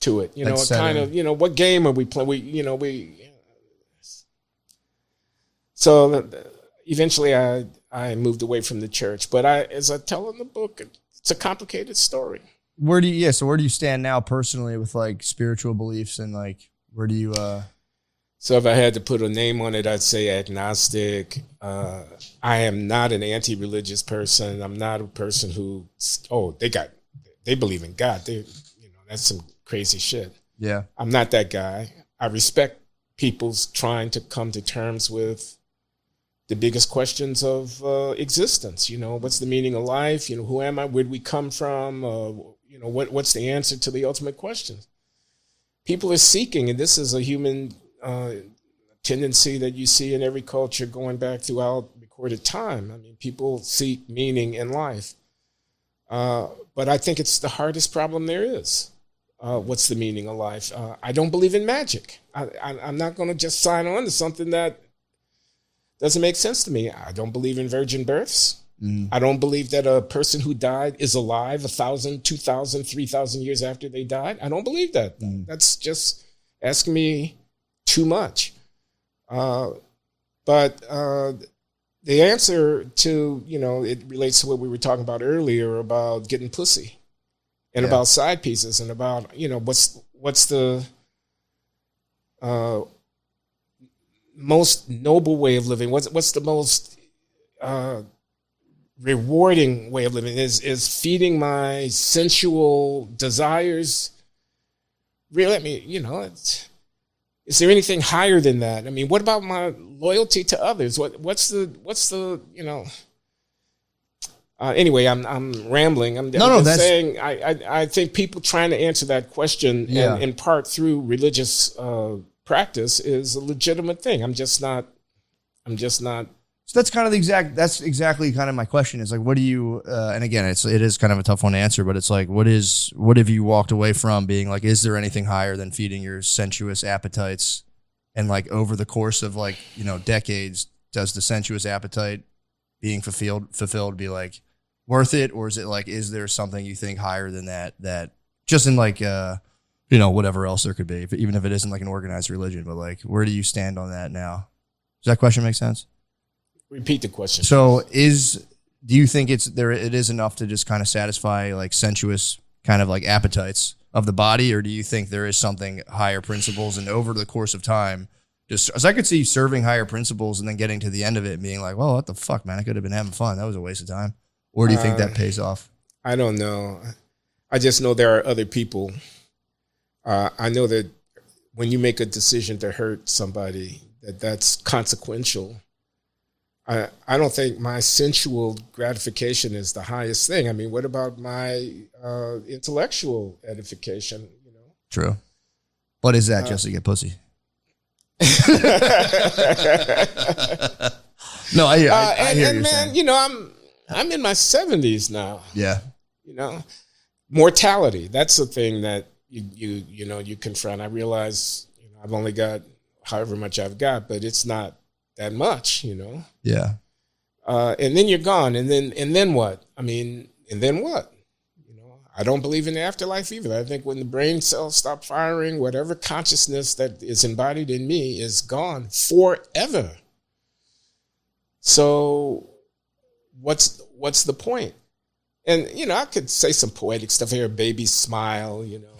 to it, a kind of, what game are we playing? So eventually I moved away from the church, but as I tell in the book, it's a complicated story. Where do you stand now personally with like spiritual beliefs, and like, where do you, So if I had to put a name on it, I'd say agnostic. I am not an anti-religious person. I'm not a person who, they believe in God. That's some crazy shit. Yeah. I'm not that guy. I respect people's trying to come to terms with the biggest questions of existence. What's the meaning of life? Who am I? Where'd we come from? What's the answer to the ultimate questions? People are seeking, and this is a human tendency that you see in every culture going back throughout recorded time. People seek meaning in life. But I think it's the hardest problem there is. What's the meaning of life? I don't believe in magic. I'm not going to just sign on to something that doesn't make sense to me. I don't believe in virgin births. I don't believe that a person who died is alive 1,000, 2,000, 3,000 years after they died. I don't believe that. That's just asking me too much. But the answer to, it relates to what we were talking about earlier about getting pussy. And about side pieces, and about, what's the most noble way of living? What's the most rewarding way of living? Is feeding my sensual desires really? Is there anything higher than that? What about my loyalty to others? What's the anyway, I'm rambling. I'm just saying I think people trying to answer that question and in part through religious practice is a legitimate thing. I'm just not. So that's kind of that's exactly kind of my question is like, what do you, and again, it is kind of a tough one to answer, but it's like, what have you walked away from being like, is there anything higher than feeding your sensuous appetites? And like over the course of like, decades, does the sensuous appetite being fulfilled be like worth it? Or is it like, is there something you think higher than that just in like, whatever else there could be, even if it isn't like an organized religion, but like, where do you stand on that now? Does that question make sense? Repeat the question. So do you think it is enough to just kind of satisfy like sensuous kind of like appetites of the body? Or do you think there is something higher principles, and over the course of time, just as I could see serving higher principles and then getting to the end of it and being like, well, what the fuck, man, I could have been having fun. That was a waste of time. Or do you think that pays off? I don't know. I just know there are other people. I know that when you make a decision to hurt somebody, that's consequential. I don't think my sensual gratification is the highest thing. What about my intellectual edification? True. But is that just to get pussy? No, I hear and you man, you know, I'm in my 70s now. Yeah. You know, mortality. That's the thing that you confront. I realize, you know, I've only got however much I've got, but it's not that much, you know. Yeah. And then you're gone, and then what? I mean, and then what? You know, I don't believe in the afterlife either. I think when the brain cells stop firing, whatever consciousness that is embodied in me is gone forever. So what's the point? And, you know, I could say some poetic stuff here, baby smile, you know,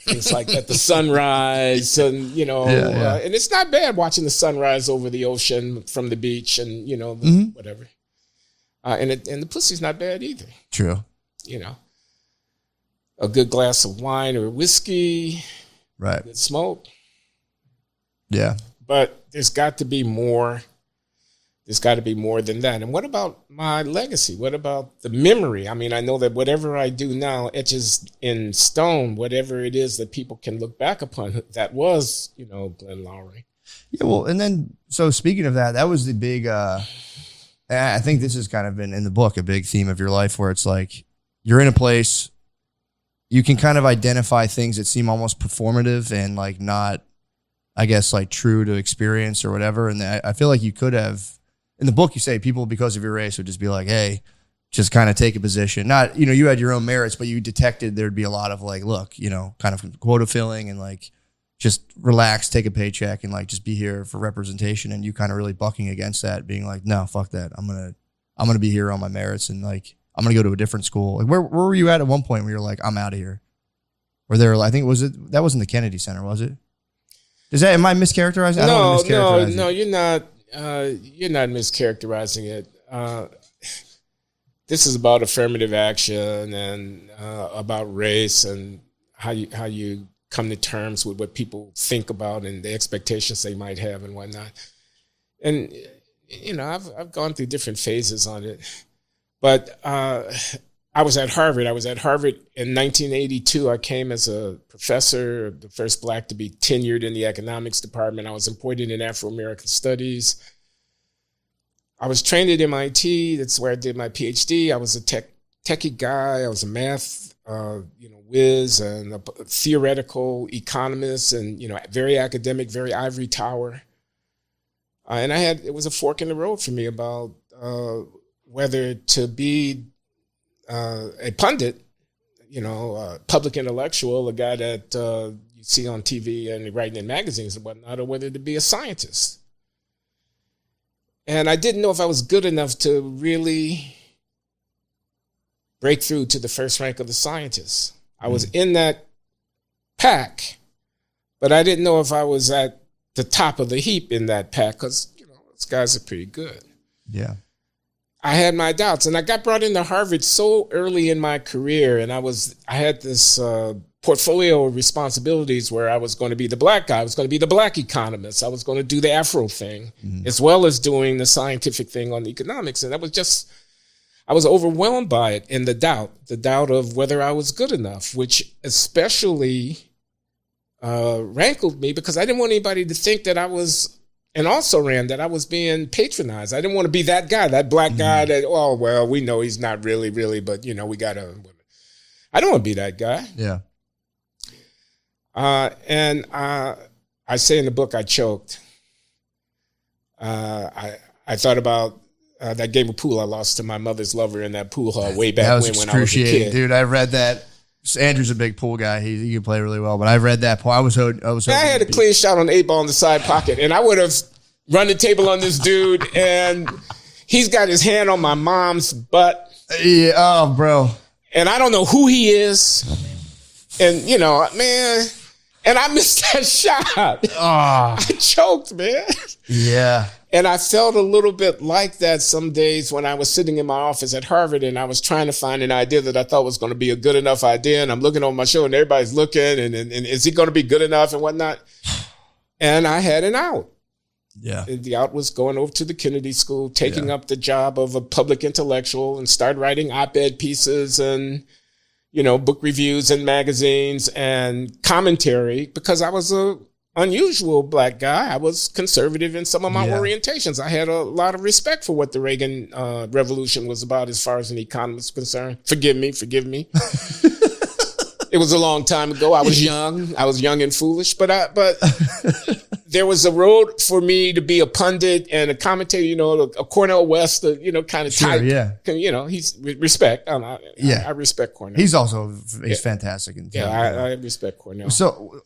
things like that, the sunrise, and, you know, and it's not bad watching the sunrise over the ocean from the beach and, you know, whatever. And the pussy's not bad either. True. You know, a good glass of wine or whiskey, right? Good smoke. Yeah. But there's got to be more. There's got to be more than that. And what about my legacy? What about the memory? I mean, I know that whatever I do now etches in stone, whatever it is that people can look back upon. That was, you know, Glenn Lowry. Yeah, well, and then, so speaking of that, that was the big, I think this has kind of been in the book, a big theme of your life where it's like, you're in a place, you can kind of identify things that seem almost performative and like not, I guess, like true to experience or whatever. And I feel like you could have, in the book, you say people because of your race would just be like, hey, just kind of take a position. Not, you know, you had your own merits, but you detected there'd be a lot of like, look, you know, kind of quota filling and like, just relax, take a paycheck and like, just be here for representation. And you kind of really bucking against that, being like, no, fuck that. I'm going to be here on my merits. And like, I'm going to go to a different school. Like where were you at one point where you're like, I'm out of here? Or there, I think, that wasn't the Kennedy Center, was it? Am I mischaracterizing? No, you're not. You're not mischaracterizing it. This is about affirmative action and about race and how you come to terms with what people think about and the expectations they might have and whatnot. And you know, I've gone through different phases on it, but I was at Harvard. in 1982. I came as a professor, the first Black to be tenured in the economics department. I was appointed in Afro-American studies. I was trained at MIT. That's where I did my PhD. I was a techie guy. I was a math, whiz and a theoretical economist, and very academic, very ivory tower. And it was a fork in the road for me about whether to be a pundit, a public intellectual, a guy that you see on TV and writing in magazines and whatnot, or whether to be a scientist. And I didn't know if I was good enough to really break through to the first rank of the scientists. I was in that pack, but I didn't know if I was at the top of the heap in that pack because, those guys are pretty good. Yeah. I had my doubts, and I got brought into Harvard so early in my career, and I had this portfolio of responsibilities where I was going to be the Black guy, I was going to be the Black economist, I was going to do the Afro thing, as well as doing the scientific thing on the economics, and I was overwhelmed by it, and the doubt of whether I was good enough, which especially rankled me because I didn't want anybody to think that I was. And also ran that I was being patronized. I didn't want to be that guy, that Black guy that, we know he's not really, but, we got other women. I don't want to be that guy. Yeah. And I say in the book, I choked. I thought about that game of pool I lost to my mother's lover in that pool hall way back when I was a kid. Dude, I read that. Andrew's a big pool guy. He can play really well, but I read that pool. I had a clean shot on the 8-ball in the side pocket, and I would have run the table on this dude, and he's got his hand on my mom's butt. Yeah, oh, bro. And I don't know who he is. And, man, and I missed that shot. Oh. I choked, man. Yeah. And I felt a little bit like that some days when I was sitting in my office at Harvard and I was trying to find an idea that I thought was going to be a good enough idea. And I'm looking on my show and everybody's looking and is it going to be good enough and whatnot? And I had an out. Yeah. And the out was going over to the Kennedy School, taking up the job of a public intellectual and start writing op-ed pieces and, book reviews and magazines and commentary because I was a unusual black guy. I was conservative in some of my orientations. I had a lot of respect for what the Reagan Revolution was about as far as an economist is concerned. Forgive me. It was a long time ago. I was young and foolish, but there was a road for me to be a pundit and a commentator, a Cornel West, kind of type. Yeah. He's respect. I respect Cornel. He's fantastic. I respect Cornel. So,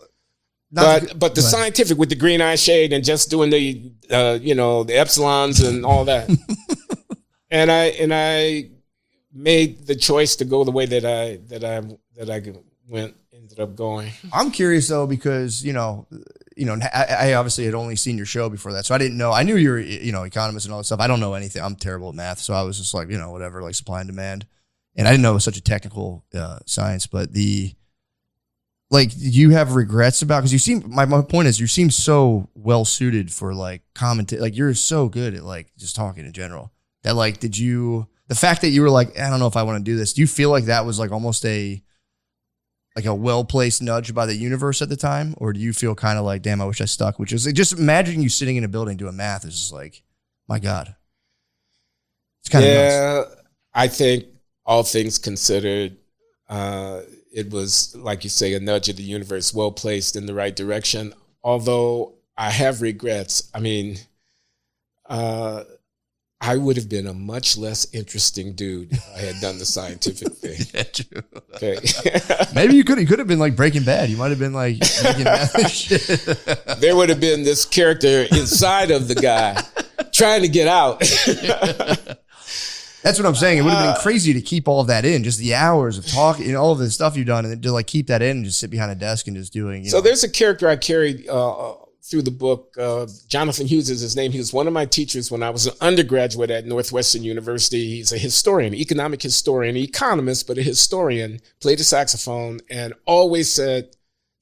but the scientific with the green eye shade and just doing the epsilons and all that. and I made the choice to go the way that I ended up going. I'm curious though, because, I obviously had only seen your show before that. So I didn't know, I knew you were, economist and all that stuff. I don't know anything. I'm terrible at math. So I was just like, whatever, like supply and demand. And I didn't know it was such a technical science, but do you have regrets about, because my point is you seem so well suited for like commentary, like you're so good at like just talking in general that like, the fact that you were like, I don't know if I want to do this. Do you feel like that was like almost a well-placed nudge by the universe at the time? Or do you feel kind of like, damn, I wish I stuck, which is like, just imagining you sitting in a building doing math is just like, my God. It's kind of nuts. I think all things considered, it was, like you say, a nudge of the universe, well placed in the right direction. Although I have regrets. I mean, I would have been a much less interesting dude if I had done the scientific thing. Yeah, true. Okay. Maybe you could have been like Breaking Bad. You might have been like making that shit. There would have been this character inside of the guy trying to get out. That's what I'm saying. It would have been crazy to keep all of that in, just the hours of talking, all of the stuff you've done, and to like keep that in and just sit behind a desk and just doing. So there's a character I carried through the book. Jonathan Hughes is his name. He was one of my teachers when I was an undergraduate at Northwestern University. He's a historian, economic historian, economist, but a historian, played the saxophone, and always said,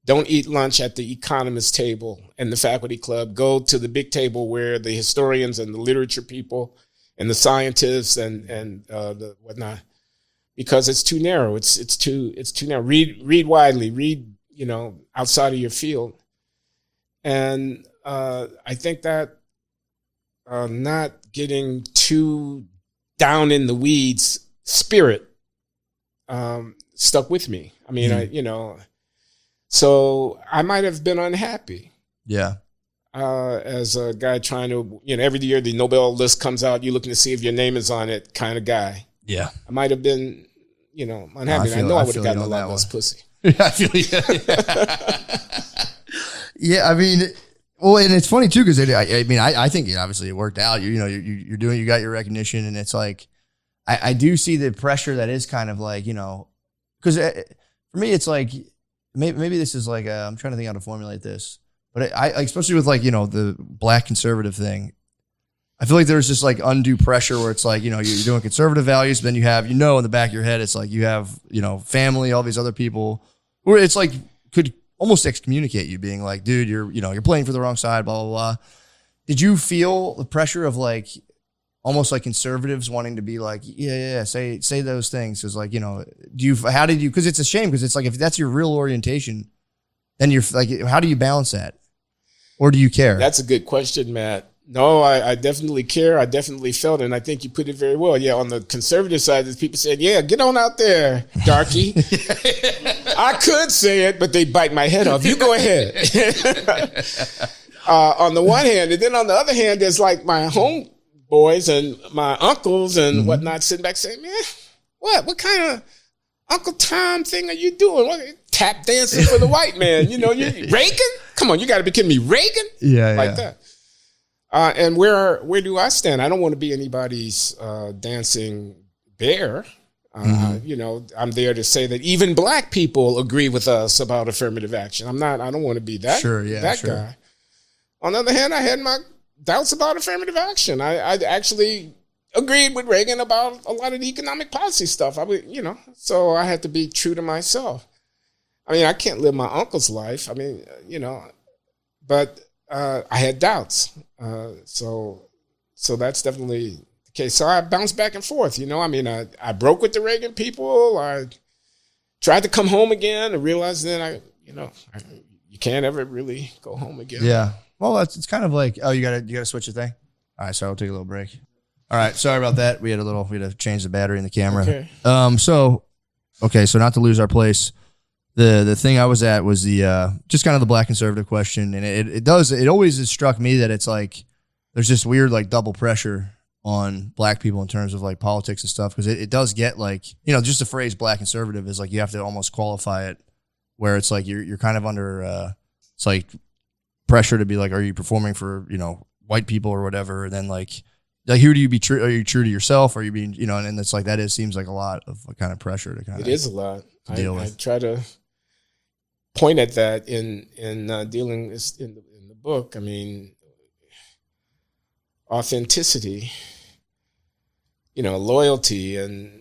don't eat lunch at the economist table and the faculty club. Go to the big table where the historians and the literature people and the scientists and the whatnot, because it's too narrow. It's too narrow. Read widely. Read outside of your field. And I think that not getting too down in the weeds spirit stuck with me. I mean, so I might have been unhappy. Yeah. As a guy trying to, every year the Nobel list comes out, you're looking to see if your name is on it kind of guy. Yeah. I might have been, unhappy. I know I would have gotten a lot less pussy. I feel you. Yeah, I mean, well, and it's funny too, because I think obviously it worked out. You got your recognition, and it's like, I do see the pressure that is kind of like, because for me, it's like, maybe this is like, I'm trying to think how to formulate this. But I especially with like, the black conservative thing, I feel like there's just like undue pressure where it's like, you're doing conservative values, but then you have, in the back of your head, it's like you have, family, all these other people where it's like could almost excommunicate you, being like, dude, you're playing for the wrong side, blah, blah, blah. Did you feel the pressure of like almost like conservatives wanting to be like, yeah, say those things? Cause like, cause it's a shame. Cause it's like, if that's your real orientation, then you're like, how do you balance that? Or do you care? That's a good question, Matt. No, I definitely care. I definitely felt it. And I think you put it very well. Yeah, on the conservative side, there's people saying, yeah, get on out there, darky. I could say it, but they bite my head off. You go ahead. On the one hand. And then on the other hand, there's like my homeboys and my uncles and whatnot sitting back saying, man, what kind of Uncle Tom thing are you doing? What, tap dancing for the white man? You Reagan? Come on, you got to be kidding me. Reagan? Yeah, like that. And where do I stand? I don't want to be anybody's dancing bear. I'm there to say that even black people agree with us about affirmative action. I don't want to be that, guy. On the other hand, I had my doubts about affirmative action. I actually agreed with Reagan about a lot of the economic policy stuff. So I had to be true to myself. I mean, I can't live my uncle's life. I mean, but I had doubts. So that's definitely the case. So I bounced back and forth, I mean, I broke with the Reagan people. I tried to come home again and realized then you can't ever really go home again. Yeah. Well, it's kind of like, oh, you gotta switch the thing. All right, so I'll take a little break. All right, sorry about that. We had to change the battery in the camera. Okay. So not to lose our place, the thing I was at was the just kind of the black conservative question, and it always has struck me that it's like there's this weird like double pressure on black people in terms of like politics and stuff, because it does get like, just the phrase black conservative is like you have to almost qualify it, where it's like you're kind of under it's like pressure to be like, are you performing for white people or whatever, and then like who do you be true? Are you true to yourself? Are you being and it's like seems like a lot of kind of pressure to kind of. It is a lot. Deal I with. try to point at that in dealing this in the book. I mean, authenticity, loyalty, and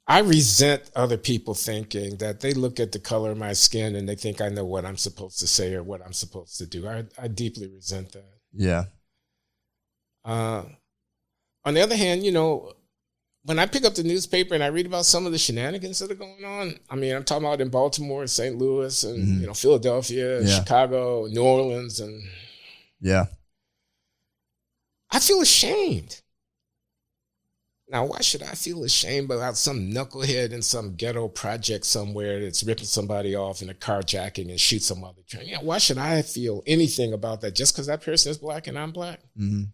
I resent other people thinking that they look at the color of my skin and they think I know what I'm supposed to say or what I'm supposed to do. I deeply resent that. Yeah. On the other hand, when I pick up the newspaper and I read about some of the shenanigans that are going on, I mean, I'm talking about in Baltimore, St. Louis, and Philadelphia, and Chicago, New Orleans, and I feel ashamed. Now, why should I feel ashamed about some knucklehead in some ghetto project somewhere that's ripping somebody off in a carjacking and shoot some other train? Why should I feel anything about that just because that person is black and I'm black? Mm-hmm.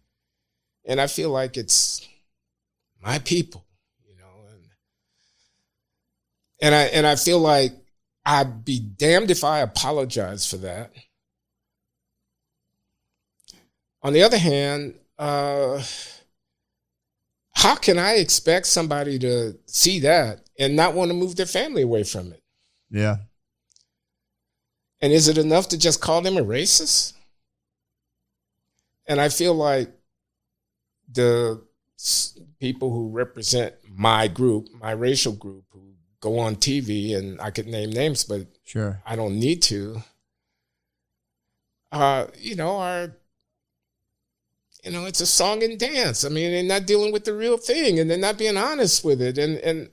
And I feel like it's my people, and I feel like I'd be damned if I apologize for that. On the other hand, how can I expect somebody to see that and not want to move their family away from it? Yeah. And is it enough to just call them a racist? And I feel like the people who represent my group, my racial group, who go on TV, and I could name names, but sure, I don't need to, it's a song and dance. I mean, they're not dealing with the real thing, and they're not being honest with it. And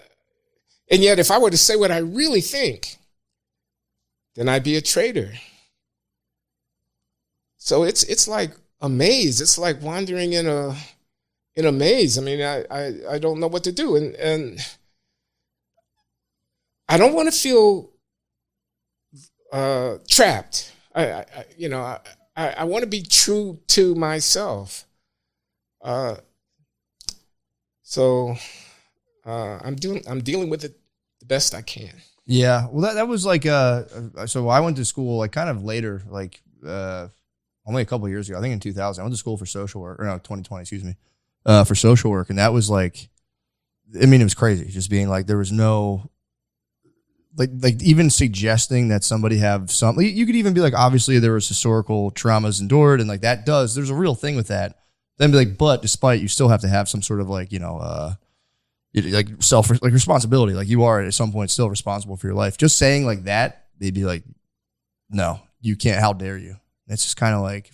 yet, if I were to say what I really think, then I'd be a traitor. So it's like a maze. It's like wandering in a maze. I mean, I don't know what to do, and I don't want to feel trapped. I want to be true to myself. So I'm dealing with it the best I can. Yeah. Well, that was like, so I went to school like kind of later, like only a couple of years ago, I think in 2000, I went to school for social work, or no, 2020, excuse me, for social work. And that was like, I mean, it was crazy just being like, there was no, like even suggesting that somebody have something, you could even be like, obviously there was historical traumas endured, and like there's a real thing with that. Then be like, but despite, you still have to have some sort of like, like responsibility. Like you are at some point still responsible for your life. Just saying like that, they'd be like, no, you can't. How dare you? And it's just kind of like,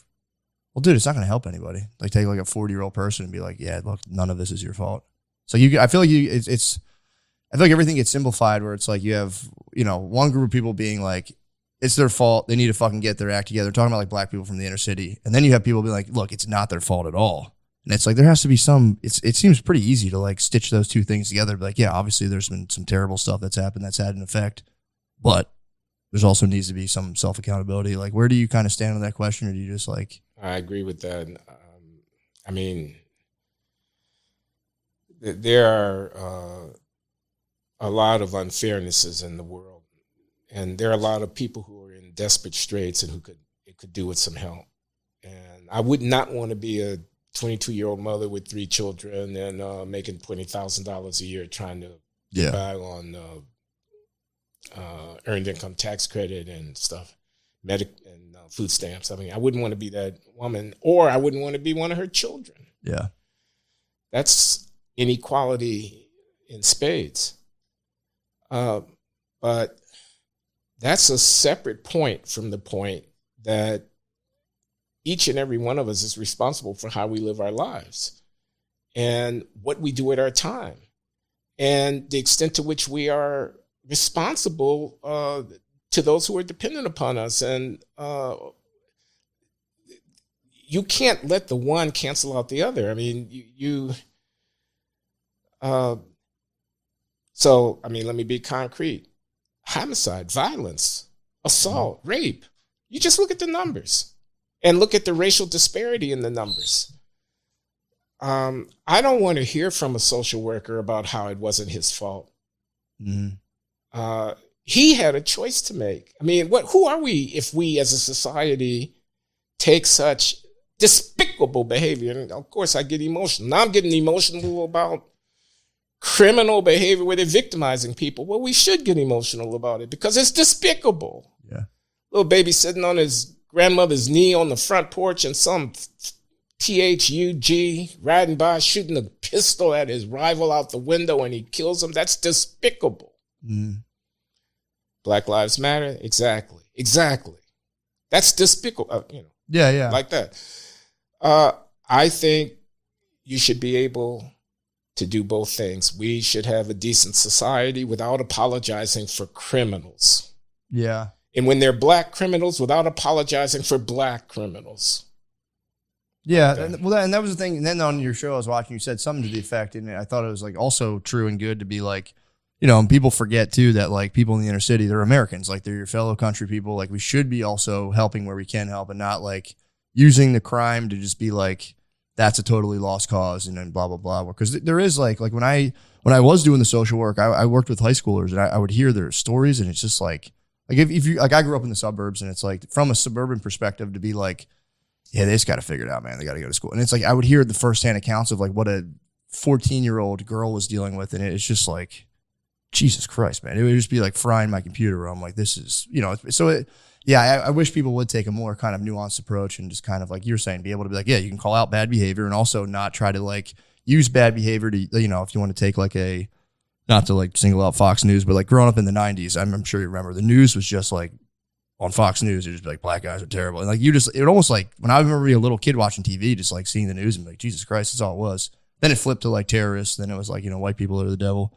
well, dude, it's not going to help anybody. Like take like a 40-year-old person and be like, yeah, look, none of this is your fault. So I feel like I feel like everything gets simplified where it's like you have, one group of people being like, it's their fault. They need to fucking get their act together. Talking about like black people from the inner city. And then you have people be like, look, it's not their fault at all. And it's like, there has to be it seems pretty easy to like stitch those two things together. Like, yeah, obviously there's been some terrible stuff that's happened that's had an effect, but there's also needs to be some self-accountability. Like, where do you kind of stand on that question? Or do you just like? I agree with that. I mean, there are a lot of unfairnesses in the world, and there are a lot of people who are in desperate straits and who could do with some help. And I would not want to be a 22-year-old mother with 3 children and making $20,000 a year trying to get by on earned income tax credit and stuff, and food stamps. I mean, I wouldn't want to be that woman, or I wouldn't want to be one of her children. Yeah. That's inequality in spades. But that's a separate point from the point that each and every one of us is responsible for how we live our lives. and what we do with our time and the extent to which we are responsible to those who are dependent upon us. And you can't let the one cancel out the other. I mean, so, I mean, let me be concrete. Homicide, violence, assault, rape. You just look at the numbers and look at the racial disparity in the numbers. I don't want to hear from a social worker about how it wasn't his fault. He had a choice to make. I mean, who are we if we as a society take such despicable behavior? And of course, I get emotional. Now I'm getting emotional about criminal behavior where they're victimizing people. Well, we should get emotional about it because it's despicable. Yeah. Little baby sitting on his grandmother's knee on the front porch and some THUG riding by shooting a pistol at his rival out the window and he kills him. That's despicable. Black Lives Matter. Exactly. That's despicable. Yeah. Like that. I think you should be able to do both things. We should have a decent society without apologizing for criminals. Yeah. And when they're black criminals, without apologizing for black criminals. Yeah. Okay. And that was the thing. And then on your show I was watching, you said something to the effect, and I thought it was like also true and good to be like, and people forget too that like people in the inner city, they're Americans, like they're your fellow country people. Like we should be also helping where we can help and not like using the crime to just be like, that's a totally lost cause and then blah, blah, blah. Because there is like when I was doing the social work, I worked with high schoolers and I would hear their stories, and it's just like if you, like I grew up in the suburbs, and it's like from a suburban perspective to be like, yeah, they just got to figure it out, man. They got to go to school. And it's like, I would hear the firsthand accounts of like what a 14-year-old girl was dealing with. And it's just like, Jesus Christ, man. It would just be like frying my computer where I'm like, this is, I wish people would take a more kind of nuanced approach and just kind of like you're saying, be able to be like, yeah, you can call out bad behavior and also not try to like use bad behavior to, if you want to take like not to like single out Fox News, but like growing up in the 90s, I'm sure you remember the news was just like on Fox News, it'd just be like, black guys are terrible. And like it almost like when I remember being a little kid watching TV, just like seeing the news and like, Jesus Christ, that's all it was. Then it flipped to like terrorists. Then it was like, white people are the devil.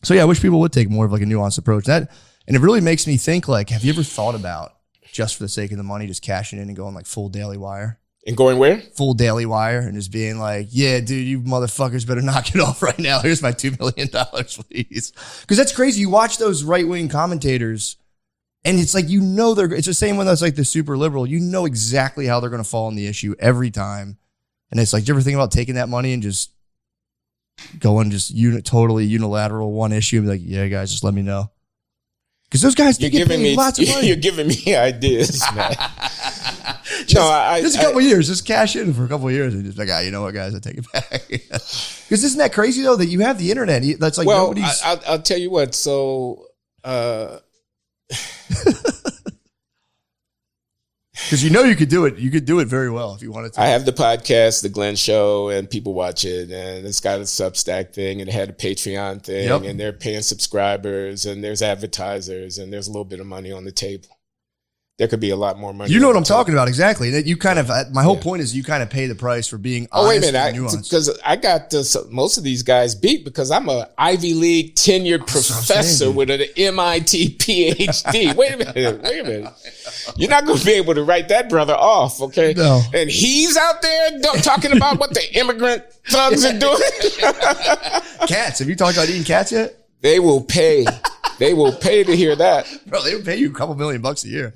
So yeah, I wish people would take more of like a nuanced approach. And it really makes me think like, have you ever thought about just for the sake of the money, just cashing in and going like full Daily Wire? And going where? Full Daily Wire and just being like, yeah, dude, you motherfuckers better knock it off right now. Here's my $2 million, please. Because that's crazy. You watch those right-wing commentators and it's like, it's the same one that's like the super liberal. You know exactly how they're going to fall on the issue every time. And it's like, do you ever think about taking that money and just going totally unilateral one issue and be like, yeah, guys, just let me know. Because those guys get paid lots of money. You're giving me ideas, man. Just a couple of years. Just cash in for a couple of years and just like, you know what, guys, I take it back. Because isn't that crazy though that you have the internet? That's like nobody's. I'll tell you what. So, because you could do it. You could do it very well if you wanted to. I have the podcast, The Glenn Show, and people watch it, and it's got a Substack thing, and it had a Patreon thing, and they're paying subscribers, and there's advertisers, and there's a little bit of money on the table. There could be a lot more money. You know what I'm talking about, exactly. That you kind of. My whole point is you kind of pay the price for being honest. Oh wait a minute, because I got most of these guys beat because I'm a Ivy League tenured professor with an MIT PhD. Wait a minute. You're not going to be able to write that brother off, okay? No. And he's out there talking about what the immigrant thugs are doing. Cats. Have you talked about eating cats yet? They will pay. They will pay to hear that. Bro, they would pay you a couple $1 million a year.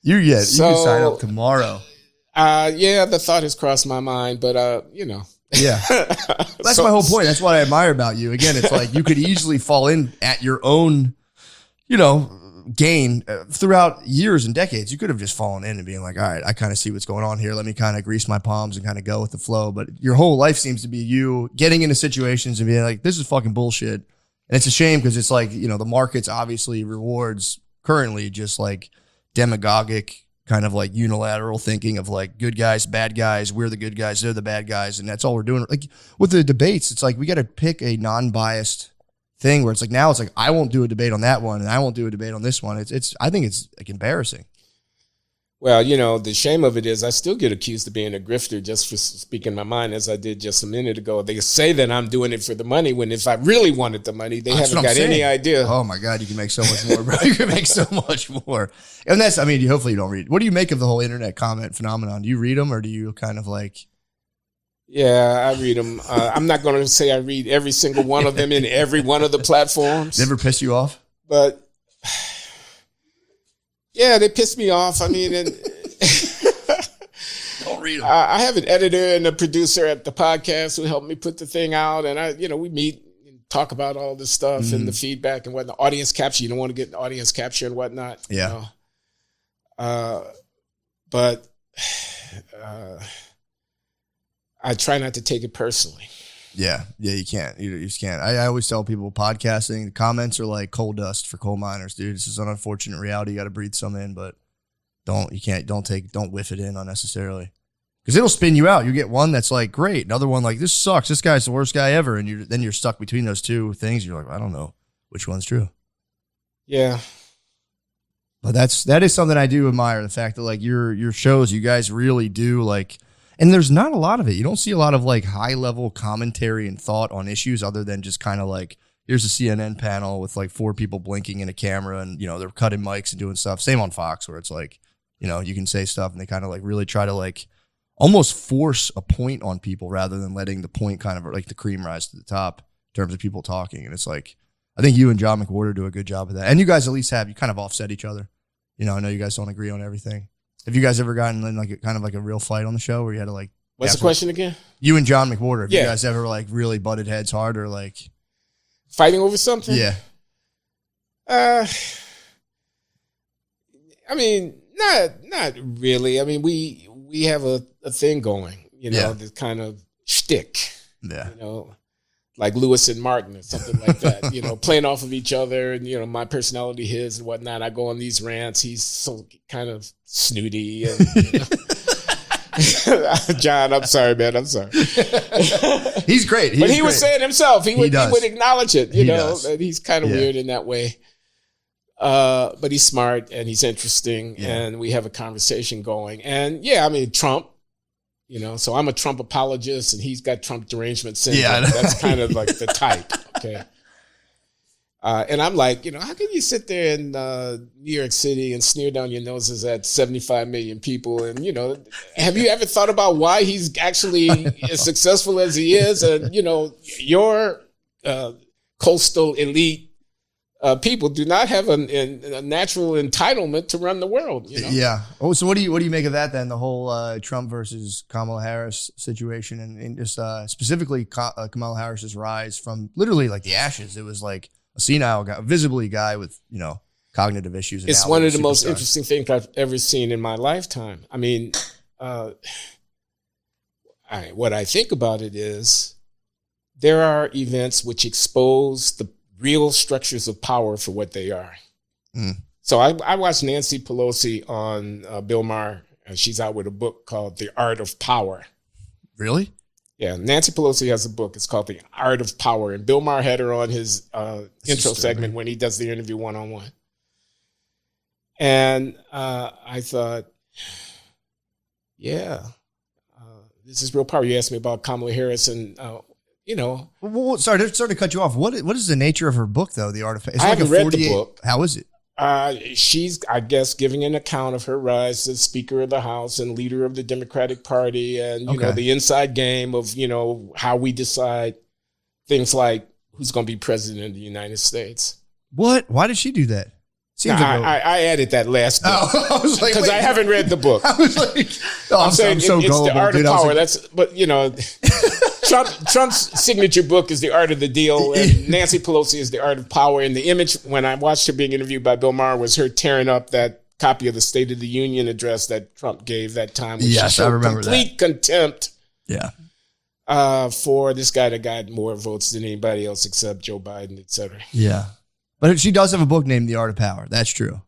You can sign up tomorrow. Yeah, the thought has crossed my mind, but Yeah. That's my whole point. That's what I admire about you. Again, it's like you could easily fall in at your own, gain throughout years and decades. You could have just fallen in and being like, all right, I kind of see what's going on here. Let me kind of grease my palms and kind of go with the flow. But your whole life seems to be you getting into situations and being like, this is fucking bullshit. And it's a shame because it's like, the markets obviously rewards currently just like demagogic kind of like unilateral thinking of like good guys, bad guys. We're the good guys. They're the bad guys. And that's all we're doing. Like with the debates, it's like we got to pick a non-biased thing where it's like now it's like I won't do a debate on that one and I won't do a debate on this one. I think it's like embarrassing. Well, you know, the shame of it is I still get accused of being a grifter just for speaking my mind, as I did just a minute ago. They say that I'm doing it for the money, when if I really wanted the money, they haven't got any idea. Oh, my God, you can make so much more, bro. You can make so much more. And that's, I mean, hopefully you don't read. What do you make of the whole internet comment phenomenon? Do you read them, or do you kind of like... Yeah, I read them. I'm not going to say I read every single one of them in every one of the platforms. Never piss you off? But... yeah, they piss me off. I mean, and don't read them. I have an editor and a producer at the podcast who helped me put the thing out, and we meet and talk about all this stuff and the feedback and whatnot. Audience capture, you don't want to get an audience capture and whatnot. Yeah. But I try not to take it personally. Yeah, you can't. You just can't. I always tell people podcasting, the comments are like coal dust for coal miners, dude. It's just an unfortunate reality. You got to breathe some in, but don't whiff it in unnecessarily, because it'll spin you out. You get one that's like great, another one like this sucks. This guy's the worst guy ever, and then you're stuck between those two things. You're like, I don't know which one's true. Yeah, but that is something I do admire, the fact that like your shows, you guys really do like. And there's not a lot of it. You don't see a lot of like high level commentary and thought on issues, other than just kind of like, here's a CNN panel with like 4 people blinking in a camera, and, you know, they're cutting mics and doing stuff. Same on Fox, where it's like, you know, you can say stuff and they kind of like really try to like almost force a point on people, rather than letting the point kind of like the cream rise to the top in terms of people talking. And it's like, I think you and John McWhorter do a good job of that. And you guys at least you kind of offset each other. You know, I know you guys don't agree on everything. Have you guys ever gotten in like a real fight on the show where you had to like... What's the question again? You and John McWhorter. Have you guys ever like really butted heads hard, or like... Fighting over something? Yeah. I mean, not really. I mean, we have a thing going, you know, this kind of shtick. Yeah. You know, like Lewis and Martin or something like that, you know, playing off of each other, and, you know, my personality, his and whatnot. I go on these rants. He's so kind of snooty. And, you know. John, I'm sorry, man. I'm sorry. He's great. But he would say it himself. He would acknowledge it, you know. Does. He's kind of weird in that way. But he's smart and he's interesting, and we have a conversation going. And yeah, I mean, Trump, you know, so I'm a Trump apologist and he's got Trump derangement syndrome. Yeah, that's kind of like the type. Okay. And I'm like, you know, how can you sit there in New York City and sneer down your noses at 75 million people? And, you know, have you ever thought about why he's actually as successful as he is? And, you know, your coastal elite people do not have a natural entitlement to run the world. You know? Yeah. Oh, so what do you make of that then? The whole Trump versus Kamala Harris situation, and just specifically Kamala Harris's rise from literally like the ashes. It was like a senile guy, visibly a guy with, you know, cognitive issues. It's one of the most interesting things I've ever seen in my lifetime. I mean, what I think about it is there are events which expose the real structures of power for what they are. So I watched Nancy Pelosi on Bill Maher, and she's out with a book called The Art of Power. Really? Yeah, Nancy Pelosi has a book. It's called The Art of Power. And Bill Maher had her on his intro segment when he does the interview one-on-one. And I thought, yeah, this is real power. You asked me about Kamala Harris and... you know, sorry to cut you off. What is the nature of her book, though? The Art of... I haven't read the book. How is it? She's, I guess, giving an account of her rise as Speaker of the House and leader of the Democratic Party, and you know, the inside game of, you know, how we decide things like who's going to be president of the United States. What? Why did she do that? Seems I added that last book. I was like, because I haven't read the book. I was like, I'm saying it's gullible, The Art dude. of Power. Like, that's, but you know, Trump's signature book is The Art of the Deal, and Nancy Pelosi is The Art of Power. And the image when I watched her being interviewed by Bill Maher was her tearing up that copy of the State of the Union address that Trump gave that time. Yes, I remember complete contempt. Yeah. For this guy that got more votes than anybody else except Joe Biden, et cetera. Yeah. But she does have a book named The Art of Power. That's true.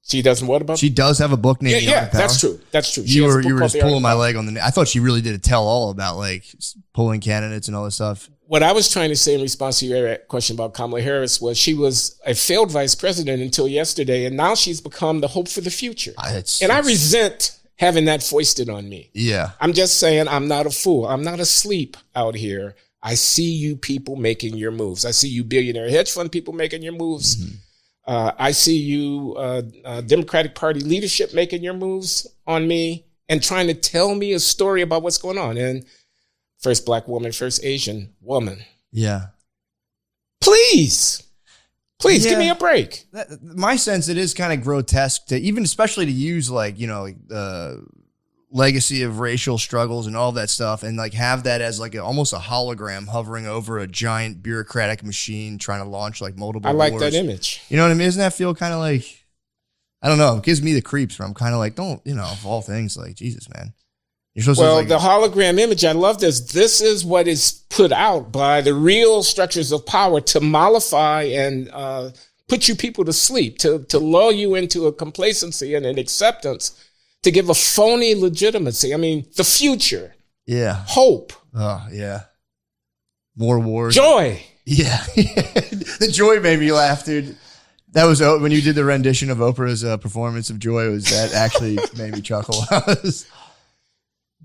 She doesn't what about? She does have a book named yeah, that's true. That's true. She You has a were book called just The Art pulling of my Power. leg on the. I thought she really did a tell all about like polling candidates and all this stuff. What I was trying to say in response to your question about Kamala Harris was she was a failed vice president until yesterday, and now she's become the hope for the future. I resent having that foisted on me. Yeah. I'm just saying I'm not a fool. I'm not asleep out here. I see you people making your moves. I see you billionaire hedge fund people making your moves. Mm-hmm. I see you Democratic Party leadership making your moves on me and trying to tell me a story about what's going on. And first Black woman, first Asian woman. Yeah. Please give me a break. My sense, it is kind of grotesque to even, especially to use like, legacy of racial struggles and all that stuff and like have that as like almost a hologram hovering over a giant bureaucratic machine trying to launch like multiple I like wars. that image. You know what I mean? Doesn't that feel kind of like, I don't know, it gives me the creeps where I'm kind of like, don't, of all things, like, Jesus, man. You're supposed to like, the hologram image, I love this. This is what is put out by the real structures of power to mollify and put you people to sleep, to lull you into a complacency and an acceptance, to give a phony legitimacy. I mean, the future. Yeah. Hope. Oh, yeah. More wars. Joy. Yeah. The joy made me laugh, dude. That was when you did the rendition of Oprah's performance of Joy. That actually made me chuckle.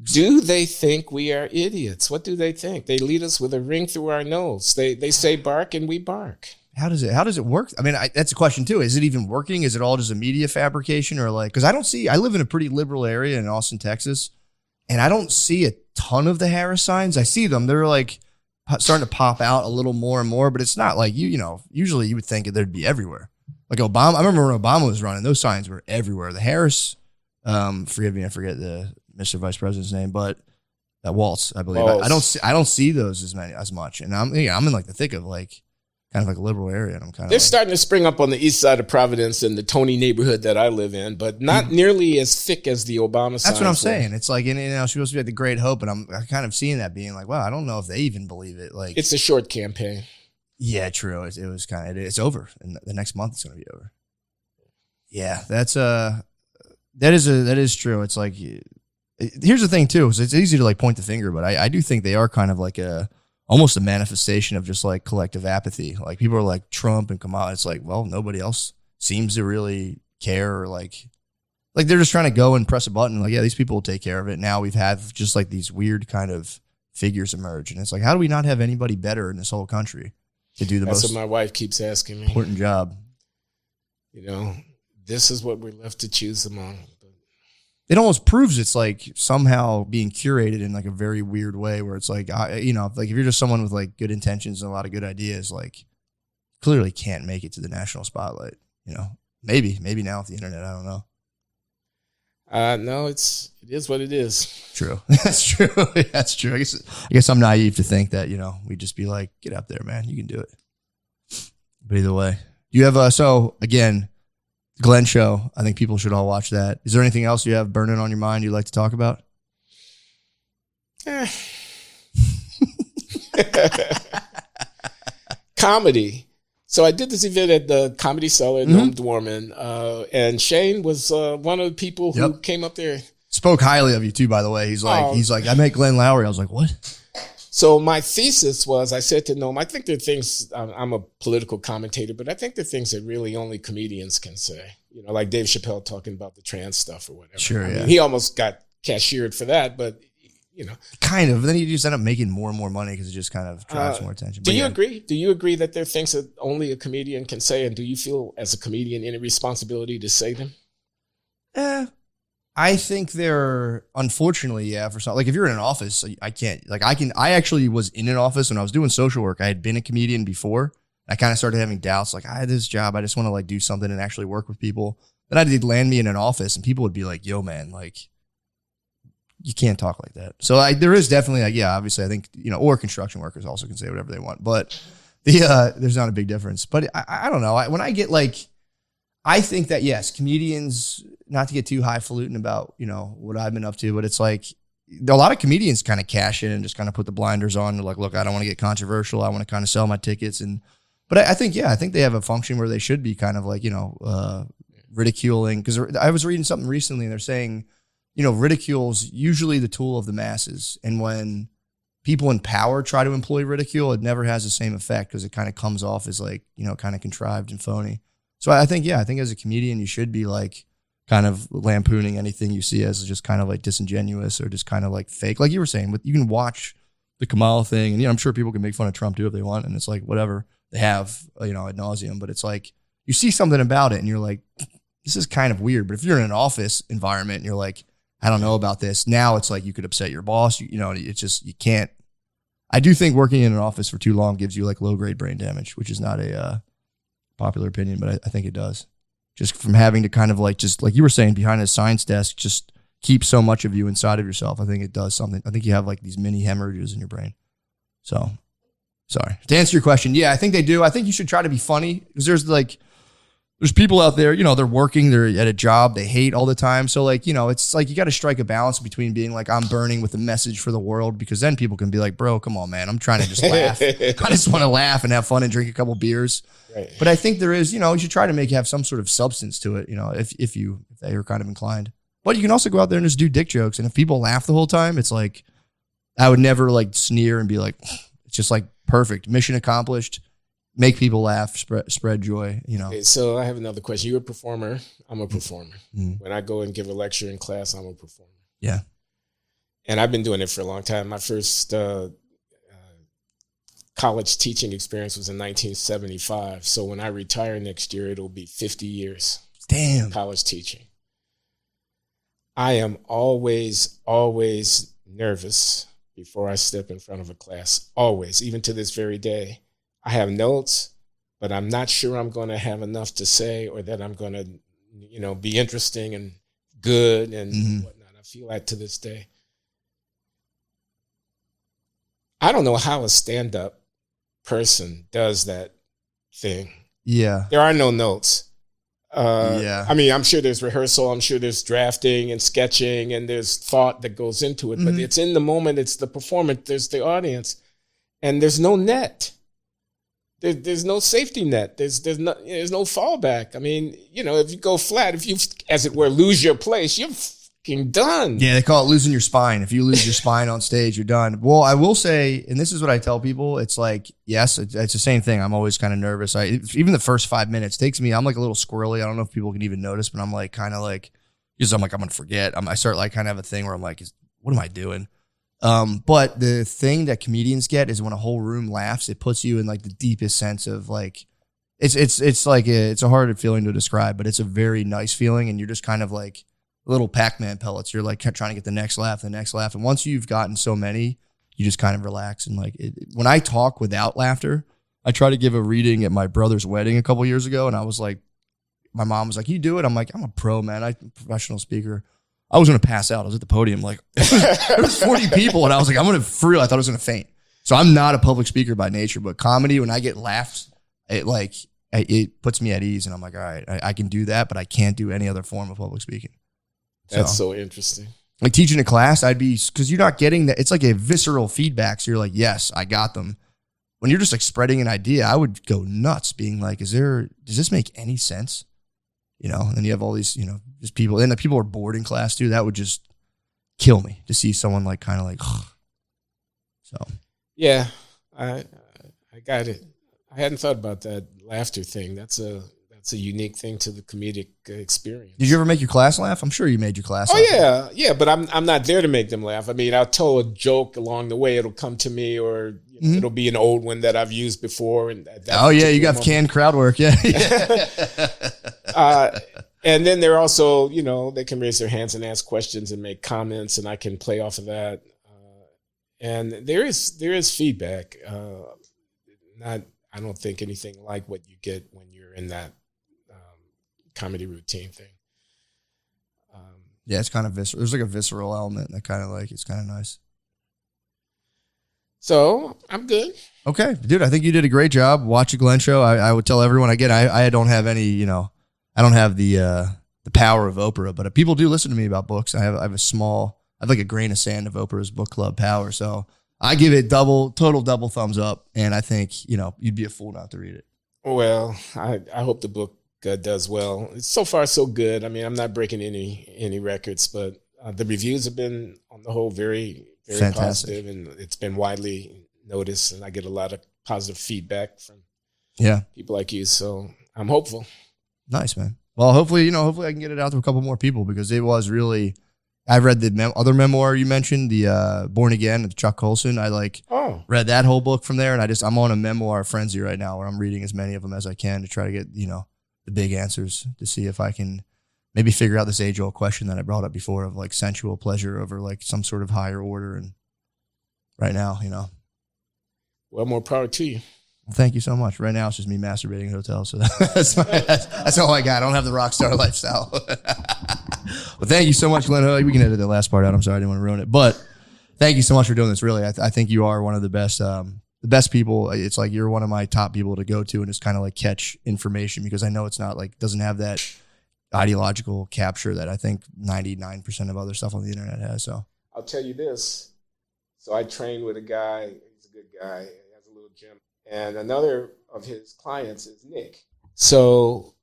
Do they think we are idiots? What do they think? They lead us with a ring through our nose. They say bark and we bark. How does it work? I mean, that's a question too. Is it even working? Is it all just a media fabrication or like, cause I live in a pretty liberal area in Austin, Texas, and I don't see a ton of the Harris signs. I see them. They're like starting to pop out a little more and more, but it's not like usually you would think they'd be everywhere. Like Obama. I remember when Obama was running, those signs were everywhere. The Harris, forgive me, I forget the Mr. Vice President's name, but that Waltz, I believe. Waltz. I don't see those as much. And I'm in like the thick of like, kind of like a liberal area, and I'm kind of. They're starting to spring up on the east side of Providence in the Tony neighborhood that I live in, but not nearly as thick as the Obama signs. That's what I'm saying. It's like, she's supposed to be like the great hope, and I'm kind of seeing that being like, wow, I don't know if they even believe it. Like, it's a short campaign. Yeah, true. It was kind of. It's over, and the next month it's going to be over. Yeah, that is true. It's like, here's the thing too. So it's easy to like point the finger, but I do think they are kind of like almost a manifestation of just like collective apathy. Like people are like Trump and Kamala. It's like, well, nobody else seems to really care or like they're just trying to go and press a button. Like, yeah, these people will take care of it. Now we've had just like these weird kind of figures emerge. And it's like, how do we not have anybody better in this whole country to do That's most what my wife keeps asking me. Important job? This is what we're left to choose among. It almost proves it's like somehow being curated in like a very weird way where it's like, like if you're just someone with like good intentions and a lot of good ideas, like clearly can't make it to the national spotlight, maybe now with the internet, I don't know. No, it is what it is. True. That's true. That's true. I guess I'm naive to think that, we'd just be like, get up there, man. You can do it. But either way, you have, so again, Glenn show. I think people should all watch that. Is there anything else you have burning on your mind you'd like to talk about? Comedy. So I did this event at the Comedy Cellar in Nome Dorman, and Shane was one of the people who came up there. Spoke highly of you too, by the way. He's like, I met Glenn Lowry. I was like, what? So my thesis was, I said to Nome, I think there are things, I'm a political commentator, but I think there are things that really only comedians can say. Like Dave Chappelle talking about the trans stuff or whatever. Sure, I mean, he almost got cashiered for that, but, Kind of. Then you just end up making more and more money because it just kind of drives more attention. Do you agree? Do you agree that there are things that only a comedian can say? And do you feel as a comedian any responsibility to say them? I think they're, unfortunately, for some, like if you're in an office, I can't, I actually was in an office when I was doing social work. I had been a comedian before. I kind of started having doubts, like I had this job. I just want to like do something and actually work with people. Then I did land me in an office and people would be like, yo man, like you can't talk like that. So there is definitely like, yeah, obviously I think, or construction workers also can say whatever they want, but there's not a big difference. But I don't know. When I get like, I think that yes, comedians, not to get too highfalutin about, what I've been up to, but it's like a lot of comedians kind of cash in and just kind of put the blinders on. They're like, look, I don't want to get controversial. I want to kind of sell my tickets. But I think they have a function where they should be kind of like, ridiculing, because I was reading something recently and they're saying, ridicule's usually the tool of the masses. And when people in power try to employ ridicule, it never has the same effect because it kind of comes off as like, kind of contrived and phony. So I think as a comedian, you should be like kind of lampooning anything you see as just kind of like disingenuous or just kind of like fake. Like you were saying, you can watch the Kamala thing and, I'm sure people can make fun of Trump too if they want. And it's like, whatever they have, ad nauseum, but it's like, you see something about it and you're like, this is kind of weird. But if you're in an office environment and you're like, I don't know about this. Now it's like you could upset your boss. It's just, you can't. I do think working in an office for too long gives you like low grade brain damage, which is not a popular opinion, but I think it does. Just from having to kind of like, just like you were saying, behind a science desk, just keep so much of you inside of yourself. I think it does something. I think you have like these mini hemorrhages in your brain. So, sorry. To answer your question, yeah, I think they do. I think you should try to be funny because there's people out there, they're working, they're at a job they hate all the time. So like, it's like you got to strike a balance between being like, I'm burning with a message for the world, because then people can be like, bro, come on, man. I'm trying to just laugh. I just want to laugh and have fun and drink a couple beers. Right. But I think there is, you should try to have some sort of substance to it, if they are kind of inclined. But you can also go out there and just do dick jokes. And if people laugh the whole time, it's like, I would never like sneer and be like, it's just like perfect. Mission accomplished. Make people laugh, spread joy, Okay, so I have another question. You're a performer. I'm a performer. Mm-hmm. When I go and give a lecture in class, I'm a performer. Yeah. And I've been doing it for a long time. My first college teaching experience was in 1975. So when I retire next year, it'll be 50 years. Damn. College teaching. I am always nervous before I step in front of a class. Always, even to this very day. I have notes, but I'm not sure I'm going to have enough to say or that I'm going to, be interesting and good and whatnot. I feel that to this day. I don't know how a stand-up person does that thing. Yeah. There are no notes. Yeah. I mean, I'm sure there's rehearsal. I'm sure there's drafting and sketching and there's thought that goes into it. But it's in the moment. It's the performance. There's the audience. And there's no net. There's no safety net. There's no fallback. I mean, if you go flat, if you, as it were, lose your place, you're fucking done. Yeah, they call it losing your spine. If you lose your spine on stage, you're done. Well, I will say, and this is what I tell people, it's like, yes, it's the same thing. I'm always kind of nervous. Even the first 5 minutes takes me, I'm like a little squirrely. I don't know if people can even notice, but I'm like kind of like, because I'm like, I'm going to forget. I start like kind of have a thing where I'm like, what am I doing? But the thing that comedians get is when a whole room laughs, it puts you in like the deepest sense of like, it's like it's a hard feeling to describe, but it's a very nice feeling. And you're just kind of like little Pac-Man pellets. You're like trying to get the next laugh. And once you've gotten so many, you just kind of relax. And like, when I talk without laughter, I tried to give a reading at my brother's wedding a couple years ago. And I was like, my mom was like, you do it? I'm like, I'm a pro, man. I'm a professional speaker. I was going to pass out. I was at the podium, like, there was 40 people, and I was like, I'm going to free. I thought I was going to faint. So I'm not a public speaker by nature, but comedy, when I get laughed, it puts me at ease, and I'm like, all right, I can do that, but I can't do any other form of public speaking. That's so interesting. Like teaching a class, because you're not getting that. It's like a visceral feedback. So you're like, yes, I got them. When you're just like spreading an idea, I would go nuts being like, does this make any sense? And then you have all these, just people, and the people are bored in class too. That would just kill me to see someone like kind of like, so. Yeah, I got it. I hadn't thought about that laughter thing. That's a unique thing to the comedic experience. Did you ever make your class laugh? I'm sure you made your class laugh. Yeah, but I'm not there to make them laugh. I mean, I'll tell a joke along the way. It'll come to me, or it'll be an old one that I've used before. And you got canned crowd work, yeah. And then they're also, they can raise their hands and ask questions and make comments, and I can play off of that. And there is feedback. I don't think anything like what you get when you're in that comedy routine thing. Yeah, it's kind of visceral. There's like a visceral element that kind of like, it's kind of nice. So I'm good. Okay, dude, I think you did a great job. Watch a Glenn show. I would tell everyone, again, I don't have any, I don't have the power of Oprah, but people do listen to me about books. I have like a grain of sand of Oprah's book club power. So I give it total double thumbs up. And I think, you'd be a fool not to read it. Well, I hope the book does well. So far, so good. I mean, I'm not breaking any records, but the reviews have been, on the whole, very, very Fantastic. positive, and it's been widely noticed, and I get a lot of positive feedback from people like you. So I'm hopeful. Nice, man. Well, hopefully I can get it out to a couple more people, because it was really. I've read the other memoir you mentioned, the Born Again, of Chuck Colson. I read that whole book from there, and I'm on a memoir frenzy right now where I'm reading as many of them as I can to try to get the big answers, to see if I can maybe figure out this age-old question that I brought up before of like sensual pleasure over like some sort of higher order. And right now, Well, more power to you. Well, thank you so much. Right now, it's just me masturbating in hotels, so that's all I got. I don't have the rock star lifestyle. Well, thank you so much, Glenn. We can edit the last part out. I'm sorry, I didn't want to ruin it. But thank you so much for doing this. Really, I think you are one of the best people. It's like you're one of my top people to go to and just kind of like catch information, because I know it's not like, doesn't have that ideological capture that I think 99% of other stuff on the internet has. So I'll tell you this. So I trained with a guy. He's a good guy. He has a little gym. And another of his clients is Nick. So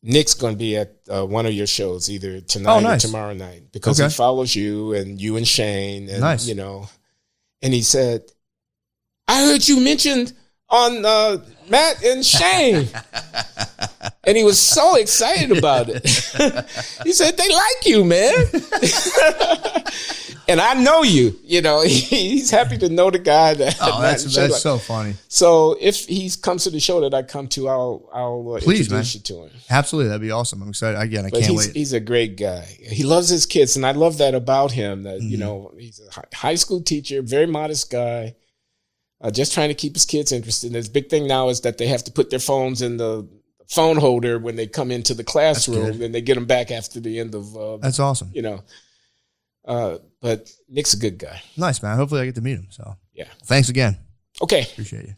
Nick's going to be at one of your shows either tonight or tomorrow night, because he follows you and Shane. And, nice. And he said, I heard you mentioned on Matt and Shane. And he was so excited about it. He said, they like you, man. And I know you. He's happy to know the guy. That's so funny. So if he comes to the show that I come to, I'll Please, introduce you to him. Absolutely, that'd be awesome. I'm excited. Again, I can't wait. He's a great guy. He loves his kids, and I love that about him. That he's a high school teacher, very modest guy. Just trying to keep his kids interested. And his big thing now is that they have to put their phones in the phone holder when they come into the classroom, and they get them back after the end of. That's awesome. But Nick's a good guy. Nice, man. Hopefully I get to meet him. So yeah. Thanks again. Okay. Appreciate you.